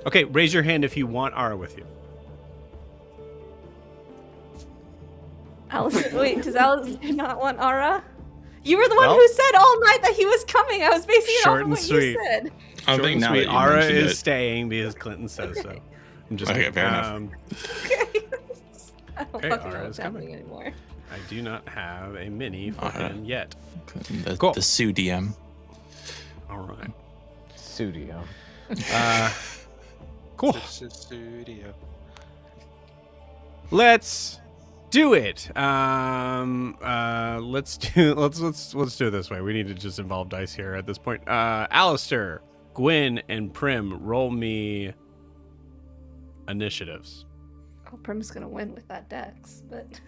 Okay, raise your hand if you want Ara with you. Alice, wait, does Alice not want Ara? You were the one Well- who said all night that he was coming. I was basing it Short off of and what sweet. you said. I Short think and now sweet, that you Ara mentioned is it- staying because Clinton says so. I'm just Okay, kidding. fair enough. Okay. I don't Okay, fucking know Ara what's is coming. happening anymore. I do not have a mini for Ara. him yet. The, Cool. the Sue DM. All right. Studio. Cool. Studio. Let's do it. Let's do it this way. We need to just involve dice here at this point. Alistair, Gwyn, and Prim, roll me initiatives. Oh, Prim's gonna win with that dex, but.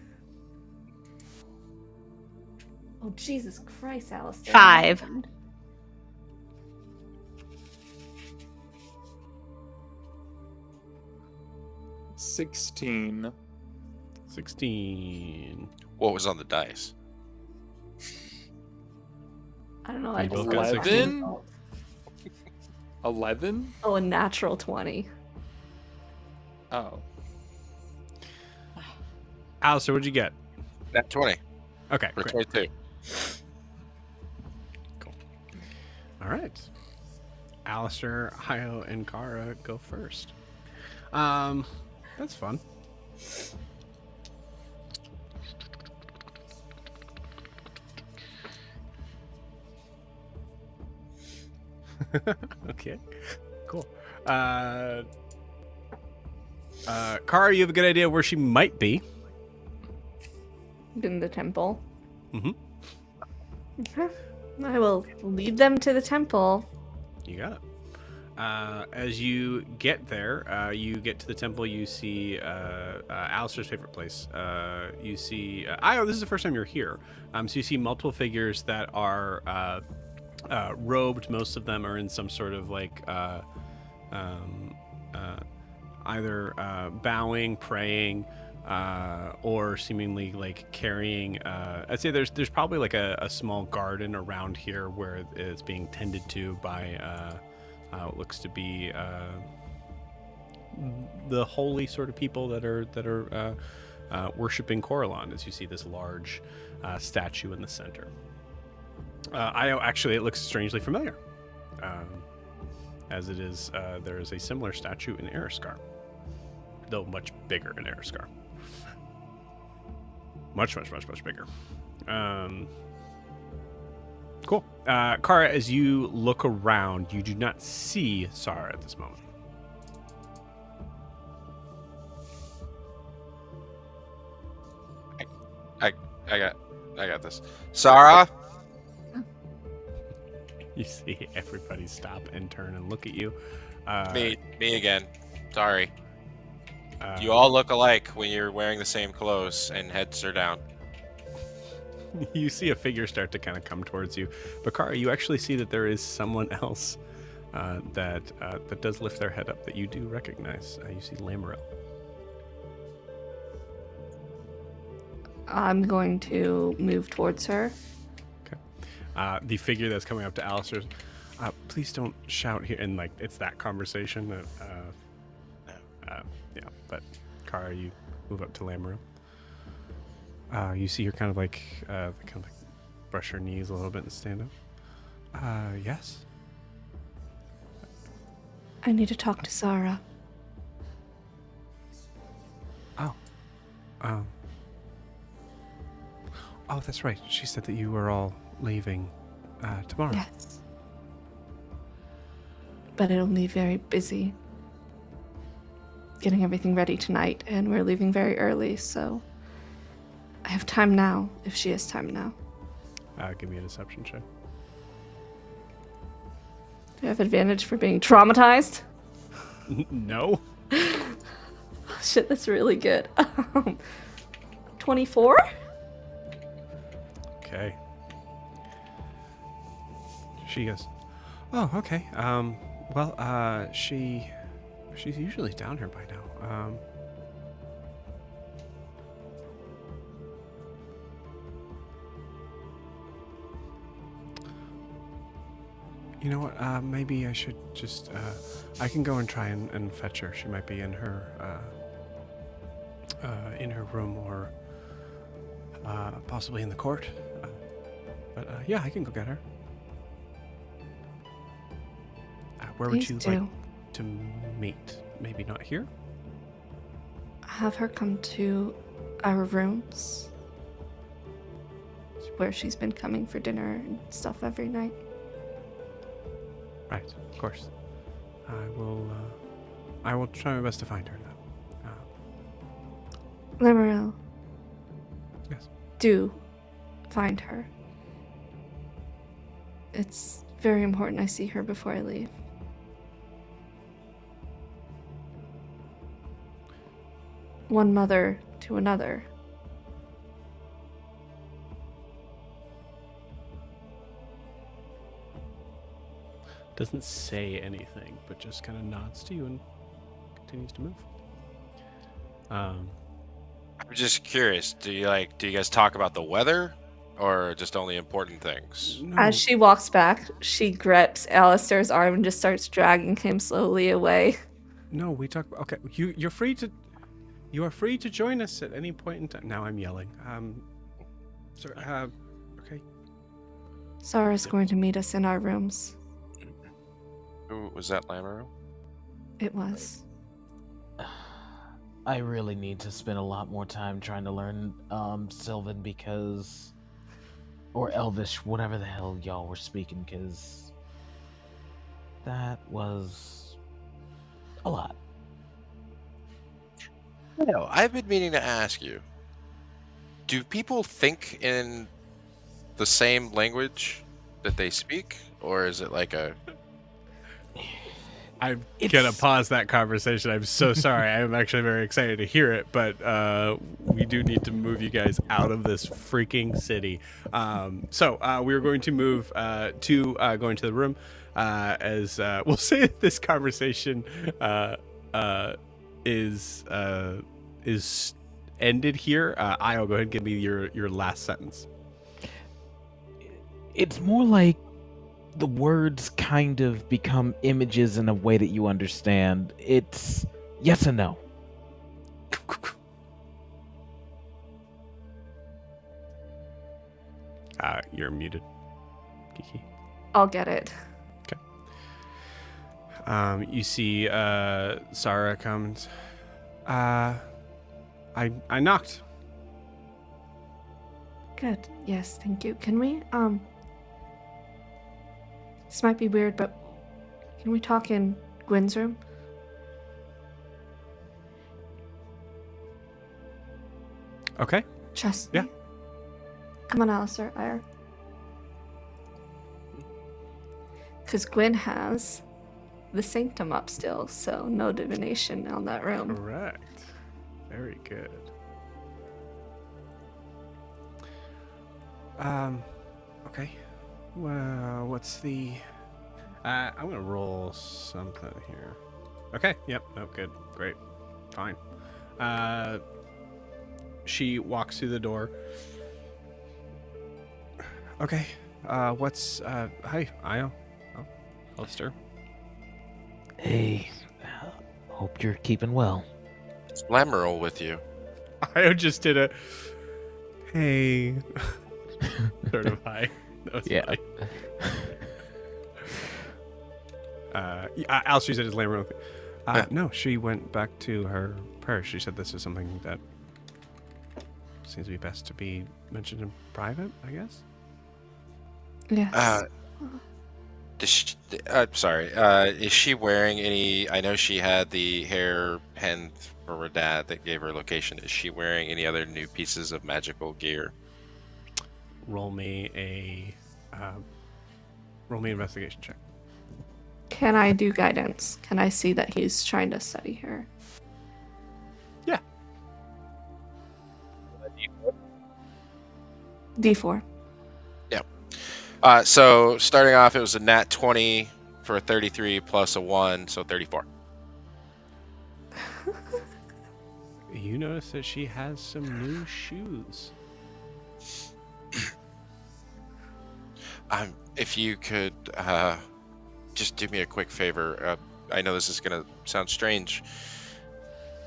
Oh, Jesus Christ, Alistair. 5. $16. 16. What was on the dice? I don't know. You I both just got lost 16? my result. 11? Oh, a natural 20. Oh. Alistair, what'd you get? Nat 20 Okay, for great. 22. All right. Alistair, Hayo, and Kara go first. That's fun. Okay, cool. Kara, you have a good idea where she might be. In the temple. Mhm. Okay. I will lead them to the temple. You got it. As you get there, you get to the temple, you see Alistair's favorite place. You see... this is the first time you're here. So you see multiple figures that are robed. Most of them are in some sort of like... either bowing, praying, or seemingly like carrying... I'd say there's probably like a small garden around here where it's being tended to by... what looks to be the holy sort of people that are worshiping Coralon, as you see this large statue in the center. Actually, it looks strangely familiar, as it is. There is a similar statue in Eriskar, though much bigger in Eriskar. Much bigger. Cool. Kara, as you look around, you do not see Sara at this moment. I got this. Sarah? You see everybody stop and turn and look at you. Me again. Sorry. Uh, You all look alike when you're wearing the same clothes and heads are down. You see a figure start to kind of come towards you. But Kara, you actually see that there is someone else that does lift their head up that you do recognize. You see Lamaril. I'm going to move towards her. The figure that's coming up to Alistair's, please don't shout here. And like, it's that conversation that, yeah. But Kara, you move up to Lamaril. You see her kind of like brush her knees a little bit and stand up. Yes. I need to talk to Sara. Oh. Oh, that's right. She said that you were all leaving tomorrow. Yes. But it'll be very busy getting everything ready tonight, and we're leaving very early, so I have time now, if she has time now. Give me a deception check. Do you have advantage for being traumatized? No. Shit, that's really good. 24? Okay. She goes, oh, okay. Well, she's usually down here by now. You know what? Maybe I should just, I can go and try and fetch her. She might be in her room, or possibly in the court. But yeah, I can go get her. Where would Please you do. like to meet? Maybe not here? Have her come to our rooms, where she's been coming for dinner and stuff every night. Right, of course. I will I will try my best to find her. Limeril, Yes. do find her. It's very important I see her before I leave. One mother to another. Doesn't say anything, but just kind of nods to you and continues to move. I'm just curious. Do you guys talk about the weather, or just only important things? No, As she walks back, she grips Alistair's arm and just starts dragging him slowly away. no, we talk. Okay, you are free to join us at any point in time. Now I'm yelling. Sir, okay. Zara's going to meet us in our rooms. Who was that, Lamero? It was. I really need to spend a lot more time trying to learn Sylvan because, or Elvish, whatever the hell y'all were speaking, because that was a lot. No, I've been meaning to ask you. Do people think in the same language that they speak, or is it like a? I'm gonna pause that conversation. I'm so sorry. I'm actually very excited to hear it, but we do need to move you guys out of this freaking city. So we're going to move to going to the room as we'll say that this conversation is ended here. Io, go ahead and give me your last sentence. It's more like the words kind of become images in a way that you understand. It's yes and no. You're muted, Kiki. I'll get it. You see Sarah comes. I knocked. Good. Yes, thank you. Can we, this might be weird, but can we talk in Gwen's room? Okay. Trust Yeah. me. Come on, Alistair. Ire. Because Gwen has the sanctum up still, so no divination on that room. Correct. Very good. Okay. Well, what's the... I'm going to roll something here. Okay. Yep. Oh, good. Great. Fine. She walks through the door. Okay. What's... Hi, Io. Oh, Alistair. Hey, hope you're keeping well. Is Lameral with you? Io just did a... Hey... sort of hi. That was Yeah. funny. Alistair said his Lamero. No, she went back to her prayer. She said this is something that seems to be best to be mentioned in private, I guess. Yes. Sorry. Is she wearing any? I know she had the hair pen for her dad that gave her location. Is she wearing any other new pieces of magical gear? Roll me an investigation check. Can I do guidance? Can I see that he's trying to study her? Yeah. D4. So starting off, it was a nat 20 for a 33 plus a 1, so 34. You notice that she has some new shoes. If you could just do me a quick favor. I know this is going to sound strange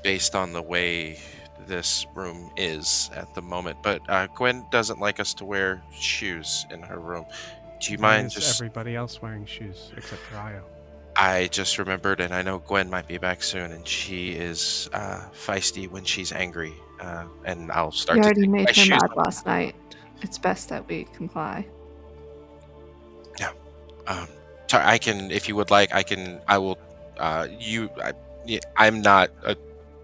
based on the way this room is at the moment, but Gwen doesn't like us to wear shoes in her room. Do you Why mind is just... everybody else wearing shoes except for Io? I just remembered, and I know Gwen might be back soon, and she is feisty when she's angry, and I'll start You to already take my made her shoes mad off. last night. It's best that we comply. Sorry, I can, if you would like, I will, I'm not a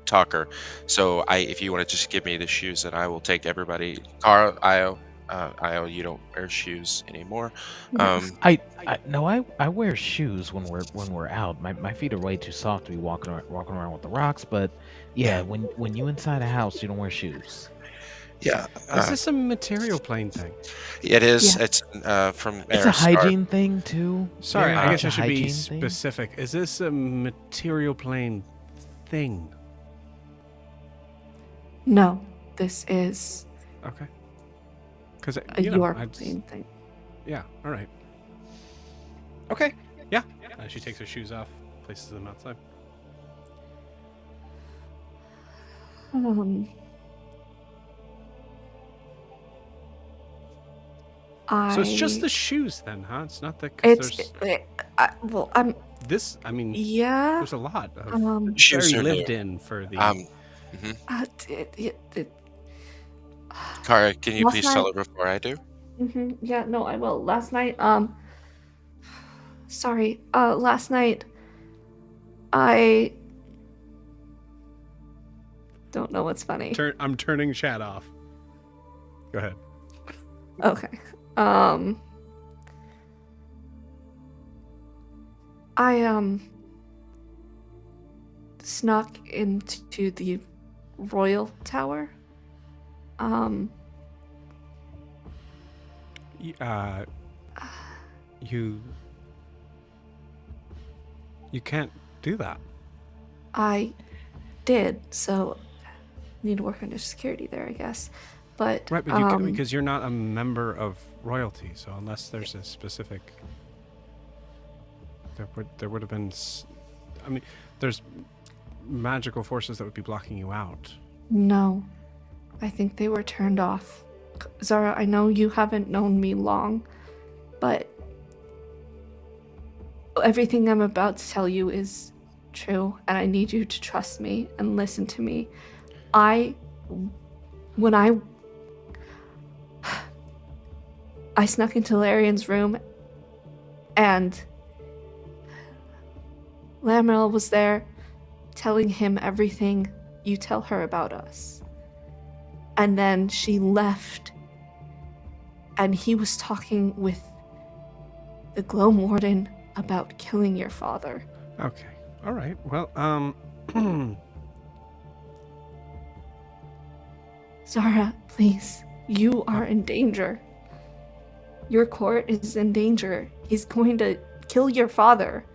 talker, so if you want to just give me the shoes, then I will take everybody. Carl, Io, you don't wear shoes anymore. I wear shoes when we're out. My feet are way too soft to be walking around with the rocks. But yeah, when you inside a house, you don't wear shoes. Yeah. Is this a material plane thing? It is. Yeah. It's from It's a Aristar. hygiene thing too. Sorry, Very I much guess I a should be hygiene thing. specific. Is this a material plane thing? No, this is Okay. Because a your plane thing. Yeah. All right. Okay. Yeah. She takes her shoes off, places them outside. So it's just the shoes then, huh? It's not the. Well, I'm. This. I mean. Yeah. There's a lot of Shoes very are lived new. in for the. Kara, can you Last please night- tell her before I do? Yeah, no, I will. Last night, sorry. Last night, I don't know what's funny. I'm turning chat off. Go ahead. Okay. I snuck into the Royal Tower. You can't do that. I did, so need to work on your security there, I guess. But Right, but you can, because you're not a member of royalty, so unless there's a specific, there would have been. I mean, there's magical forces that would be blocking you out. no, I think they were turned off. Zara, I know you haven't known me long, but everything I'm about to tell you is true, and I need you to trust me and listen to me. When I snuck into Larian's room, and Lamarel was there telling him everything you tell her about us. And then she left, and he was talking with the Gloam Warden about killing your father. Okay. All right. Well, Zara, please, you are in danger. Your court is in danger. He's going to kill your father.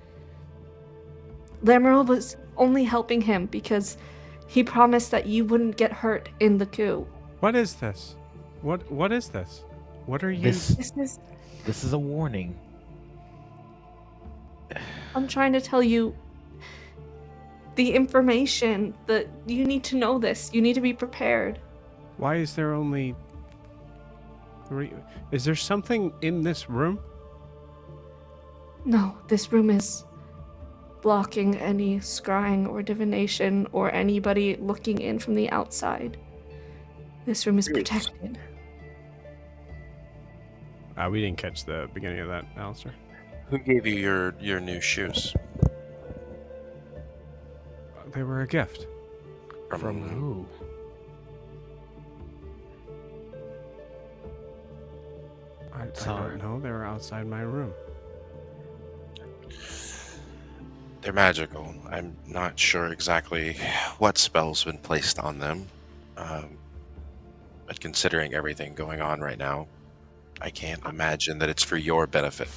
Lamarel was only helping him because he promised that you wouldn't get hurt in the coup. what is this? What is this? What are you? This is a warning. I'm trying to tell you the information that you need to know this. You need to be prepared. Why is there only? Is there something in this room? No, this room is blocking any scrying or divination or anybody looking in from the outside. This room is protected. We didn't catch the beginning of that, Alistair. Who gave you your new shoes? They were a gift. From who? I Sorry. don't know. They were outside my room. They're magical. I'm not sure exactly what spell's been placed on them. But considering everything going on right now, I can't imagine that it's for your benefit.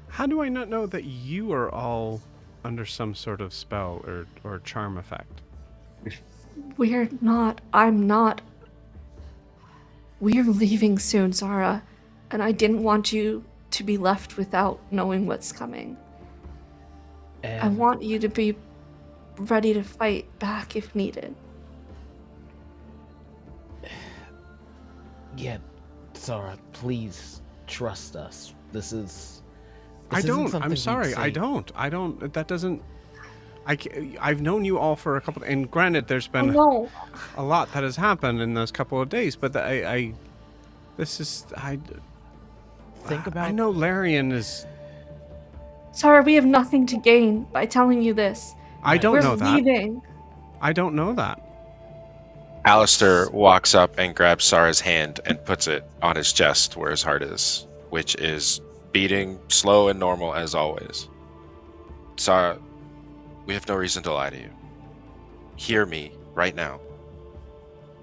How do I not know that you are all under some sort of spell or charm effect? We're not. I'm not. We're leaving soon, Zara, and I didn't want you to be left without knowing what's coming. I And want you to be ready to fight back if needed. yeah, Sarah, please trust us. This is. I isn't don't. something I'm we'd sorry. I say- don't. I don't. That doesn't. I've known you all for a couple. And granted, there's been No. a lot that has happened in those couple of days. But this is. Think about. I know Larian is. Sorry, we have nothing to gain by telling you this. I don't We're know that. leaving. I don't know that. Alistair walks up and grabs Sara's hand and puts it on his chest where his heart is, which is beating slow and normal as always. Sara, we have no reason to lie to you. Hear me right now.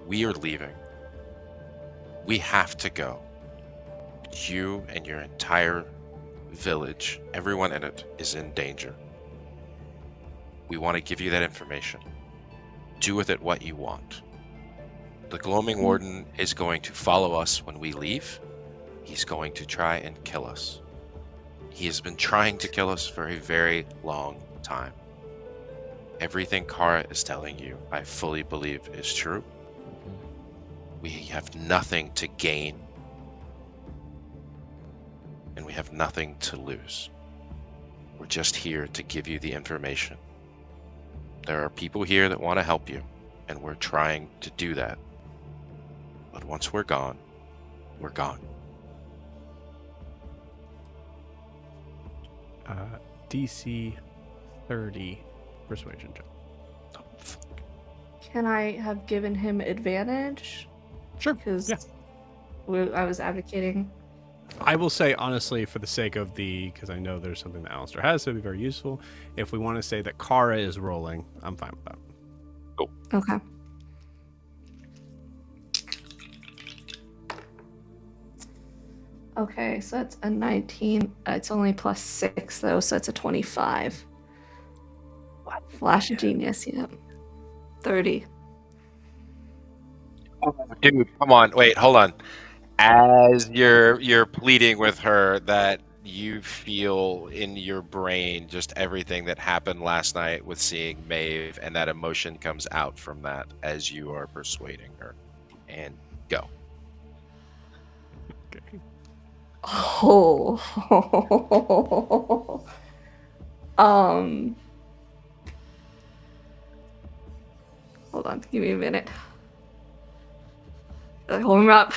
We are leaving. We have to go. You and your entire village, everyone in it, is in danger. We want to give you that information. Do with it what you want. The Gloaming Warden is going to follow us when we leave. He's going to try and kill us. He has been trying to kill us for a very long time. Everything Kara is telling you, I fully believe is true. We have nothing to gain, and we have nothing to lose. We're just here to give you the information. There are people here that want to help you, and we're trying to do that. But once we're gone, we're gone. DC 30 persuasion check. Oh, fuck. Can I have given him advantage? Sure. Because Yeah. I was advocating. I will say, honestly, for the sake of because I know there's something that Alistair has, so it'd be very useful. If we want to say that Kara is rolling, I'm fine with that. Okay. Okay, so that's a 19. It's only plus 6, though, so it's a 25. Flash of genius, yeah. 30. Oh, dude, come on. Wait, hold on. As you're pleading with her that you feel in your brain just everything that happened last night with seeing Maeve, and that emotion comes out from that as you are persuading her. And go. Okay. Oh. Hold on, give me a minute. Hold him up.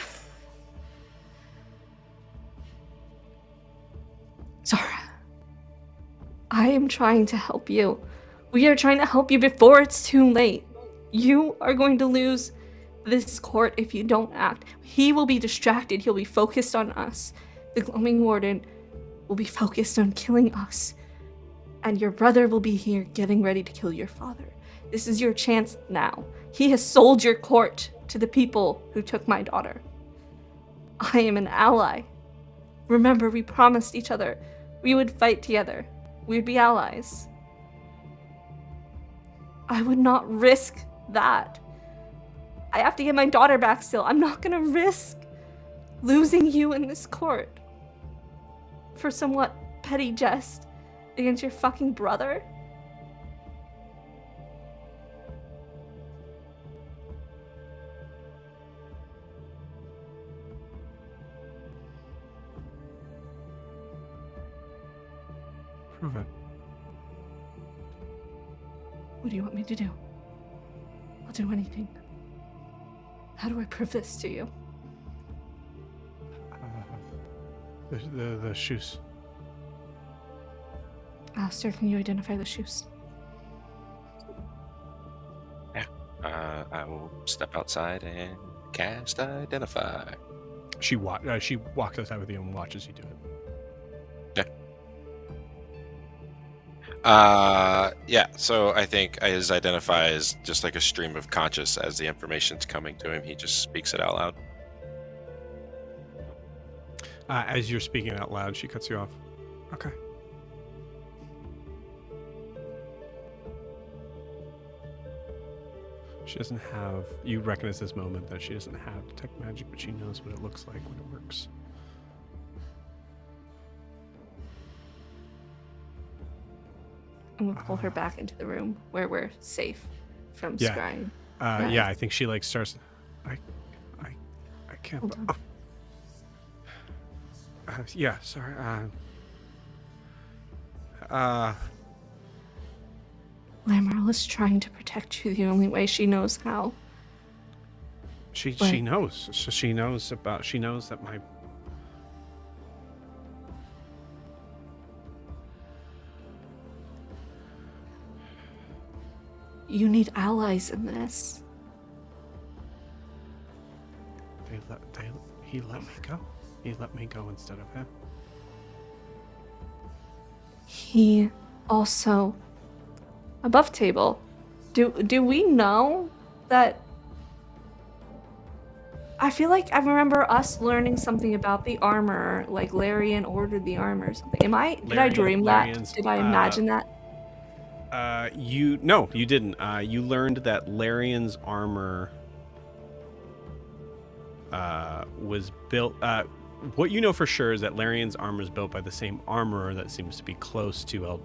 Zara, I am trying to help you. We are trying to help you before it's too late. You are going to lose this court if you don't act. He will be distracted. He'll be focused on us. The Gloaming Warden will be focused on killing us. And your brother will be here getting ready to kill your father. This is your chance now. He has sold your court to the people who took my daughter. I am an ally. Remember, we promised each other we would fight together. We'd be allies. I would not risk that. I have to get my daughter back still. I'm not gonna risk losing you in this court for somewhat petty jest against your fucking brother. Prove it. What do you want me to do? I'll do anything. How do I prove this to you? The shoes. Alistair, can you identify the shoes? I will step outside and cast Identify. She walks outside with you and watches you do it. Yeah, so I think his Identify is just like a stream of conscious. As the information's coming to him, he just speaks it out loud. As you're speaking out loud, she cuts you off. Okay. She doesn't have... You recognize this moment that she doesn't have detect magic, but she knows what it looks like when it works. I'm gonna pull her back into the room where we're safe from Yeah. scrying. Yeah, I think she like starts... I can't... Hold on. Yeah, sorry. Lamarl is trying to protect you the only way she knows how. She Right. knows. So she knows that my... You need allies in this. He let me go. He let me go instead of him. He also above table. Do we know that? I feel like I remember us learning something about the armor, like Larian ordered the armor or something. Did I dream that? Did I imagine that? No, you didn't. You learned that Larian's armor was built. What you know for sure is that Larian's armor is built by the same armorer that seems to be close to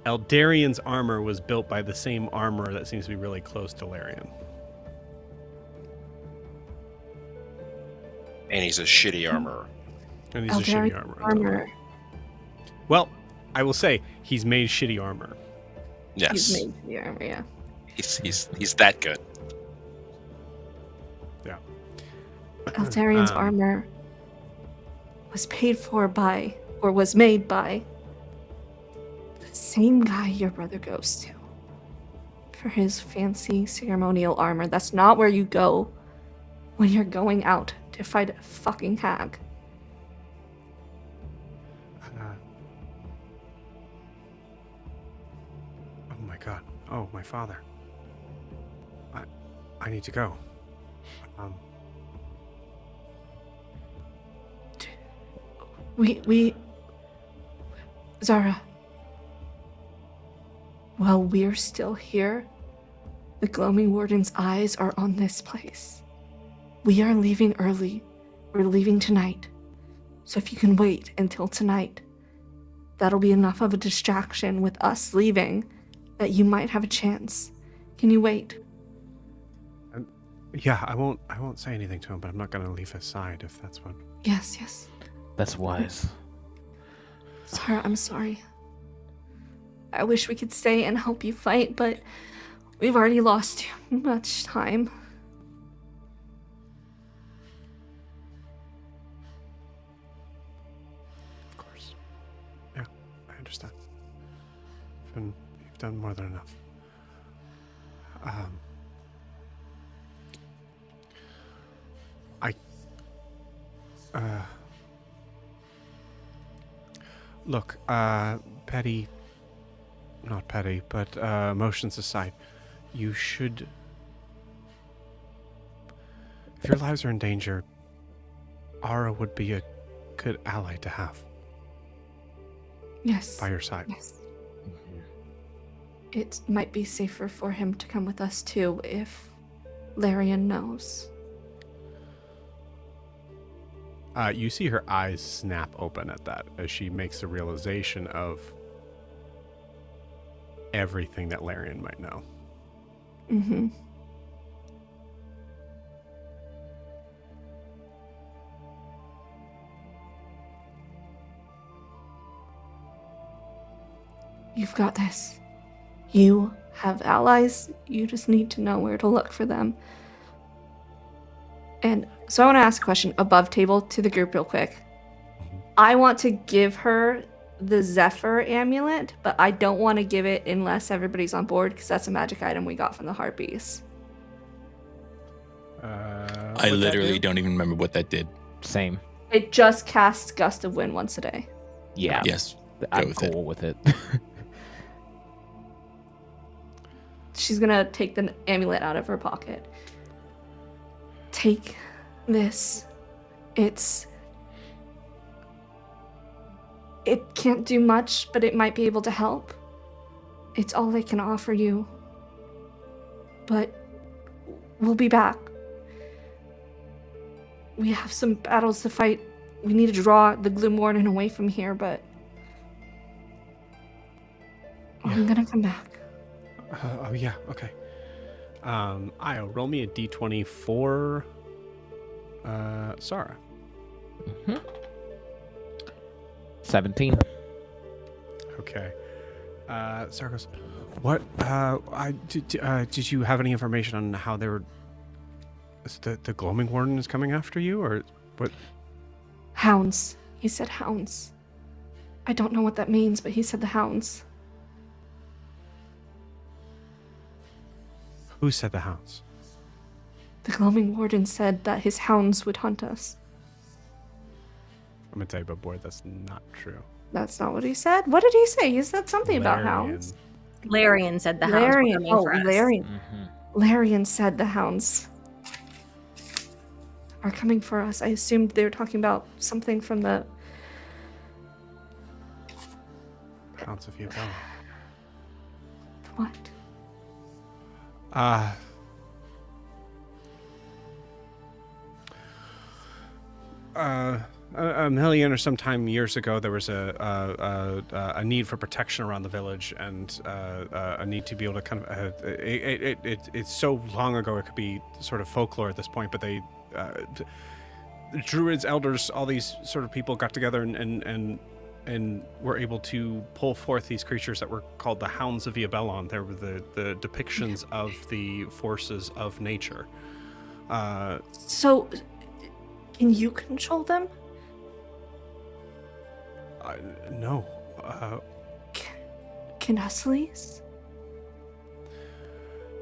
Eldarian's armor was built by the same armorer that seems to be really close to Larian. And he's a shitty armorer. And he's a shitty armorer. Well, I will say he's made shitty armor. Yes. He's made shitty armor, yeah. He's that good. Yeah. Eldarian's armor was paid for by, or was made by, the same guy your brother goes to for his fancy ceremonial armor. That's not where you go when you're going out to fight a fucking hag. Oh my god. Oh, my father. I need to go. Zara. While we're still here, the Gloaming Warden's eyes are on this place. We are leaving early. We're leaving tonight. So if you can wait until tonight, that'll be enough of a distraction with us leaving that you might have a chance. Can you wait? Yeah, I won't say anything to him, but I'm not going to leave his side if that's what... Yes. That's wise. Zara, I'm sorry. I wish we could stay and help you fight, but we've already lost too much time. Of course. Yeah, I understand. You've done more than enough. Look, petty, not petty, but emotions aside, you should, if your lives are in danger, Ara would be a good ally to have. Yes. By your side. Yes. It might be safer for him to come with us too if Larian knows. You see her eyes snap open at that as she makes the realization of everything that Larian might know. Mm-hmm. You've got this. You have allies. You just need to know where to look for them. And so I want to ask a question above table to the group real quick. I want to give her the Zephyr amulet, but I don't want to give it unless everybody's on board because that's a magic item we got from the Harpies. I literally don't even remember what that did. Same. It just casts Gust of Wind once a day. Yeah. Yes. I'm cool with it. She's gonna take the amulet out of her pocket. Take this. It can't do much, but it might be able to help. It's all I can offer you. But we'll be back. We have some battles to fight. We need to draw the Gloom Warden away from here, but I'm gonna come back. Oh yeah, okay. Io, roll me a d20 for Sarah. 17. Okay. Sarah goes, what? Did you have any information on how they were? The Gloaming Warden is coming after you, or what? Hounds. He said hounds. I don't know what that means, but he said the hounds. Who said the hounds? The gloaming warden said that his hounds would hunt us. I'm gonna tell you, but boy, that's not true. That's not what he said. What did he say? He said something about hounds. Larian said the hounds were coming for us. Larian. Mm-hmm. Larian said the hounds are coming for us. I assumed they were talking about something from the... Hounds of Yabella. What? A million or sometime years ago, there was a need for protection around the village, and a need to be able to kind of. It's so long ago it could be sort of folklore at this point, but they, druids, elders, all these sort of people got together and were able to pull forth these creatures that were called the Hounds of Yabellon. They were the depictions of the forces of nature. So, can you control them? No. Can Husleys?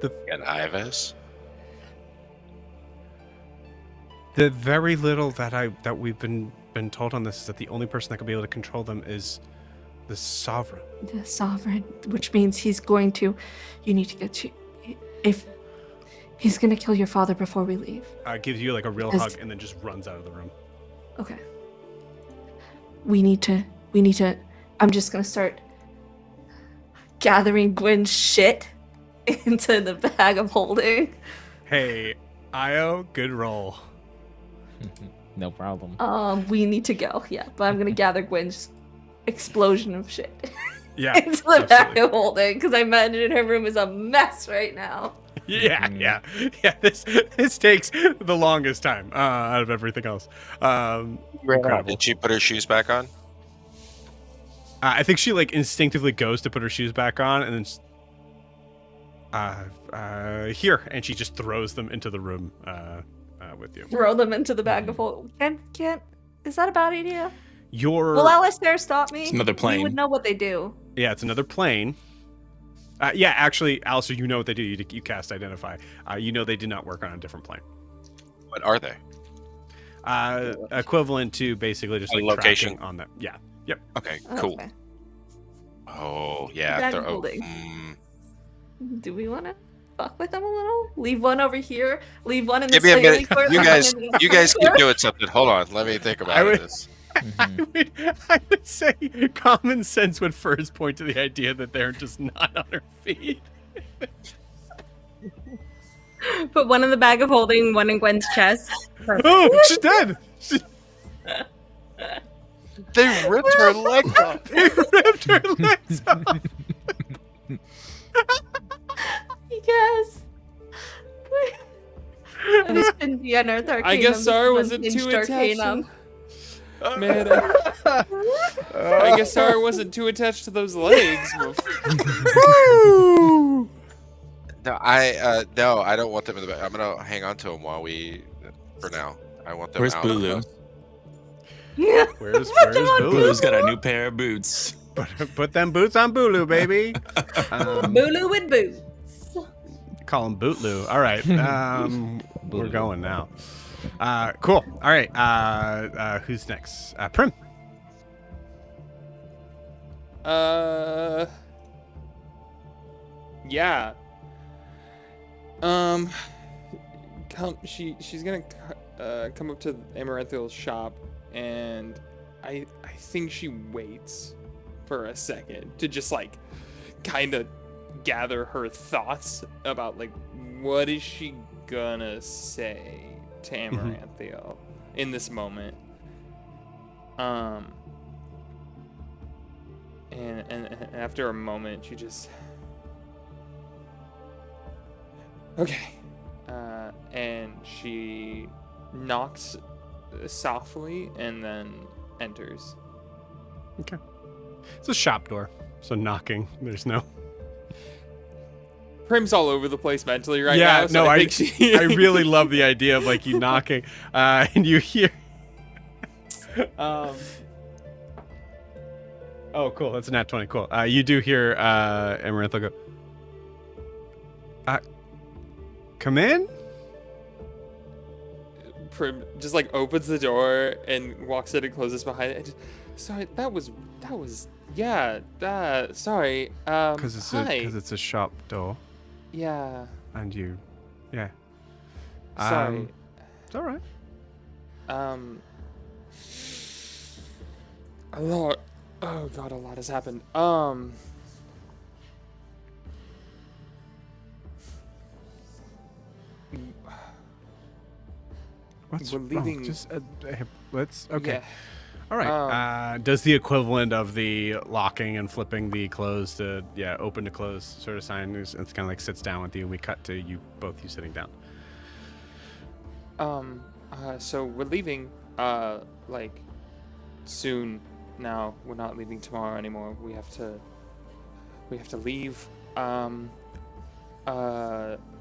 And Ivis. The very little that we've been told on this is that the only person that could be able to control them is the sovereign. The sovereign, which means he's going to... You need to get to... If... He's gonna kill your father before we leave. Gives you like a real hug and then just runs out of the room. Okay. We need to... I'm just gonna start gathering Gwen's shit into the bag of holding. Hey, Io, good roll. No problem. We need to go, yeah. But I'm gonna gather Gwen's explosion of shit Yeah. into the bag of holding, because I imagine her room is a mess right now. Yeah. This takes the longest time out of everything else. Incredible. Did she put her shoes back on? I think she like instinctively goes to put her shoes back on, and then here, and she just throws them into the room with you. Throw them into the bag of holding. Can't. Is that a bad idea? Will Alistair stop me? It's another plane. You would know what they do. Yeah, it's another plane. Yeah, actually, Alistair, you know what they do. You cast Identify. You know they did not work on a different plane. What are they? Equivalent to basically just A like location? tracking on them. Yeah. Yep. Okay, cool. Okay. Oh, yeah. Bag they're- of holding. mm. Do we want to fuck with them a little? Leave one over here. Leave one in the Give me a sailing minute. court, You one guys, in the- you guys keep doing something. Hold on. Let me think I about would- this. I would say common sense would first point to the idea that they're just not on her feet. Put one in the bag of holding, one in Gwen's chest. Perfect. Oh, she's dead. They ripped her leg off. They ripped her legs off. Yes. And it's been the Unearthed Arcanum. I guess Sarah this wasn't unhinged too attached. Arcanum. Man, I guess Sarah wasn't too attached to those legs. No, I don't want them in the back. I'm gonna hang on to them for now. I want them Where's out. Bulu? Where's Bulu? Bulu's got a new pair of boots. Put them boots on Bulu, baby. Bulu with boots. Call him Bootlu. All right. We're going now. Cool. All right. Who's next? Prim. Yeah. She's gonna come up to Amaranthal's shop, and I think she waits for a second to just like kind of gather her thoughts about like what is she gonna say to Amaranthal in this moment. And after a moment, she just okay. And she knocks softly and then enters. Okay. It's a shop door, so knocking. There's no. Prim's all over the place mentally right Yeah, now. So no, I I think she... I really love the idea of like you knocking, and you hear. Oh, cool. That's a nat 20. Cool. You do hear Amaranthal go. Come in. Prim just like opens the door and walks in and closes behind it. Sorry, that was yeah. Sorry. Because Hi. it's a shop door, Yeah. and you, yeah. Sorry. It's all right. A lot. Oh god, a lot has happened. What's We're wrong? leaving- Just let's. Okay. Yeah. All right. Does the equivalent of the locking and flipping the close to open to close sort of sign? It's kind of like sits down with you, and we cut to you sitting down. So we're leaving, like, soon now. We're not leaving tomorrow anymore. We have to leave.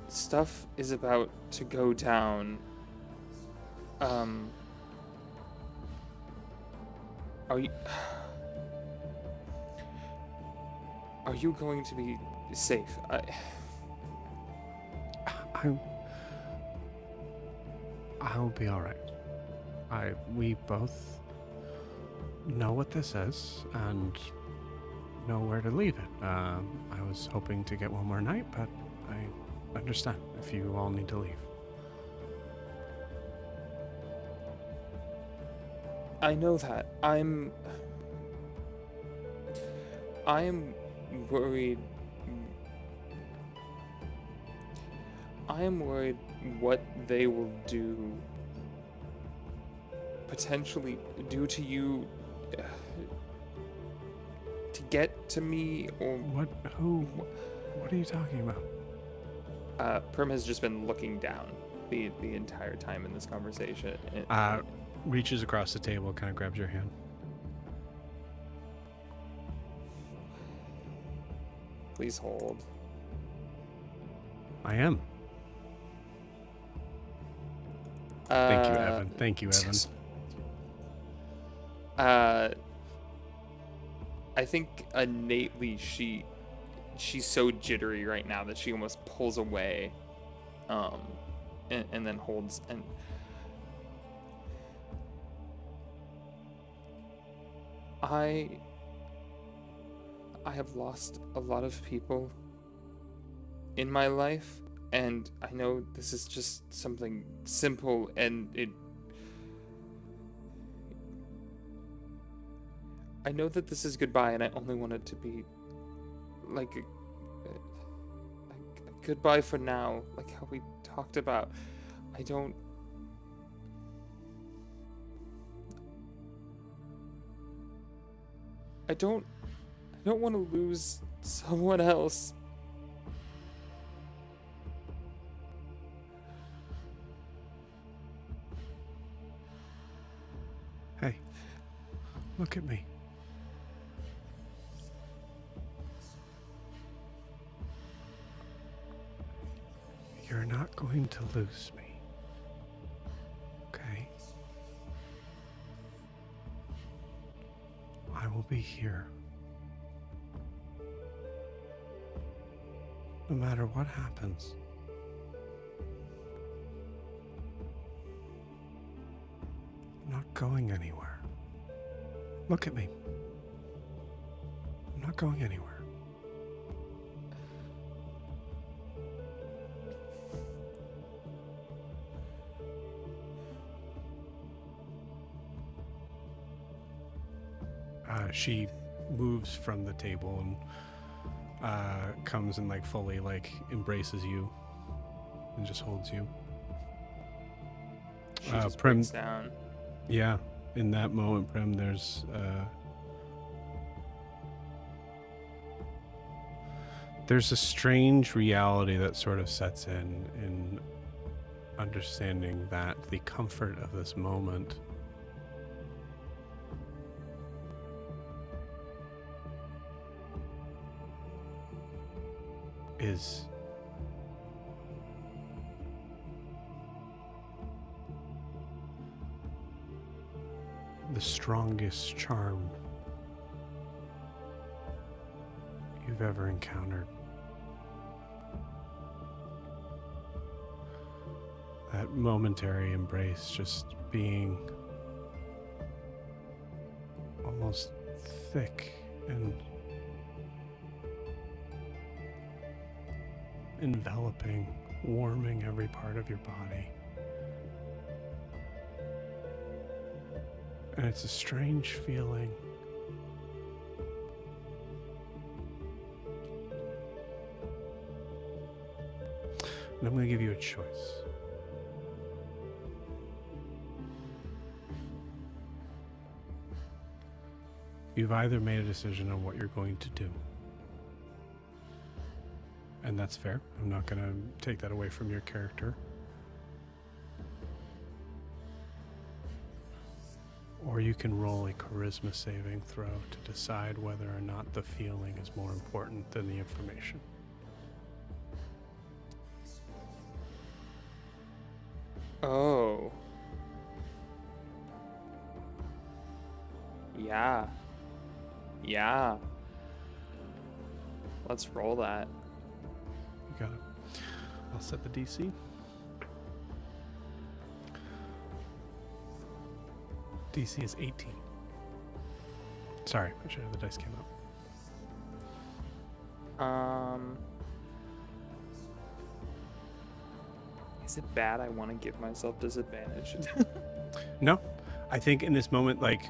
Stuff is about to go down. Are you going to be safe? I'll be all right. We both know what this is and know where to leave it. I was hoping to get one more night, but I understand if you all need to leave. I know that. I am worried. I am worried what they will potentially do to you to get to me, or What? Who? What are you talking about? Prim has just been looking down the entire time in this conversation. Reaches across the table, kind of grabs your hand. Please hold. I am. Thank you, Evan. Thank you, Evan. I think innately she's so jittery right now that she almost pulls away, and then holds. And I have lost a lot of people in my life, and I know this is just something simple, and I know that this is goodbye, and I only want it to be like a goodbye for now, like how we talked about. I don't want to lose someone else. Hey, look at me. You're not going to lose me. Okay? I will be here. No matter what happens. I'm not going anywhere. Look at me. I'm not going anywhere. She moves from the table and comes and like fully like embraces you and just holds you. She just Prim, breaks down. yeah, in that moment, Prim, there's a strange reality that sort of sets in understanding that the comfort of this moment is the strongest charm you've ever encountered. That momentary embrace just being almost thick and enveloping, warming every part of your body. And it's a strange feeling. And I'm going to give you a choice. You've either made a decision on what you're going to do, and that's fair. I'm not going to take that away from your character. Or you can roll a charisma saving throw to decide whether or not the feeling is more important than the information. Oh. Yeah. Yeah. Let's roll that. You got it. I'll set the DC. DC is 18. Sorry, I should have the dice came out. Is it bad I want to give myself disadvantage? No, I think in this moment, like,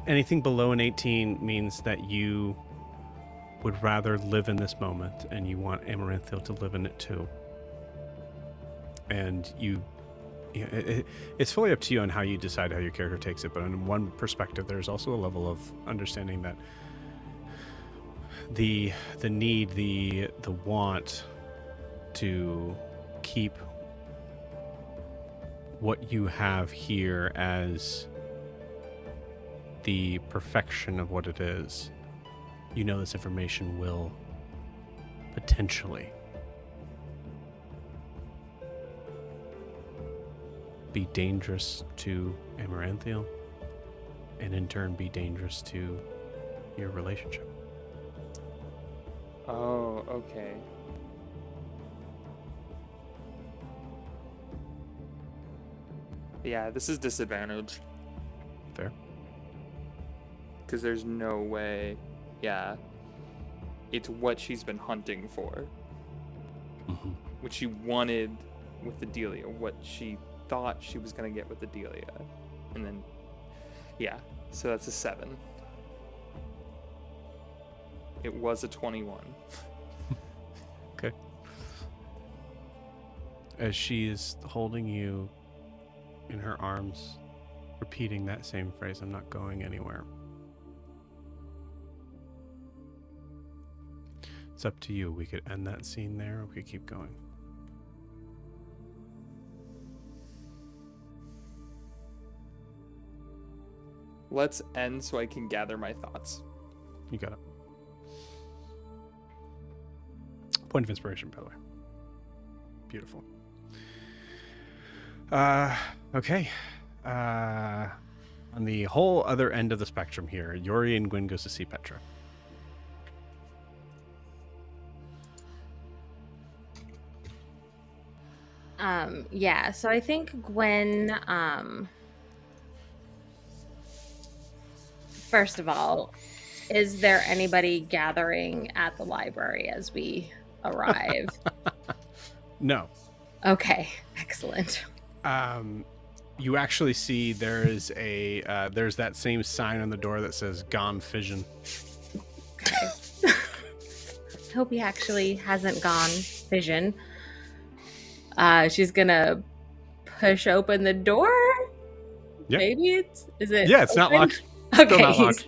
anything below an 18 means that you would rather live in this moment and you want Amaranthiel to live in it too. And it's fully up to you on how you decide how your character takes it, but in one perspective, there's also a level of understanding that the need, the want to keep what you have here as the perfection of what it is. You know this information will potentially be dangerous to Amaranthiel, and in turn be dangerous to your relationship. Oh, okay. Yeah, this is disadvantage. Fair. Because there's no way. Yeah. It's what she's been hunting for. Mm-hmm. What she wanted with the Delia. What she thought she was going to get with the Delia. And then, yeah. So that's a 7. It was a 21. Okay. As she is holding you in her arms, repeating that same phrase, "I'm not going anywhere." It's up to you. We could end that scene there, or we could keep going. Let's end so I can gather my thoughts. You got it. Point of inspiration, by the way. Beautiful. Okay. On the whole other end of the spectrum here, Jorri and Gwyn goes to see Petra. Yeah, so I think Gwen, first of all, is there anybody gathering at the library as we arrive? No. Okay, excellent. You actually see there's that same sign on the door that says "Gone Fission." Okay. Hope he actually hasn't gone fission. She's gonna push open the door. Yeah. Maybe is it? Yeah, it's not open? locked. Okay. Still not locked.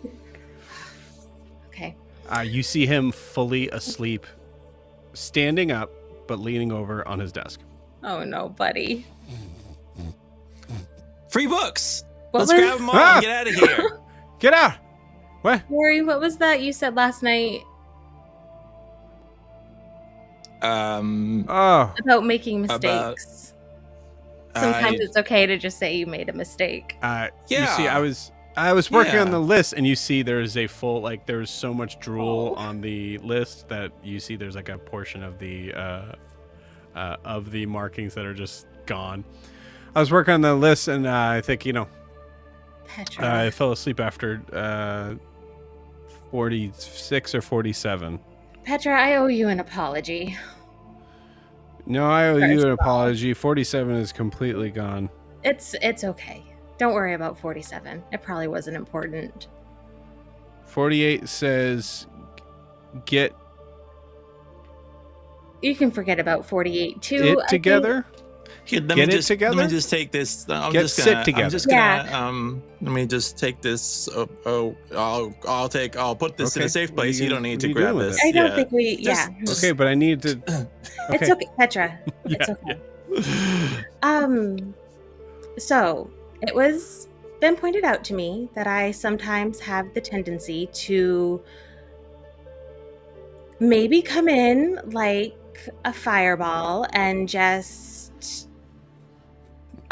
Okay. You see him fully asleep, standing up, but leaning over on his desk. Oh no, buddy. Free books. What Let's was- grab them all and get out of here. Get out! What? Jorri, what was that you said last night Oh, about making About- mistakes? Sometimes I- it's okay to just say you made a mistake. You see, Yeah. I was working on Yeah. the list, and you see there's a full, like, there's so much drool Oh. on the list that you see there's like a portion of the markings that are just gone. I was working on the list, and I think Petra. I fell asleep after 46 or 47. Petra, I owe you an apology. No, I owe First you an of all. apology. 47 is completely gone. It's okay. Don't worry about 47. It probably wasn't important. 48 says get You can forget about 48 too. it I together. Here, let Get me it just, together? Let me just take this. Get sick together. I'm just Yeah. gonna. Let me just take this. I'll put this in Okay. a safe What are place. you You gonna- don't need what to are you grab doing with this. it? I don't Yeah. think we. Just- Yeah. just- Okay, but I need to. It's okay, Petra. It's Yeah, okay. So it was been pointed out to me that I sometimes have the tendency to maybe come in like a fireball and just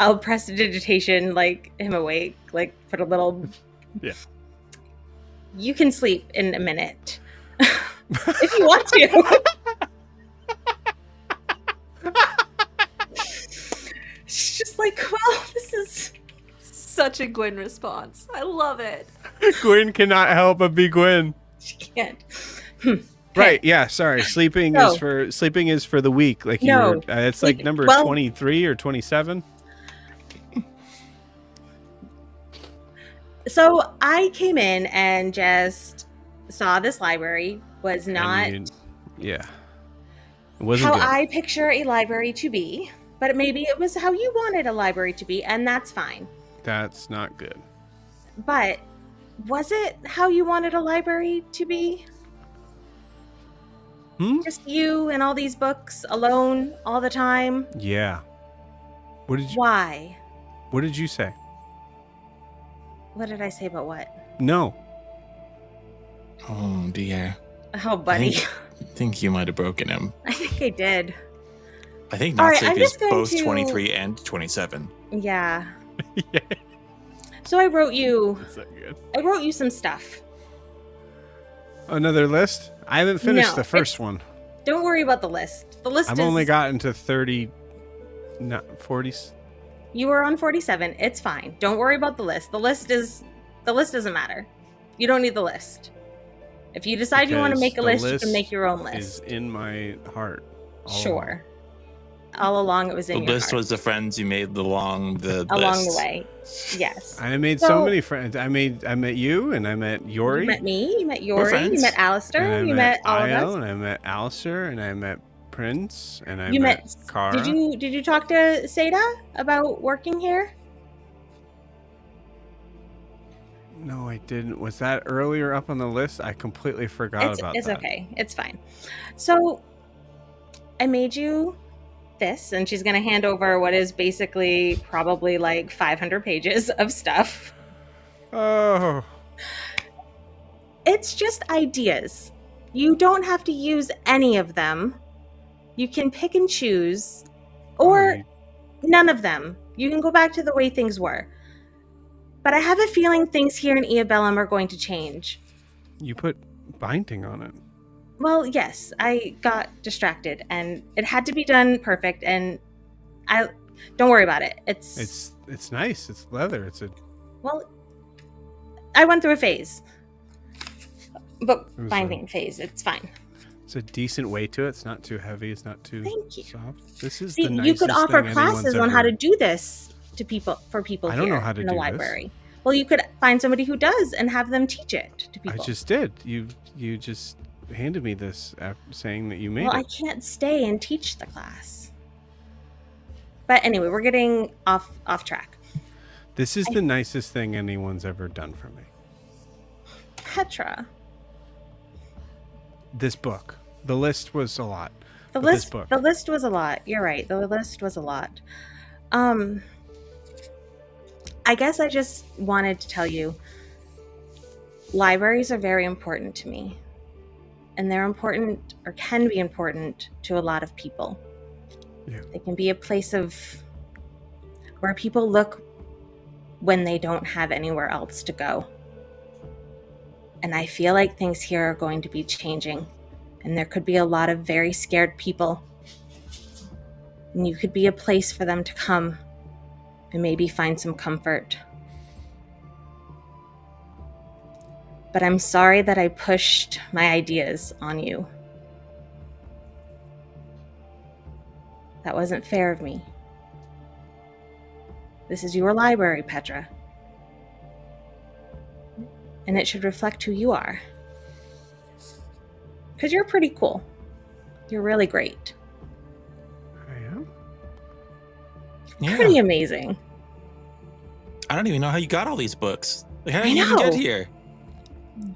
I'll prestidigitation like him awake, like put a little. Yeah. You can sleep in a minute if you want to. She's just like, well, this is. Such a Gwen response. I love it. Gwen cannot help but be Gwen. She can't. Right? Yeah. Sorry. Sleeping So- is for the weak. Like you No. were. It's like Sleep- number well- 23 or 27. So I came in and just saw this library was not Yeah. It wasn't how good. I picture a library to be, but maybe it was how you wanted a library to be, and that's fine. That's not good. But was it how you wanted a library to be? Just you and all these books alone all the time? Yeah. What did you? Why? What did you say? What did I say about what? No. Oh dear. Oh, buddy. I think you might have broken him. I think I did. I think All not right, safe I'm is just going both to- 23 and 27. Yeah. Yeah. So I wrote you That's not good. some stuff. Another list? I haven't finished No, the first one. Don't worry about the list. The list I've is only gotten to 30, not 40. you were on 47. It's fine. Don't worry about the list. The list doesn't matter. You don't need the list. If you decide you want to Because make a the list, you can list make your own Is list. in my heart. all Sure. All along it was The in your list heart. was the friends you made along the along list. the way. Yes. along. I made So- so many friends. I met you, and I met Jorri. You met me, you met We're Jorri, friends. you met and I Alistair, you met all of Io, us. and I met Alistair, and I met Prince, and I You met met Kara. Did you talk to Seda about working here? No, I didn't. Was that earlier up on the list? I completely forgot about It's that. okay. It's fine. So I made you this, and she's gonna hand over what is basically probably like 500 pages of stuff. Oh, It's just ideas. You don't have to use any of them. You can pick and choose, or alright. none of them. You can go back to the way things were. But I have a feeling things here in Eobellum are going to change. You put binding on it. Well, yes, I got distracted, and it had to be done perfect. And I don't worry about it. It's nice. It's leather. It's a Well, I went through a phase, but It was binding phase. It's fine. it's a decent weight to it. It's not too heavy. It's not too Thank you. soft. This is See, the you nicest could offer thing classes anyone's on how ever- to do this to people I don't know here how to in the do this. library. Well, you could find somebody who does and have them teach it to I people. just did. You just handed me this saying that you made Well, I it. can't stay and teach the class. But anyway, we're getting off track. This is the nicest thing anyone's ever done for me. Petra, This book. The list was a lot. the But this list book. the list was a lot. You're right. The list was a lot. I guess I just wanted to tell you libraries are very important to me. And they're important, or can be important, to a lot of people. Yeah. They can be a place of where people look when they don't have anywhere else to go. And I feel like things here are going to be changing. And there could be a lot of very scared people. And you could be a place for them to come and maybe find some comfort. But I'm sorry that I pushed my ideas on you. That wasn't fair of me. This is your library, Petra. And it should reflect who you are. Because you're pretty cool. You're really great. I am. Yeah. Pretty amazing. I don't even know how you got all these books. Like, how I did you even know. get here? You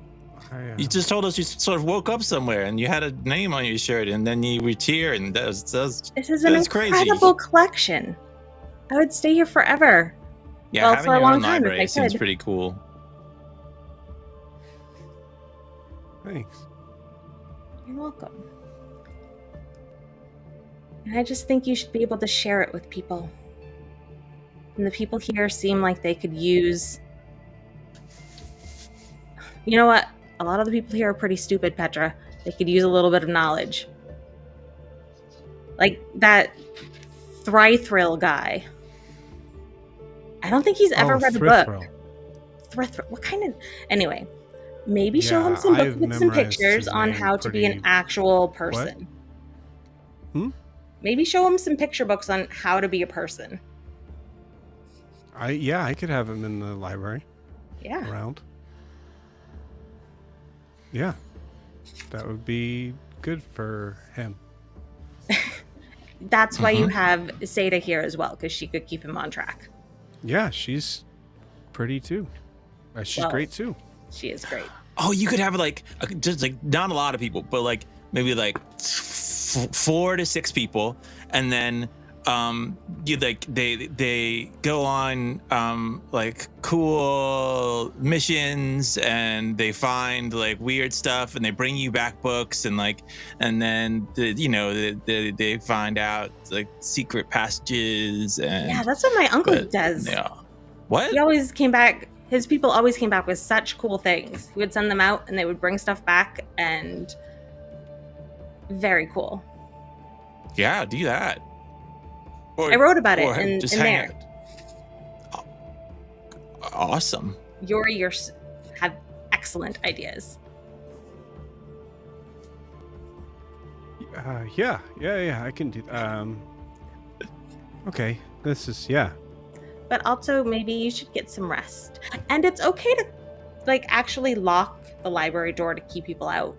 You just told us you sort of woke up somewhere and you had a name on your shirt, and then you were here, and that's This is an that's crazy. incredible collection. I would stay here forever. Yeah, Well, having for a your long own time if library I seems could. pretty cool. Thanks. You're welcome. And I just think you should be able to share it with people. And the people here seem like they could use... You know what? A lot of the people here are pretty stupid, Petra. They could use a little bit of knowledge. Like that Thrythril guy. I don't think he's ever read a book. Thrythril. What kind of... Anyway, maybe show him Yeah, some books I've with some memorized pictures his on name how to be an pretty- actual person. Hmm? Maybe show him some picture books on how to be a person. I could have him in the library Yeah. around. Yeah. That would be good for him. That's why you have Seda here as well, because she could keep him on track. Yeah, she's pretty too. She's Well, great too. She is great. Oh, you could have like just like not a lot of people, but like maybe like 4 to 6 people, and then you like they go on like cool missions, and they find like weird stuff, and they bring you back books, and like, and then they find out like secret passages, and Yeah, that's what my uncle but, does. yeah. What? He always came back. His people always came back with such cool things. He would send them out, and they would bring stuff back, and very cool. Yeah, do that. Or, I wrote about it or in just there. hang out. Awesome. Jorri, have excellent ideas. Yeah, I can do. Okay, this is But also, maybe you should get some rest. And it's okay to, like, actually lock the library door to keep people out,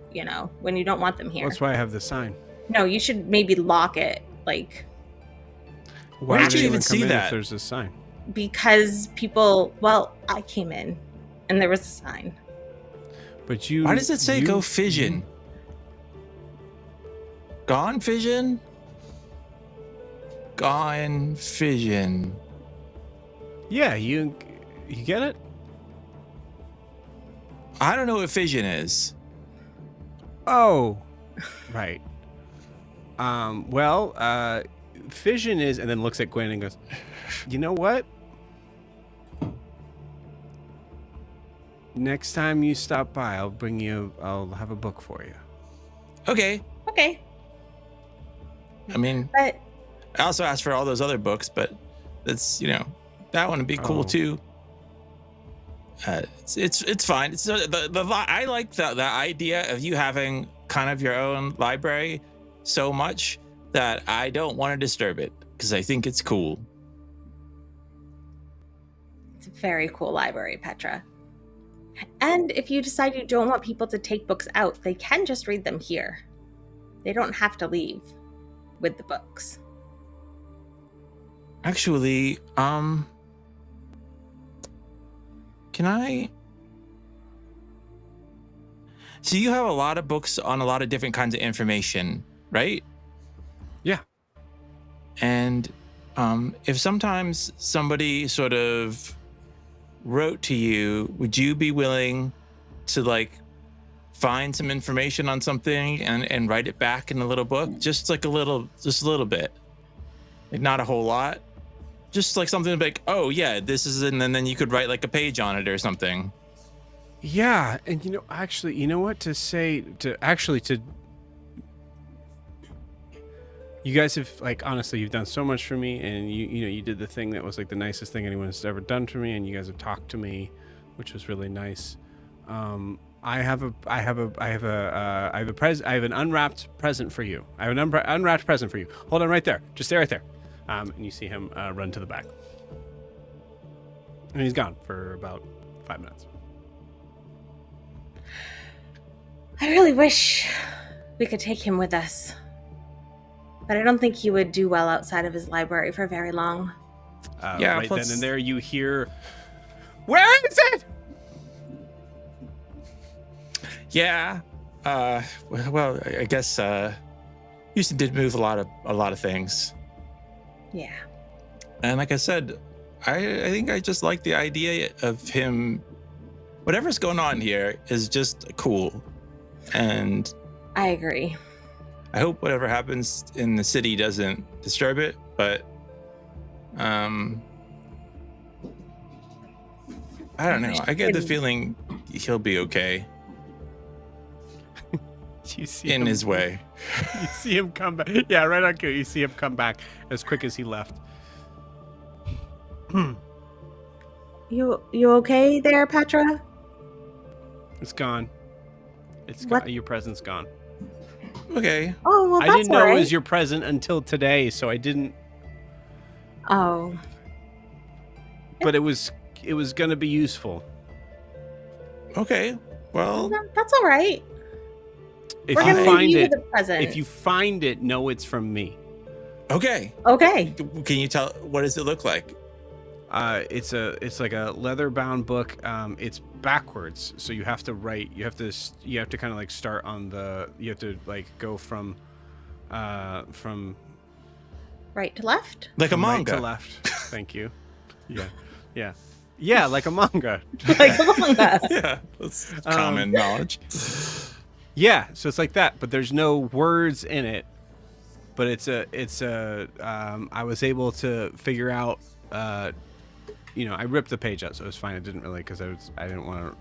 when you don't want them here. That's why I have the sign. No, you should maybe lock it, like, Why did would you anyone even come see in that? If there's a sign. because people, well, I came in and there was a sign. But you. Why does it say you- go fission? Gone fission? Gone fission. Yeah, you get it. I don't know what fission is. Oh, right. Well, fission is, and then looks at Gwen and goes, "You know what? Next time you stop by, I'll have a book for you." Okay. Okay, I mean, but I also asked for all those other books, but that's that one would be cool Oh. too. It's fine. It's I like the idea of you having kind of your own library so much that I don't want to disturb it because I think it's cool. it's a very cool library, Petra. And if you decide you don't want people to take books out, they can just read them here. They don't have to leave with the books. Actually, can I? So you have a lot of books on a lot of different kinds of information, right? Yeah. And if sometimes somebody sort of wrote to you, would you be willing to like find some information on something and write it back in a little book? Just a little bit. Like not a whole lot. Just like something like, oh yeah, this is, and then you could write like a page on it or something. Yeah, and actually, you know what to say to You guys have, like, honestly, you've done so much for me, and you did the thing that was like the nicest thing anyone's ever done for me, and you guys have talked to me, which was really nice. I have an unwrapped present for you. I have an unwrapped present for you. Hold on right there. Just stay right there. And you see him run to the back. And he's gone for about 5 minutes. I really wish we could take him with us. But I don't think he would do well outside of his library for very long. Yeah, right plus- then and there you hear, "Where is it?" Yeah. Well, I guess Houston did move a lot of things. Yeah. And like I said, I think I just like the idea of him. Whatever's going on here is just cool, and I agree. I hope whatever happens in the city doesn't disturb it. But I don't know. I get the feeling he'll be okay You see in him, his way. You see him come back. Yeah, right on cue. You see him come back as quick as he left. You okay there, Petra? It's gone. It's What? gone. Your present's gone. Okay. Oh, well, I that's didn't know all it right. was your present until today, so I didn't. Oh, But it was gonna be useful. Okay. Well, that's all right. If We're you gonna find leave you it, the present. if you find it, know it's from me. okay. Okay. Can you tell what does it look like? It's like a leather-bound book. It's backwards, so you have to write. You have to kind of like start on the. You have to like go from Right to left. Like a from right manga. to left. Thank you. Yeah, like a manga. Like a manga. Yeah, that's common knowledge. Yeah, so it's like that, but there's no words in it. But it's a I was able to figure out. I ripped the page out, so it was fine. I didn't really because I didn't want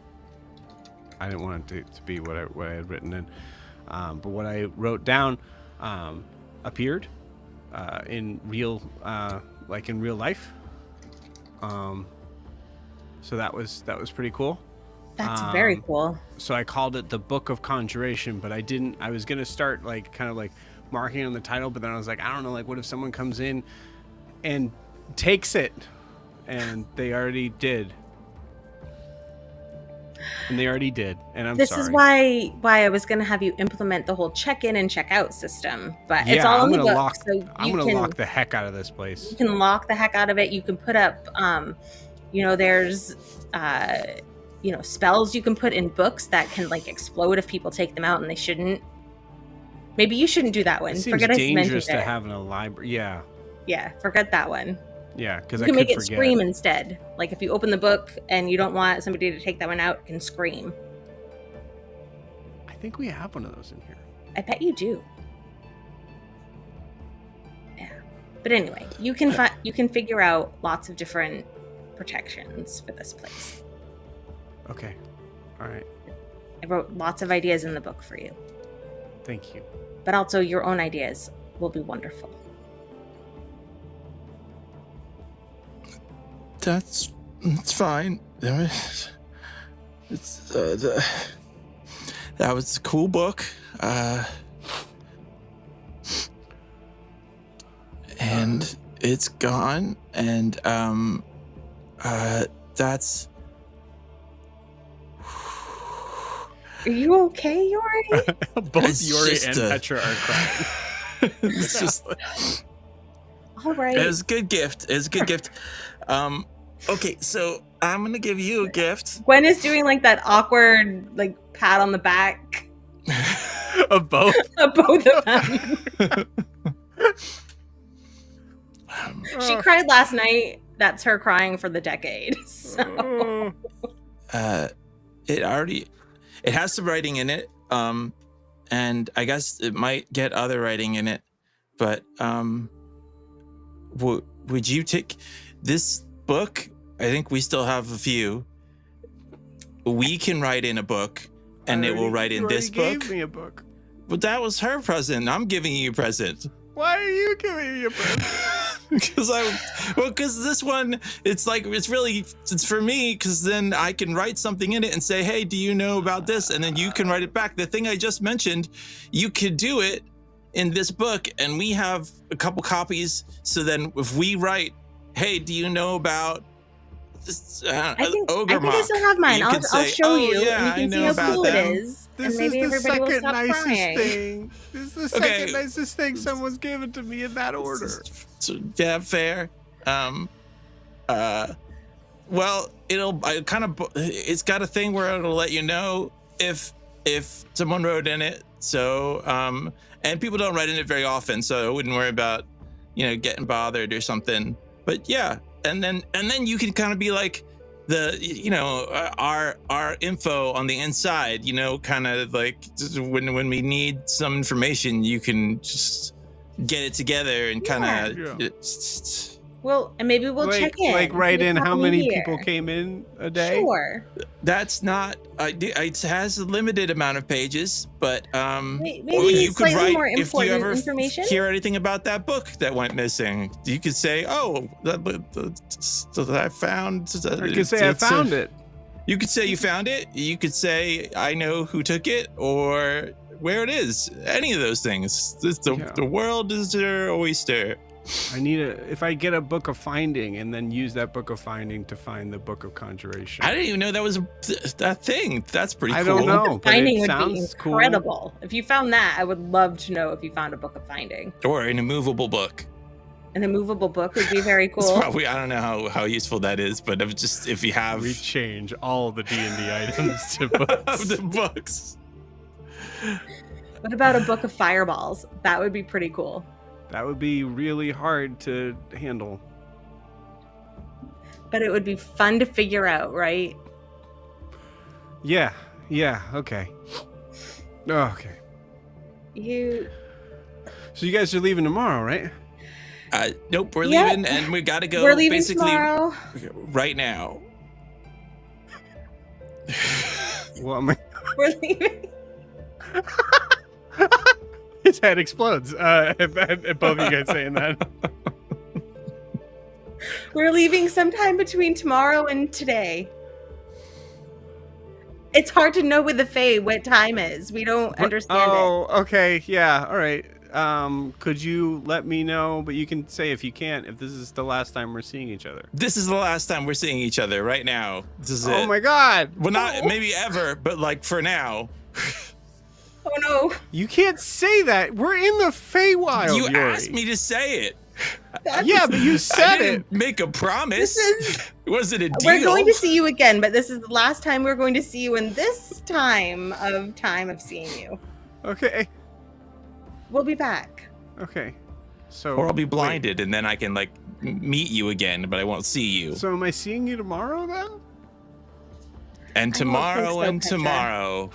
it to be what I had written in. But what I wrote down appeared in real life. So that was pretty cool. That's very cool. So I called it the Book of Conjuration, but I didn't. I was gonna start like kind of like marking on the title, but then I was like, I don't know, like what if someone comes in and takes it, and they already did. And I'm This sorry. is why I was going to have you implement the whole check-in and check-out system, but it's Yeah, all I'm in the gonna book, lock. so I'm you gonna can lock the heck out of this place. you can lock the heck out of it. You can put up, there's, spells you can put in books that can like explode if people take them out and they shouldn't. Maybe you shouldn't do that one. It seems Forget I mentioned dangerous to it. have in a library. Yeah, Yeah, forget that one. because You I can could make it forget. scream instead. Like if you open the book and you don't want somebody to take that one out, it can scream. I think we have one of those in here. I bet you do. Yeah. But anyway, you can figure out lots of different protections for this place. Okay, all right. I wrote lots of ideas in the book for you, Thank you. but also your own ideas will be wonderful. That's fine. That was a cool book. And it's gone. And that's. Are you okay, Jorri? Both It's Jorri just and a- Petra are crying. It's just. All right. It was a good gift. Okay, so I'm gonna give you a gift. Gwen is doing like that awkward like pat on the back Of both. of both of them. She cried last night. That's her crying for the decade. So. It has some writing in it. And I guess it might get other writing in it. But would you take this book? I think we still have a few. We can write in a book, and it will write in this book. Gave me a book. But that was her present. I'm giving you a present. Why are you giving me a present? Because this one, it's for me, because then I can write something in it and say, hey, do you know about this? And then you can write it back. The thing I just mentioned, you could do it in this book, and we have a couple copies. So then if we write, hey, do you know about this, I think Ogre I still have mine. I'll show you, yeah, and you I can see know how cool about it them. is. This and maybe is the everybody will second stop nicest crying. thing. This is the second nicest thing someone's given to me in that order. So, yeah, fair. Well, it's got a thing where it'll let you know if someone wrote in it. So, and people don't write in it very often, so I wouldn't worry about, getting bothered or something. But yeah, and then you can kind of be like our info on the inside, kind of like when we need some information, you can just get it together and kind of. Well, and maybe we'll check in. Like write in how many here. people came in a day? Sure. That's not. It has a limited amount of pages, but Maybe you could slightly write more if you important ever information? hear anything about that book that went missing. You could say, "Oh, I found." I could say I found it. You could say you found it. You could say I know who took it or where it is. Any of those things. The world is your oyster. I need if I get a book of finding and then use that book of finding to find the book of conjuration. I didn't even know that was that thing. That's pretty cool. I don't know. But Finding it would be sounds cool. incredible. If you found that, I would love to know if you found a book of finding. Or an immovable book. An immovable book would be very It's cool. probably, I don't know how useful that is, but if you have We change all the D&D items to books. the books. What about a book of fireballs? That would be pretty cool. That would be really hard to handle. But it would be fun to figure out, right? Yeah, okay. Oh, okay. So you guys are leaving tomorrow, right? Nope, we're Yep. leaving, and we gotta go We're leaving basically tomorrow. right now. Well, I'm We're leaving. his head explodes. If both of you guys saying that. We're leaving sometime between tomorrow and today. It's hard to know with the Fae what time is. We don't understand it. Oh, okay, yeah, all right. Could you let me know? But you can say if you can't, if this is the last time we're seeing each other. This is the last time we're seeing each other right now. This is it. Oh my God! Well, not maybe ever, but like for now. Oh no. You can't say that. We're in the Feywild. You Jorri. asked me to say it. Yeah, but you I said didn't it. make a promise. Was it a deal? We're going to see you again, but this is the last time we're going to see you in this time of seeing you. Okay. We'll be back. Okay. So. Or I'll be wait. blinded, and then I can like meet you again, but I won't see you. So am I seeing you tomorrow then? And I don't tomorrow think so, and Petra. tomorrow.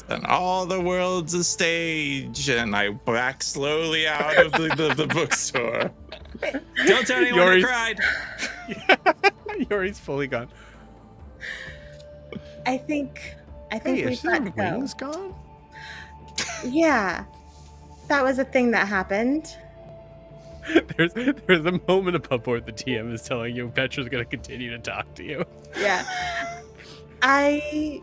And all the world's a stage, and I back slowly out of the bookstore. Don't tell anyone I Jorri's- cried. Yori's fully gone. I think Hey, we've is got your to go. wings gone? Yeah. That was a thing that happened. There's a moment above where the DM is telling you Petra's going to continue to talk to you. Yeah. I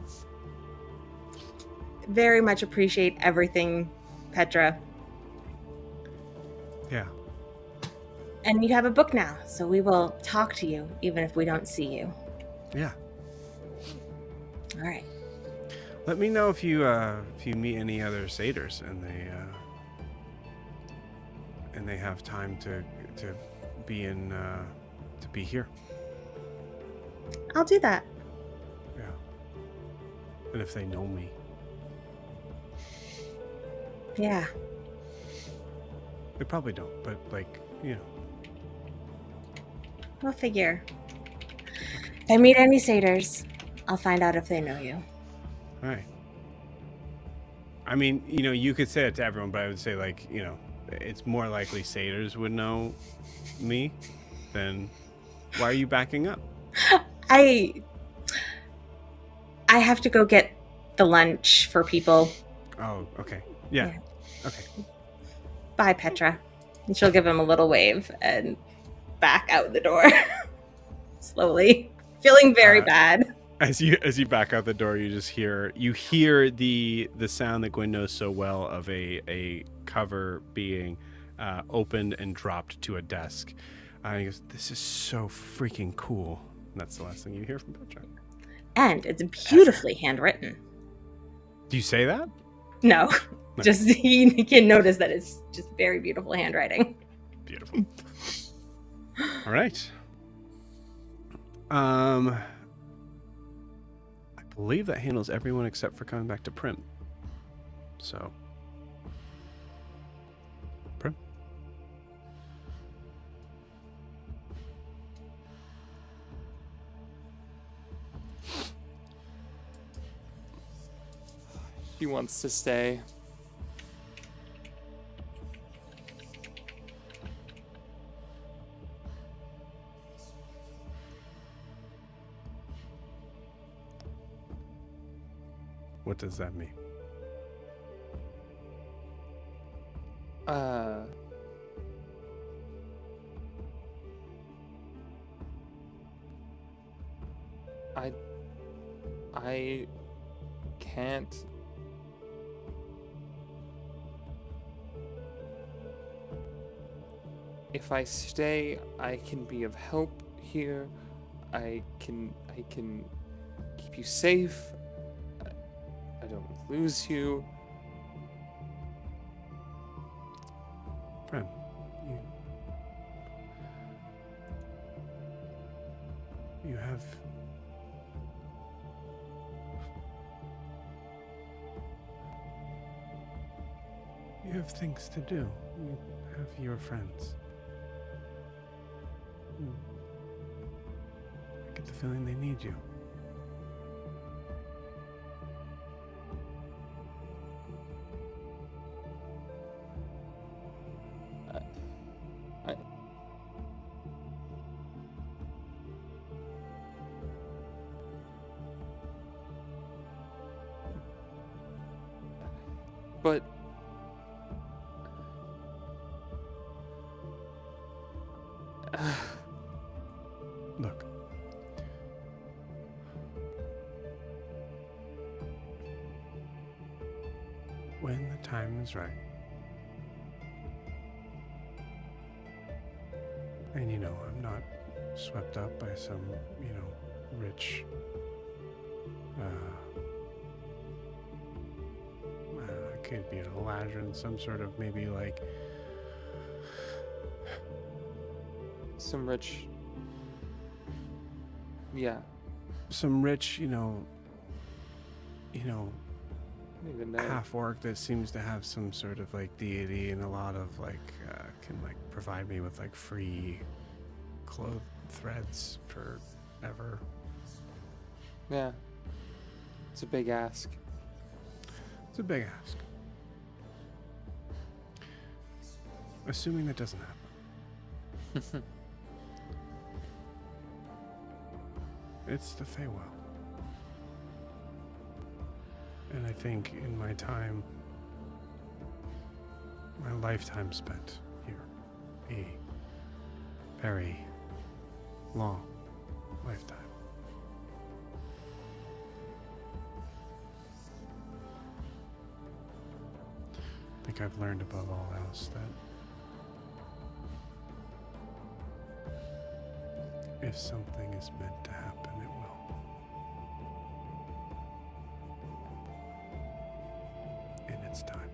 very much appreciate everything, Petra. Yeah. And you have a book now, so we will talk to you even if we don't see you. Yeah. All right. Let me know if you meet any other satyrs and they have time to be in to be here. I'll do that. Yeah. And if they know me. Yeah. They probably don't, but like, you know. We'll figure. If I meet any satyrs, I'll find out if they know you. All right. I mean, you know, you could say it to everyone, but I would say, like, you know, it's more likely satyrs would know me than. Why are you backing up? I have to go get the lunch for people. Oh, okay. Yeah. Yeah. Okay. Bye, Petra. And she'll give him a little wave and back out the door. Slowly. Feeling very bad. As you back out the door, you hear the sound that Gwen knows so well of a cover being opened and dropped to a desk. And he goes, "This is so freaking cool." And that's the last thing you hear from Petra. And it's beautifully handwritten. Do you say that? No, No. just he can notice that it's just very beautiful handwriting. Beautiful. All right. I believe that handles everyone except for coming back to Prim. So, Prim. She wants to stay. What does that mean? I can't. If I stay, I can be of help here. I can keep you safe. I don't lose you. Prim, you have things to do. You have your friends. I get the feeling they need you. But Look. When the time is right. And I'm not swept up by some, rich I don't know, it could be an Eladrin, some sort of maybe like some rich. Yeah. some rich, I don't even know. half orc that seems to have some sort of like deity and a lot of like can like provide me with like free cloth threads forever. Yeah. It's a big ask. It's a big ask. Assuming that doesn't happen. It's the Feywild. And I think in my time, my lifetime spent here, a very long lifetime. I think I've learned above all else that if something is meant to happen, it will. In its time.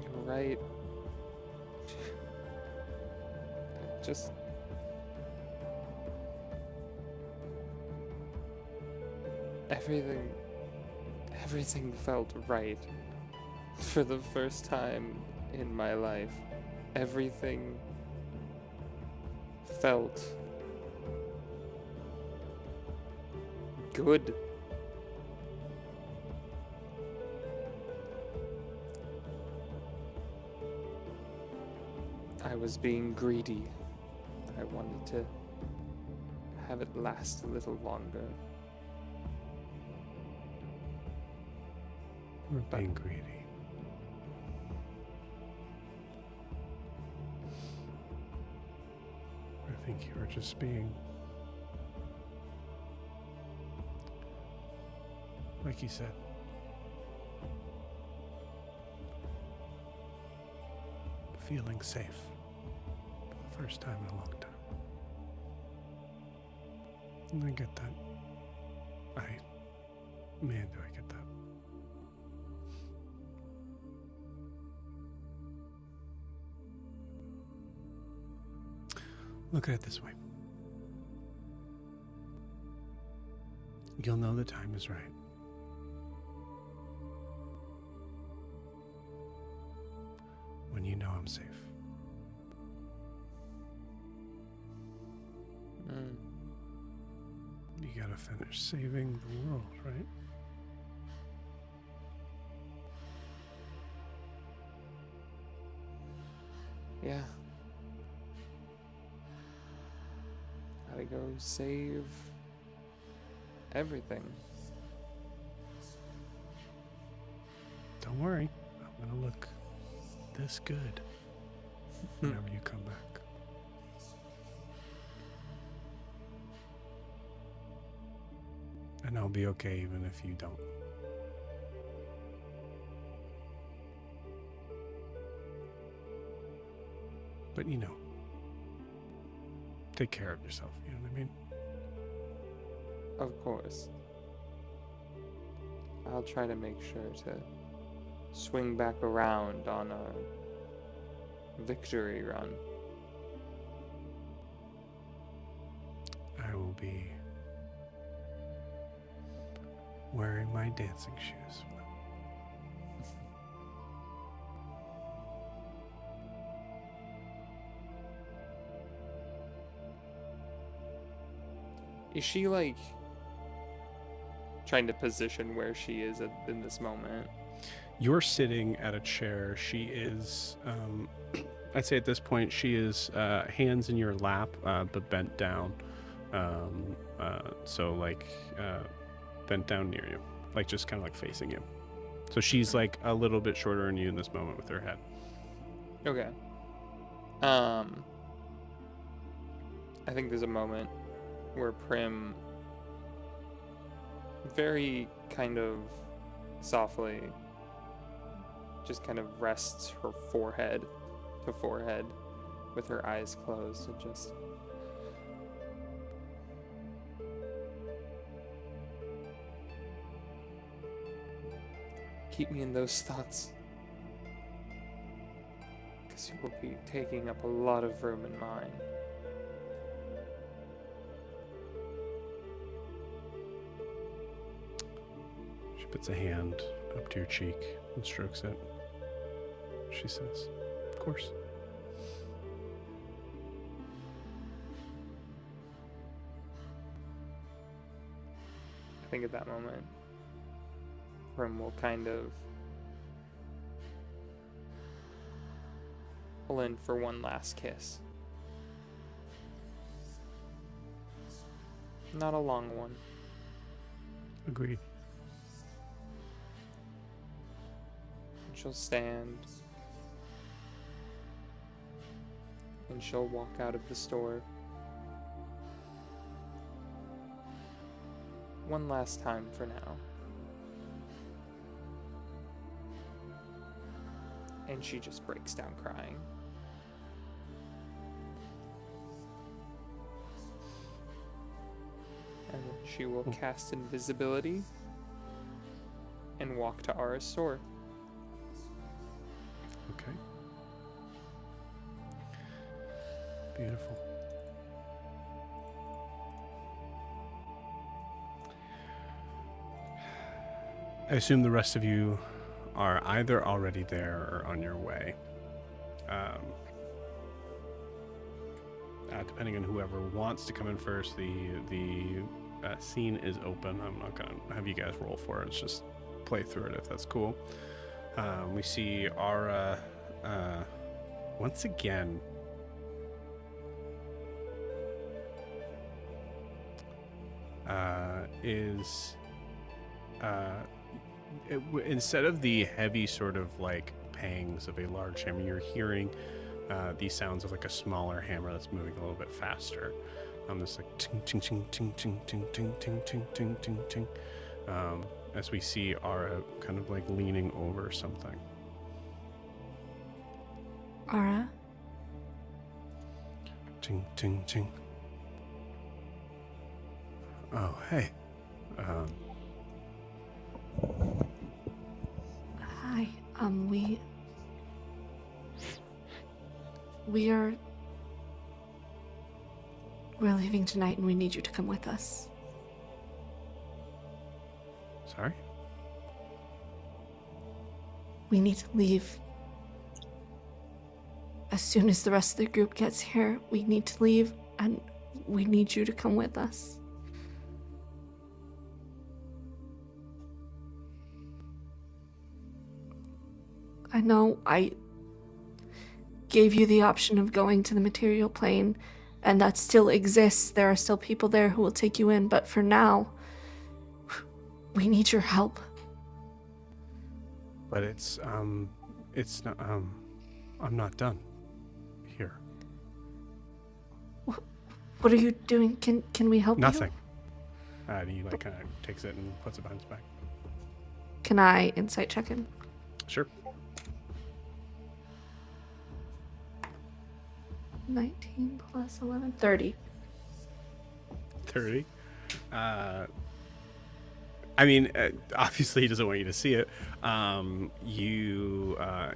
You're right. Just everything felt right for the first time in my life. Everything felt good. I was being greedy I wanted to have it last a little longer. We're being greedy. I think you were just being, like you said, feeling safe for the first time in a long time. And I get that. Man, do I get that. Look at it this way. You'll know the time is right. When you know I'm safe. You gotta finish saving the world, right? Yeah. Gotta go save everything. Don't worry. I'm gonna look this good whenever you come back. And I'll be okay even if you don't. But you know, take care of yourself, you know what I mean? Of course. I'll try to make sure to swing back around on a victory run. I will be wearing my dancing shoes. Is she like trying to position where she is in this moment? You're sitting at a chair. She is, I'd say at this point, she is hands in your lap, but bent down. So like bent down near you, like just kind of like facing you. So she's like a little bit shorter than you in this moment with her head. Okay. I think there's a moment where Prim very kind of softly just kind of rests her forehead to forehead with her eyes closed and just keep me in those thoughts, because you will be taking up a lot of room in mine. She puts a hand up to your cheek and strokes it. She says, "Of course." I think at that moment, Prim will kind of pull in for one last kiss. Not a long one. Agreed. And she'll stand and she'll walk out of the store one last time for now. And she just breaks down crying. And then she will cast invisibility and walk to Ara's store. Okay. Beautiful. I assume the rest of you are either already there or on your way. Depending on whoever wants to come in first, the scene is open. I'm not going to have you guys roll for it. It's just play through it if that's cool. We see Ara once again is instead of the heavy sort of like pangs of a large hammer, you're hearing the sounds of like a smaller hammer that's moving a little bit faster. This like ting ting ting ting ting ting ting ting ting ting ting ting. As we see Ara kind of like leaning over something. Ara? Ting ting ting. Oh hey. Hi. We're leaving tonight and we need you to come with us. Sorry? We need to leave. As soon as the rest of the group gets here, we need to leave and we need you to come with us. I know I gave you the option of going to the material plane, and that still exists. There are still people there who will take you in, but for now, we need your help. But it's not, I'm not done here. What are you doing? Can we help Nothing. And he like kind of takes it and puts it behind his back. Can I insight check him? Sure. 19 plus 11, 30. 30. I mean, obviously he doesn't want you to see it.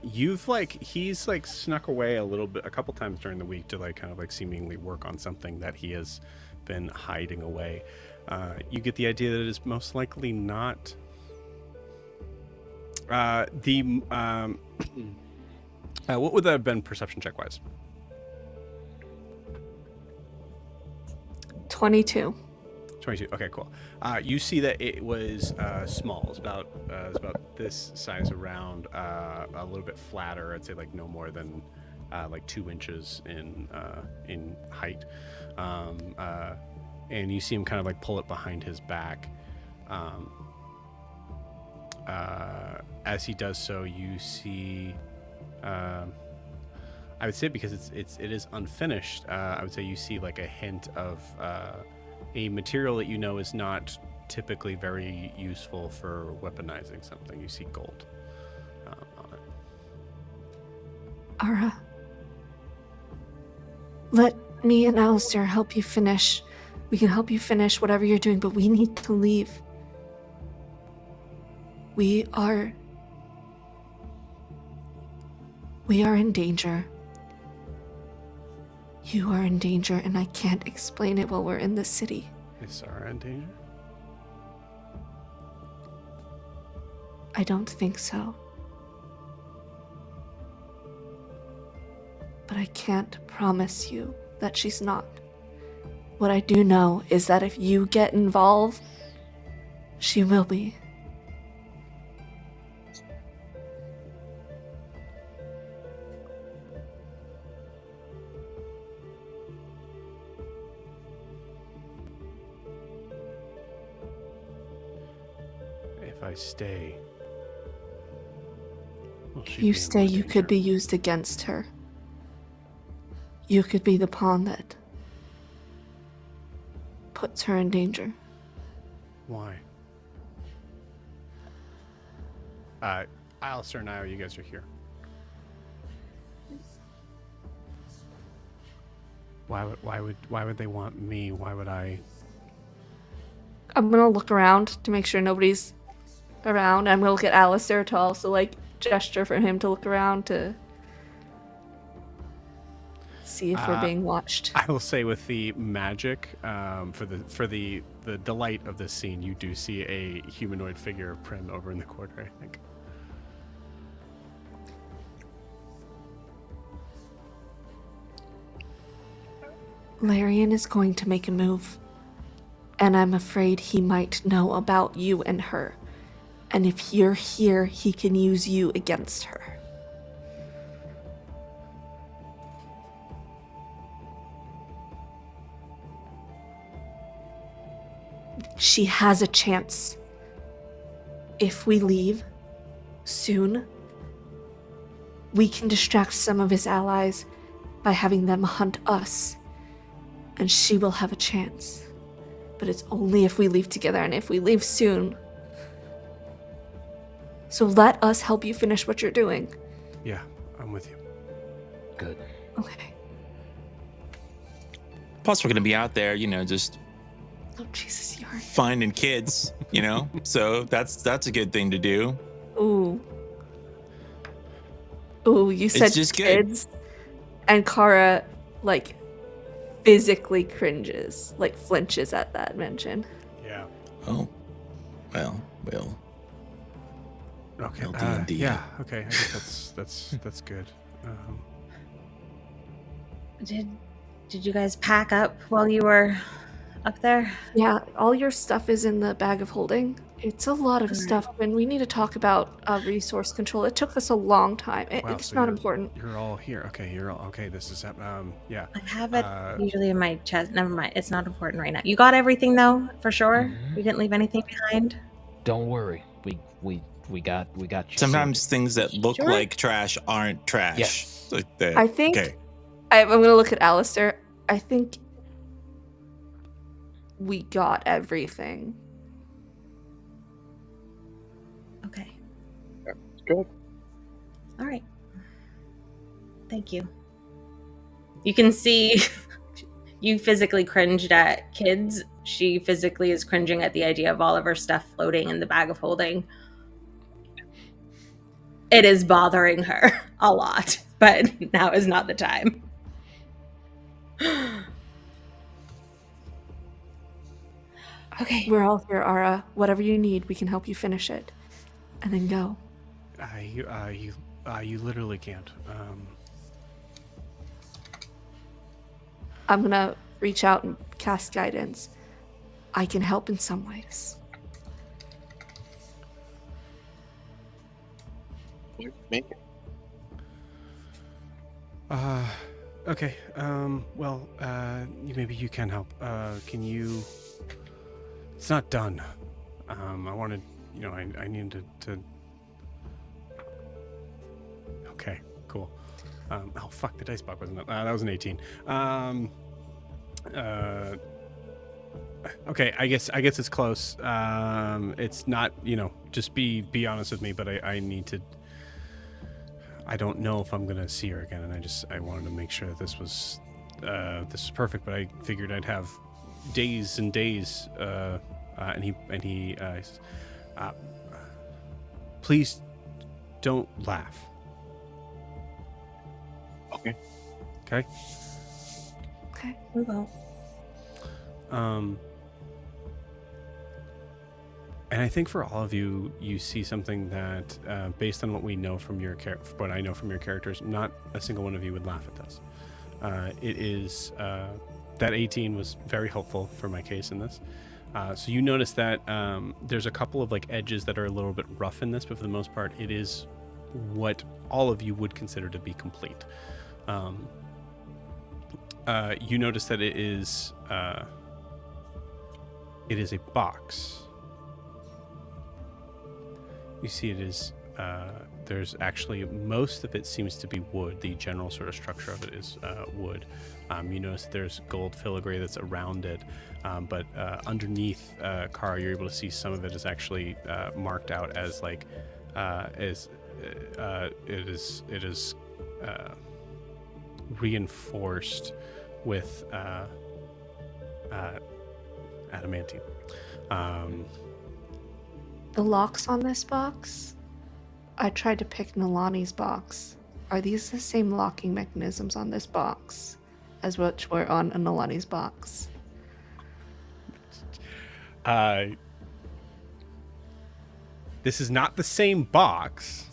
You've like, he's like snuck away a couple times during the week to like kind of like seemingly work on something that he has been hiding away. You get the idea that it is most likely not what would that have been perception check wise? 22. 22. Okay, cool. You see that it was small. It's about this size, around a little bit flatter. I'd say like no more than like 2 inches in height. And you see him kind of like pull it behind his back. As he does so, you see. I would say because it is unfinished. I would say you see like a hint of a material that you know is not typically very useful for weaponizing something. You see gold on it. Ara, let me and Alistair help you finish. We can help you finish whatever you're doing, but we need to leave. We are in danger. You are in danger, and I can't explain it while we're in the city. Is Sarah in danger? I don't think so. But I can't promise you that she's not. What I do know is that if you get involved, she will be. If I stay, If you stay, you could be used against her. You could be the pawn that puts her in danger. Why? Alistair and I, you guys are here. Why would they want me? Why would I? I'm gonna look around to make sure nobody's around. I'm gonna look at Alistair to also like gesture for him to look around to see if we're being watched. I will say, with the magic, for the delight of this scene, you do see a humanoid figure of Prim over in the corner, I think. Larian is going to make a move, and I'm afraid he might know about you and her. And if you're here, he can use you against her. She has a chance. If we leave soon, we can distract some of his allies by having them hunt us, and she will have a chance. But it's only if we leave together and if we leave soon. So let us help you finish what you're doing. Yeah, I'm with you. Good. Okay. Plus, we're gonna be out there, just Oh, Jesus, Jorri. finding kids, So that's a good thing to do. Ooh. Ooh, you said just good. kids. And Kara, physically cringes, flinches at that mention. Yeah. Oh, well. Okay. D&D. Yeah. Okay. I guess that's good. Did you guys pack up while you were up there? Yeah, all your stuff is in the bag of holding. It's a lot of Alright. stuff, and we need to talk about resource control. It took us a long time. Wow, It's so not you're- important. You're all here. Okay. You're all okay. This is yeah. I have it Uh, usually in my chest. Never mind. It's not important right now. You got everything though, for sure. Mhm. You didn't leave anything behind. Don't worry. We got you. Sometimes things that look Sure. like trash aren't trash. Yes. Like that. I think Okay. I'm going to look at Alistair. I think we got everything. Okay. Good. All right. Thank you. You can see you physically cringed at kids. She physically is cringing at the idea of all of her stuff floating in the bag of holding. It is bothering her a lot, but now is not the time. Okay. We're all here, Ara. Whatever you need, we can help you finish it. And then go. You literally can't. I'm going to reach out and cast guidance. I can help in some ways. Make it. Okay. Well, maybe you can help. Can you? It's not done. I wanted, I needed to. Okay. Cool. Oh fuck! The dice block wasn't up. That was an 18. Okay. I guess it's close. It's not. Just be honest with me. But I need to. I don't know if I'm gonna see her again, and I wanted to make sure that this was perfect. But I figured I'd have days and days. And he says, please don't laugh. Okay. Okay. Okay. We will. And I think for all of you, you see something that, based on what we know from what I know from your characters, not a single one of you would laugh at this. It is that 18 was very helpful for my case in this. So you notice that there's a couple of edges that are a little bit rough in this, but for the most part, it is what all of you would consider to be complete. You notice that it is a box. You see it is, there's actually, most of it seems to be wood. The general sort of structure of it is wood. You notice that there's gold filigree that's around it, but underneath, Kara, you're able to see some of it is actually marked out as it is reinforced with adamantine. The locks on this box, I tried to pick Nalani's box. Are these the same locking mechanisms on this box as what were on Nalani's box? This is not the same box.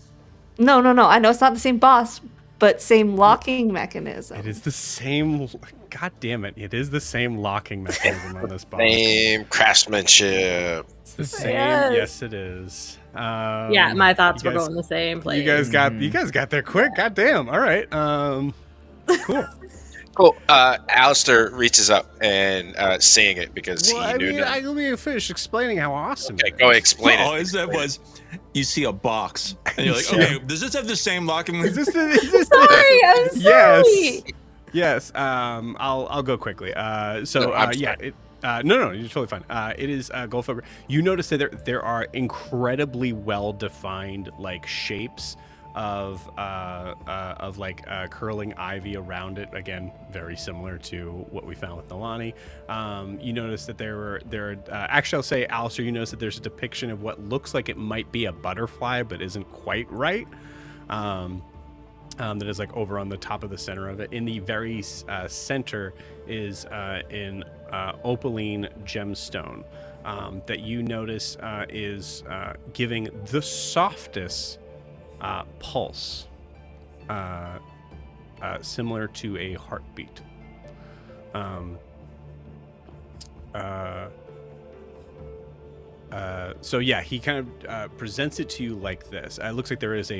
No. I know it's not the same box, but same locking mechanism. It is the same. God damn it! It is the same locking mechanism on this box. Same craftsmanship. It's the same. Yes. Yes, it is. Yeah, my thoughts you were guys- going the same place. You guys got there quick. God damn. All right. Cool. Cool. Alistair reaches up and seeing it because Well, he I knew. mean, I let me finish explaining how awesome. Okay, it go is. explain All it. I said was, you see a box, and you're like, You see okay, does this have the same locking? Is this the? Sorry, I'm sorry. Yes. Yes. I'll go quickly. No, I'm yeah. sorry. No, you're totally fine. It is Goldfiber. You notice that there are incredibly well defined like shapes of like curling ivy around it. Again, very similar to what we found with Nalani. You notice that there are actually, I'll say, Alistair, you notice that there's a depiction of what looks like it might be a butterfly, but isn't quite right. That is like over on the top of the center of it. In the very center is an opaline gemstone that you notice is giving the softest pulse, similar to a heartbeat. So yeah, he kind of presents it to you like this. It looks like there's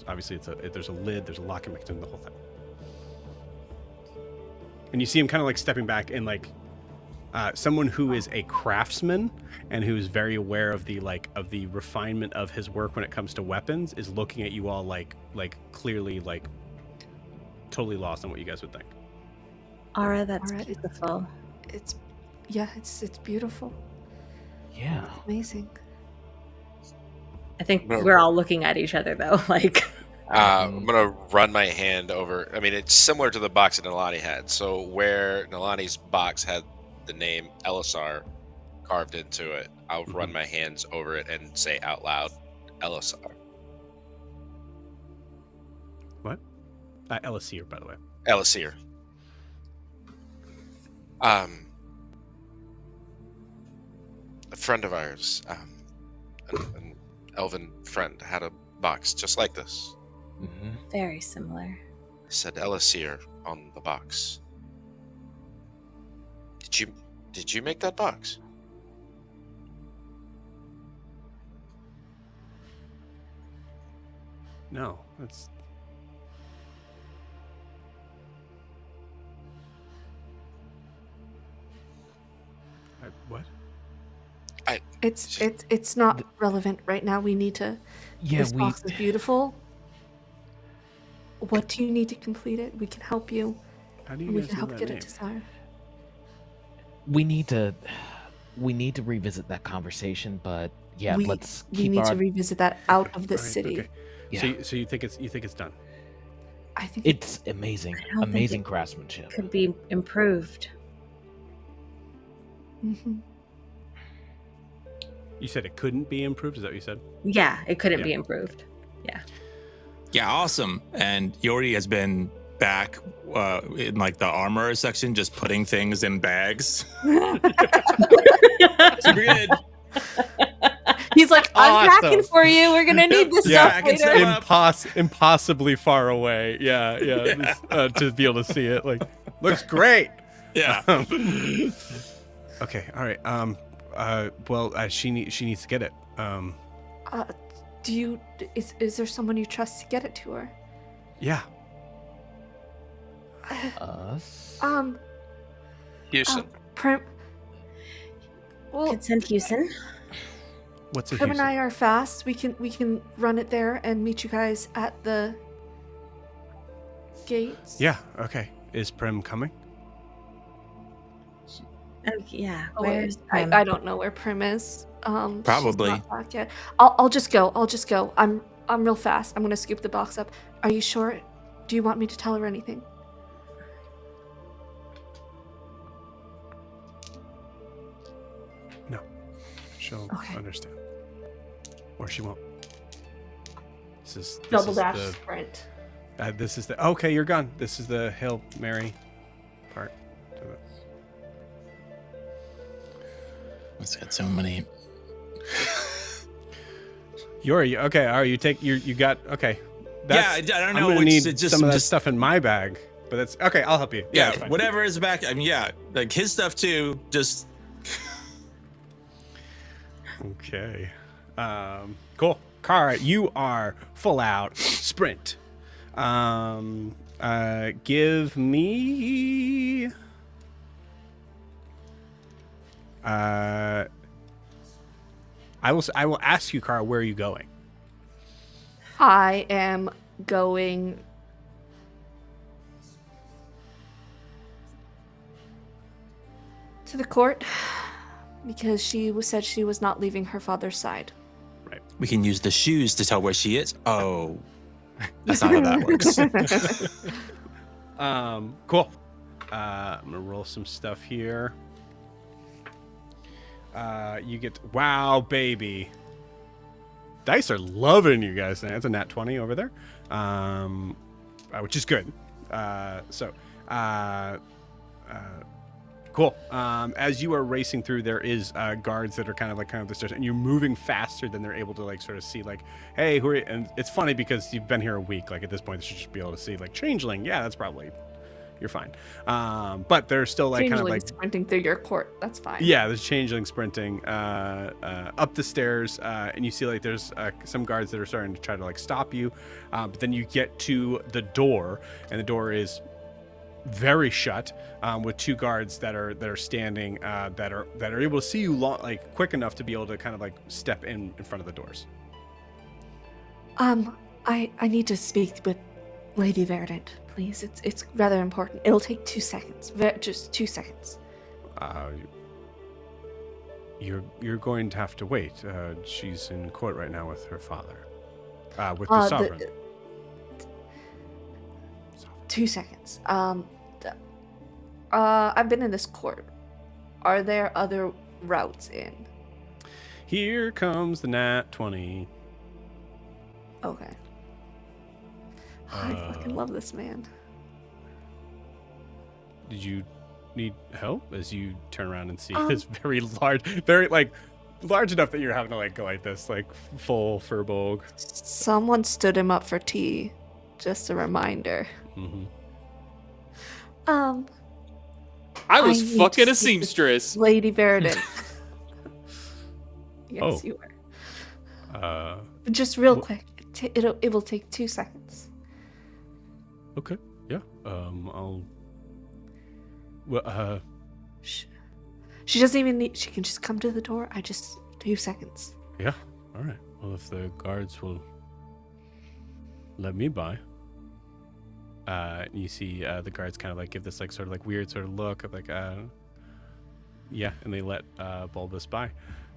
obviously there's a lid, there's a locking mechanism, the whole thing. And you see him kind of like stepping back and like someone who is a craftsman and who's very aware of the refinement of his work when it comes to weapons is looking at you all like clearly like totally lost on what you guys would think. Aura, that's Aura, beautiful. It's beautiful. Yeah. Amazing. I think No. we're all looking at each other though, like. I'm gonna run my hand over. I mean, it's similar to the box that Nalani had. So where Nalani's box had the name Elisar carved into it, I'll run my hands over it and say out loud, Elisar. What? Alistair, by the way. Alistair. A friend of ours, an elven friend, had a box just like this. Mm-hmm. Very similar. It said Alistair on the box. Did you make that box? No, that's. What? It's not relevant right now. We need to. Yeah, This box is beautiful. What do you need to complete it? We can help you. How do you And we guys can know help that get name? it to Sire. we need to revisit that conversation, but yeah, let's We keep need our to revisit that out of the Alright, city. okay. yeah. So you think it's done? I think It's amazing. I don't think Amazing it craftsmanship. could be improved. Mhm. You said it couldn't be improved. Is that what you said? Yeah, it couldn't Yeah. be improved. Yeah, awesome. And Jorri has been back in like the armor section, just putting things in bags. Super good. He's like, I'm packing Awesome. for you. We're gonna need this Yeah, stuff I can later. say- Impossibly far away. Yeah. This, to be able to see it, like, looks great. Yeah. Okay. All right. Well, she needs to get it. Is there someone you trust to get it to her? Yeah. Us? Houston. Prim. Well, Could send Houston. What's it? Prim and I are fast. We can run it there and meet you guys at the gates. Yeah. Okay. Is Prim coming? Oh, yeah. Oh, wait, Where's I don't know where Prim is. She's Probably. not back yet. I'll just go. I'm real fast. I'm gonna scoop the box up. Are you sure? Do you want me to tell her anything? No. She'll Okay. understand. Or she won't. This is Double is dash the- sprint. This is the okay. You're gone. This is the Hail Mary part. to it. It's got so many. Yuri, okay. All right, you got okay. Yeah, I don't know I'm gonna which- need it's just- some of that just- stuff in my bag, but that's okay. I'll help you. Yeah, it's fine. whatever is back. I mean, yeah, like his stuff too. Just Okay. Cool. Kara, you are full out sprint. Give me. I will ask you, Kara, where are you going? I am going to the court because said she was not leaving her father's side. Right. We can use the shoes to tell where she is. Oh, that's not how that works. Cool. I'm gonna roll some stuff here. You get wow, baby. Dice are loving you guys. That's a nat 20 over there, which is good. Cool. As you are racing through, there is guards that are kind of the stairs, and you're moving faster than they're able to sort of see hey, who are you? And it's funny because you've been here a week. At this point, they should just be able to see changeling. Yeah, that's probably. You're fine. But they're still sprinting through your court. That's fine. Yeah, there's changeling sprinting up the stairs, and you see there's some guards that are starting to try to stop you. But then you get to the door, and the door is very shut, with two guards that are standing that are able to see you quick enough to be able to kind of step in front of the doors. I need to speak with Lady Verdant. Please, it's rather important. It'll take 2 seconds. Just 2 seconds. You're going to have to wait. She's in court right now with her father. With the sovereign. 2 seconds. I've been in this court. Are there other routes in? Here comes the nat 20. Okay. I fucking love this man. Did you need help? As you turn around and see this very large enough that you're having to go like this, full furbolg. Someone stood him up for tea. Just a reminder. Mm-hmm. I was fucking a seamstress. Lady Verdant. Yes, you were. Just real quick. It will take 2 seconds. Okay. Yeah. I'll. Well. She doesn't even need. She can just come to the door. 2 seconds. Yeah. All right. Well, if the guards will let me by. You see the guards kind of give this sort of weird sort of look of yeah, and they let Bulbous by,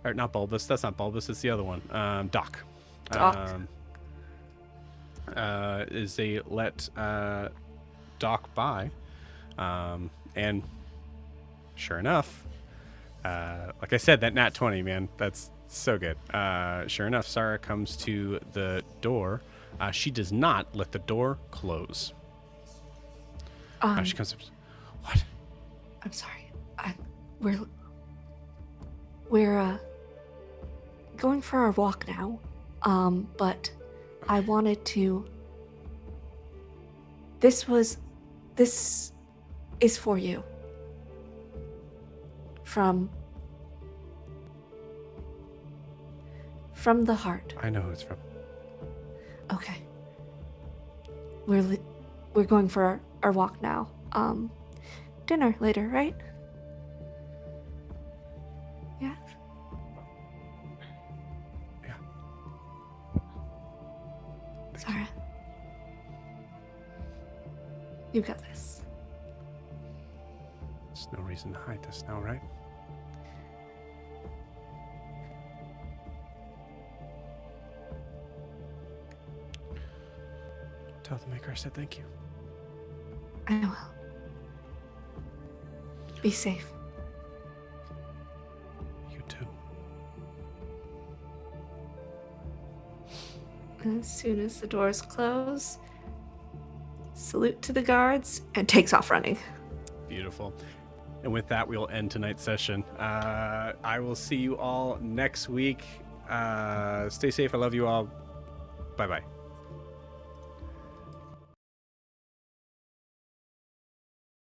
or not Bulbous. That's not Bulbous. It's the other one. Doc. Doc. Is they let Doc by, and sure enough, like I said, that nat 20, man, that's so good. Sure enough, Sarah comes to the door. She does not let the door close. She comes up. What? I'm sorry. We're going for our walk now. But I wanted to. This is for you. From the heart. I know who it's from. Okay. We're going for our walk now. Dinner later, right? Yeah. Yeah. Sarah. You got this. There's no reason to hide this now, right? Tell the maker I said thank you. I will. Be safe. You too. And as soon as the doors close, salute to the guards and takes off running. Beautiful. And with that, we'll end tonight's session. I will see you all next week. Stay safe. I love you all. Bye-bye.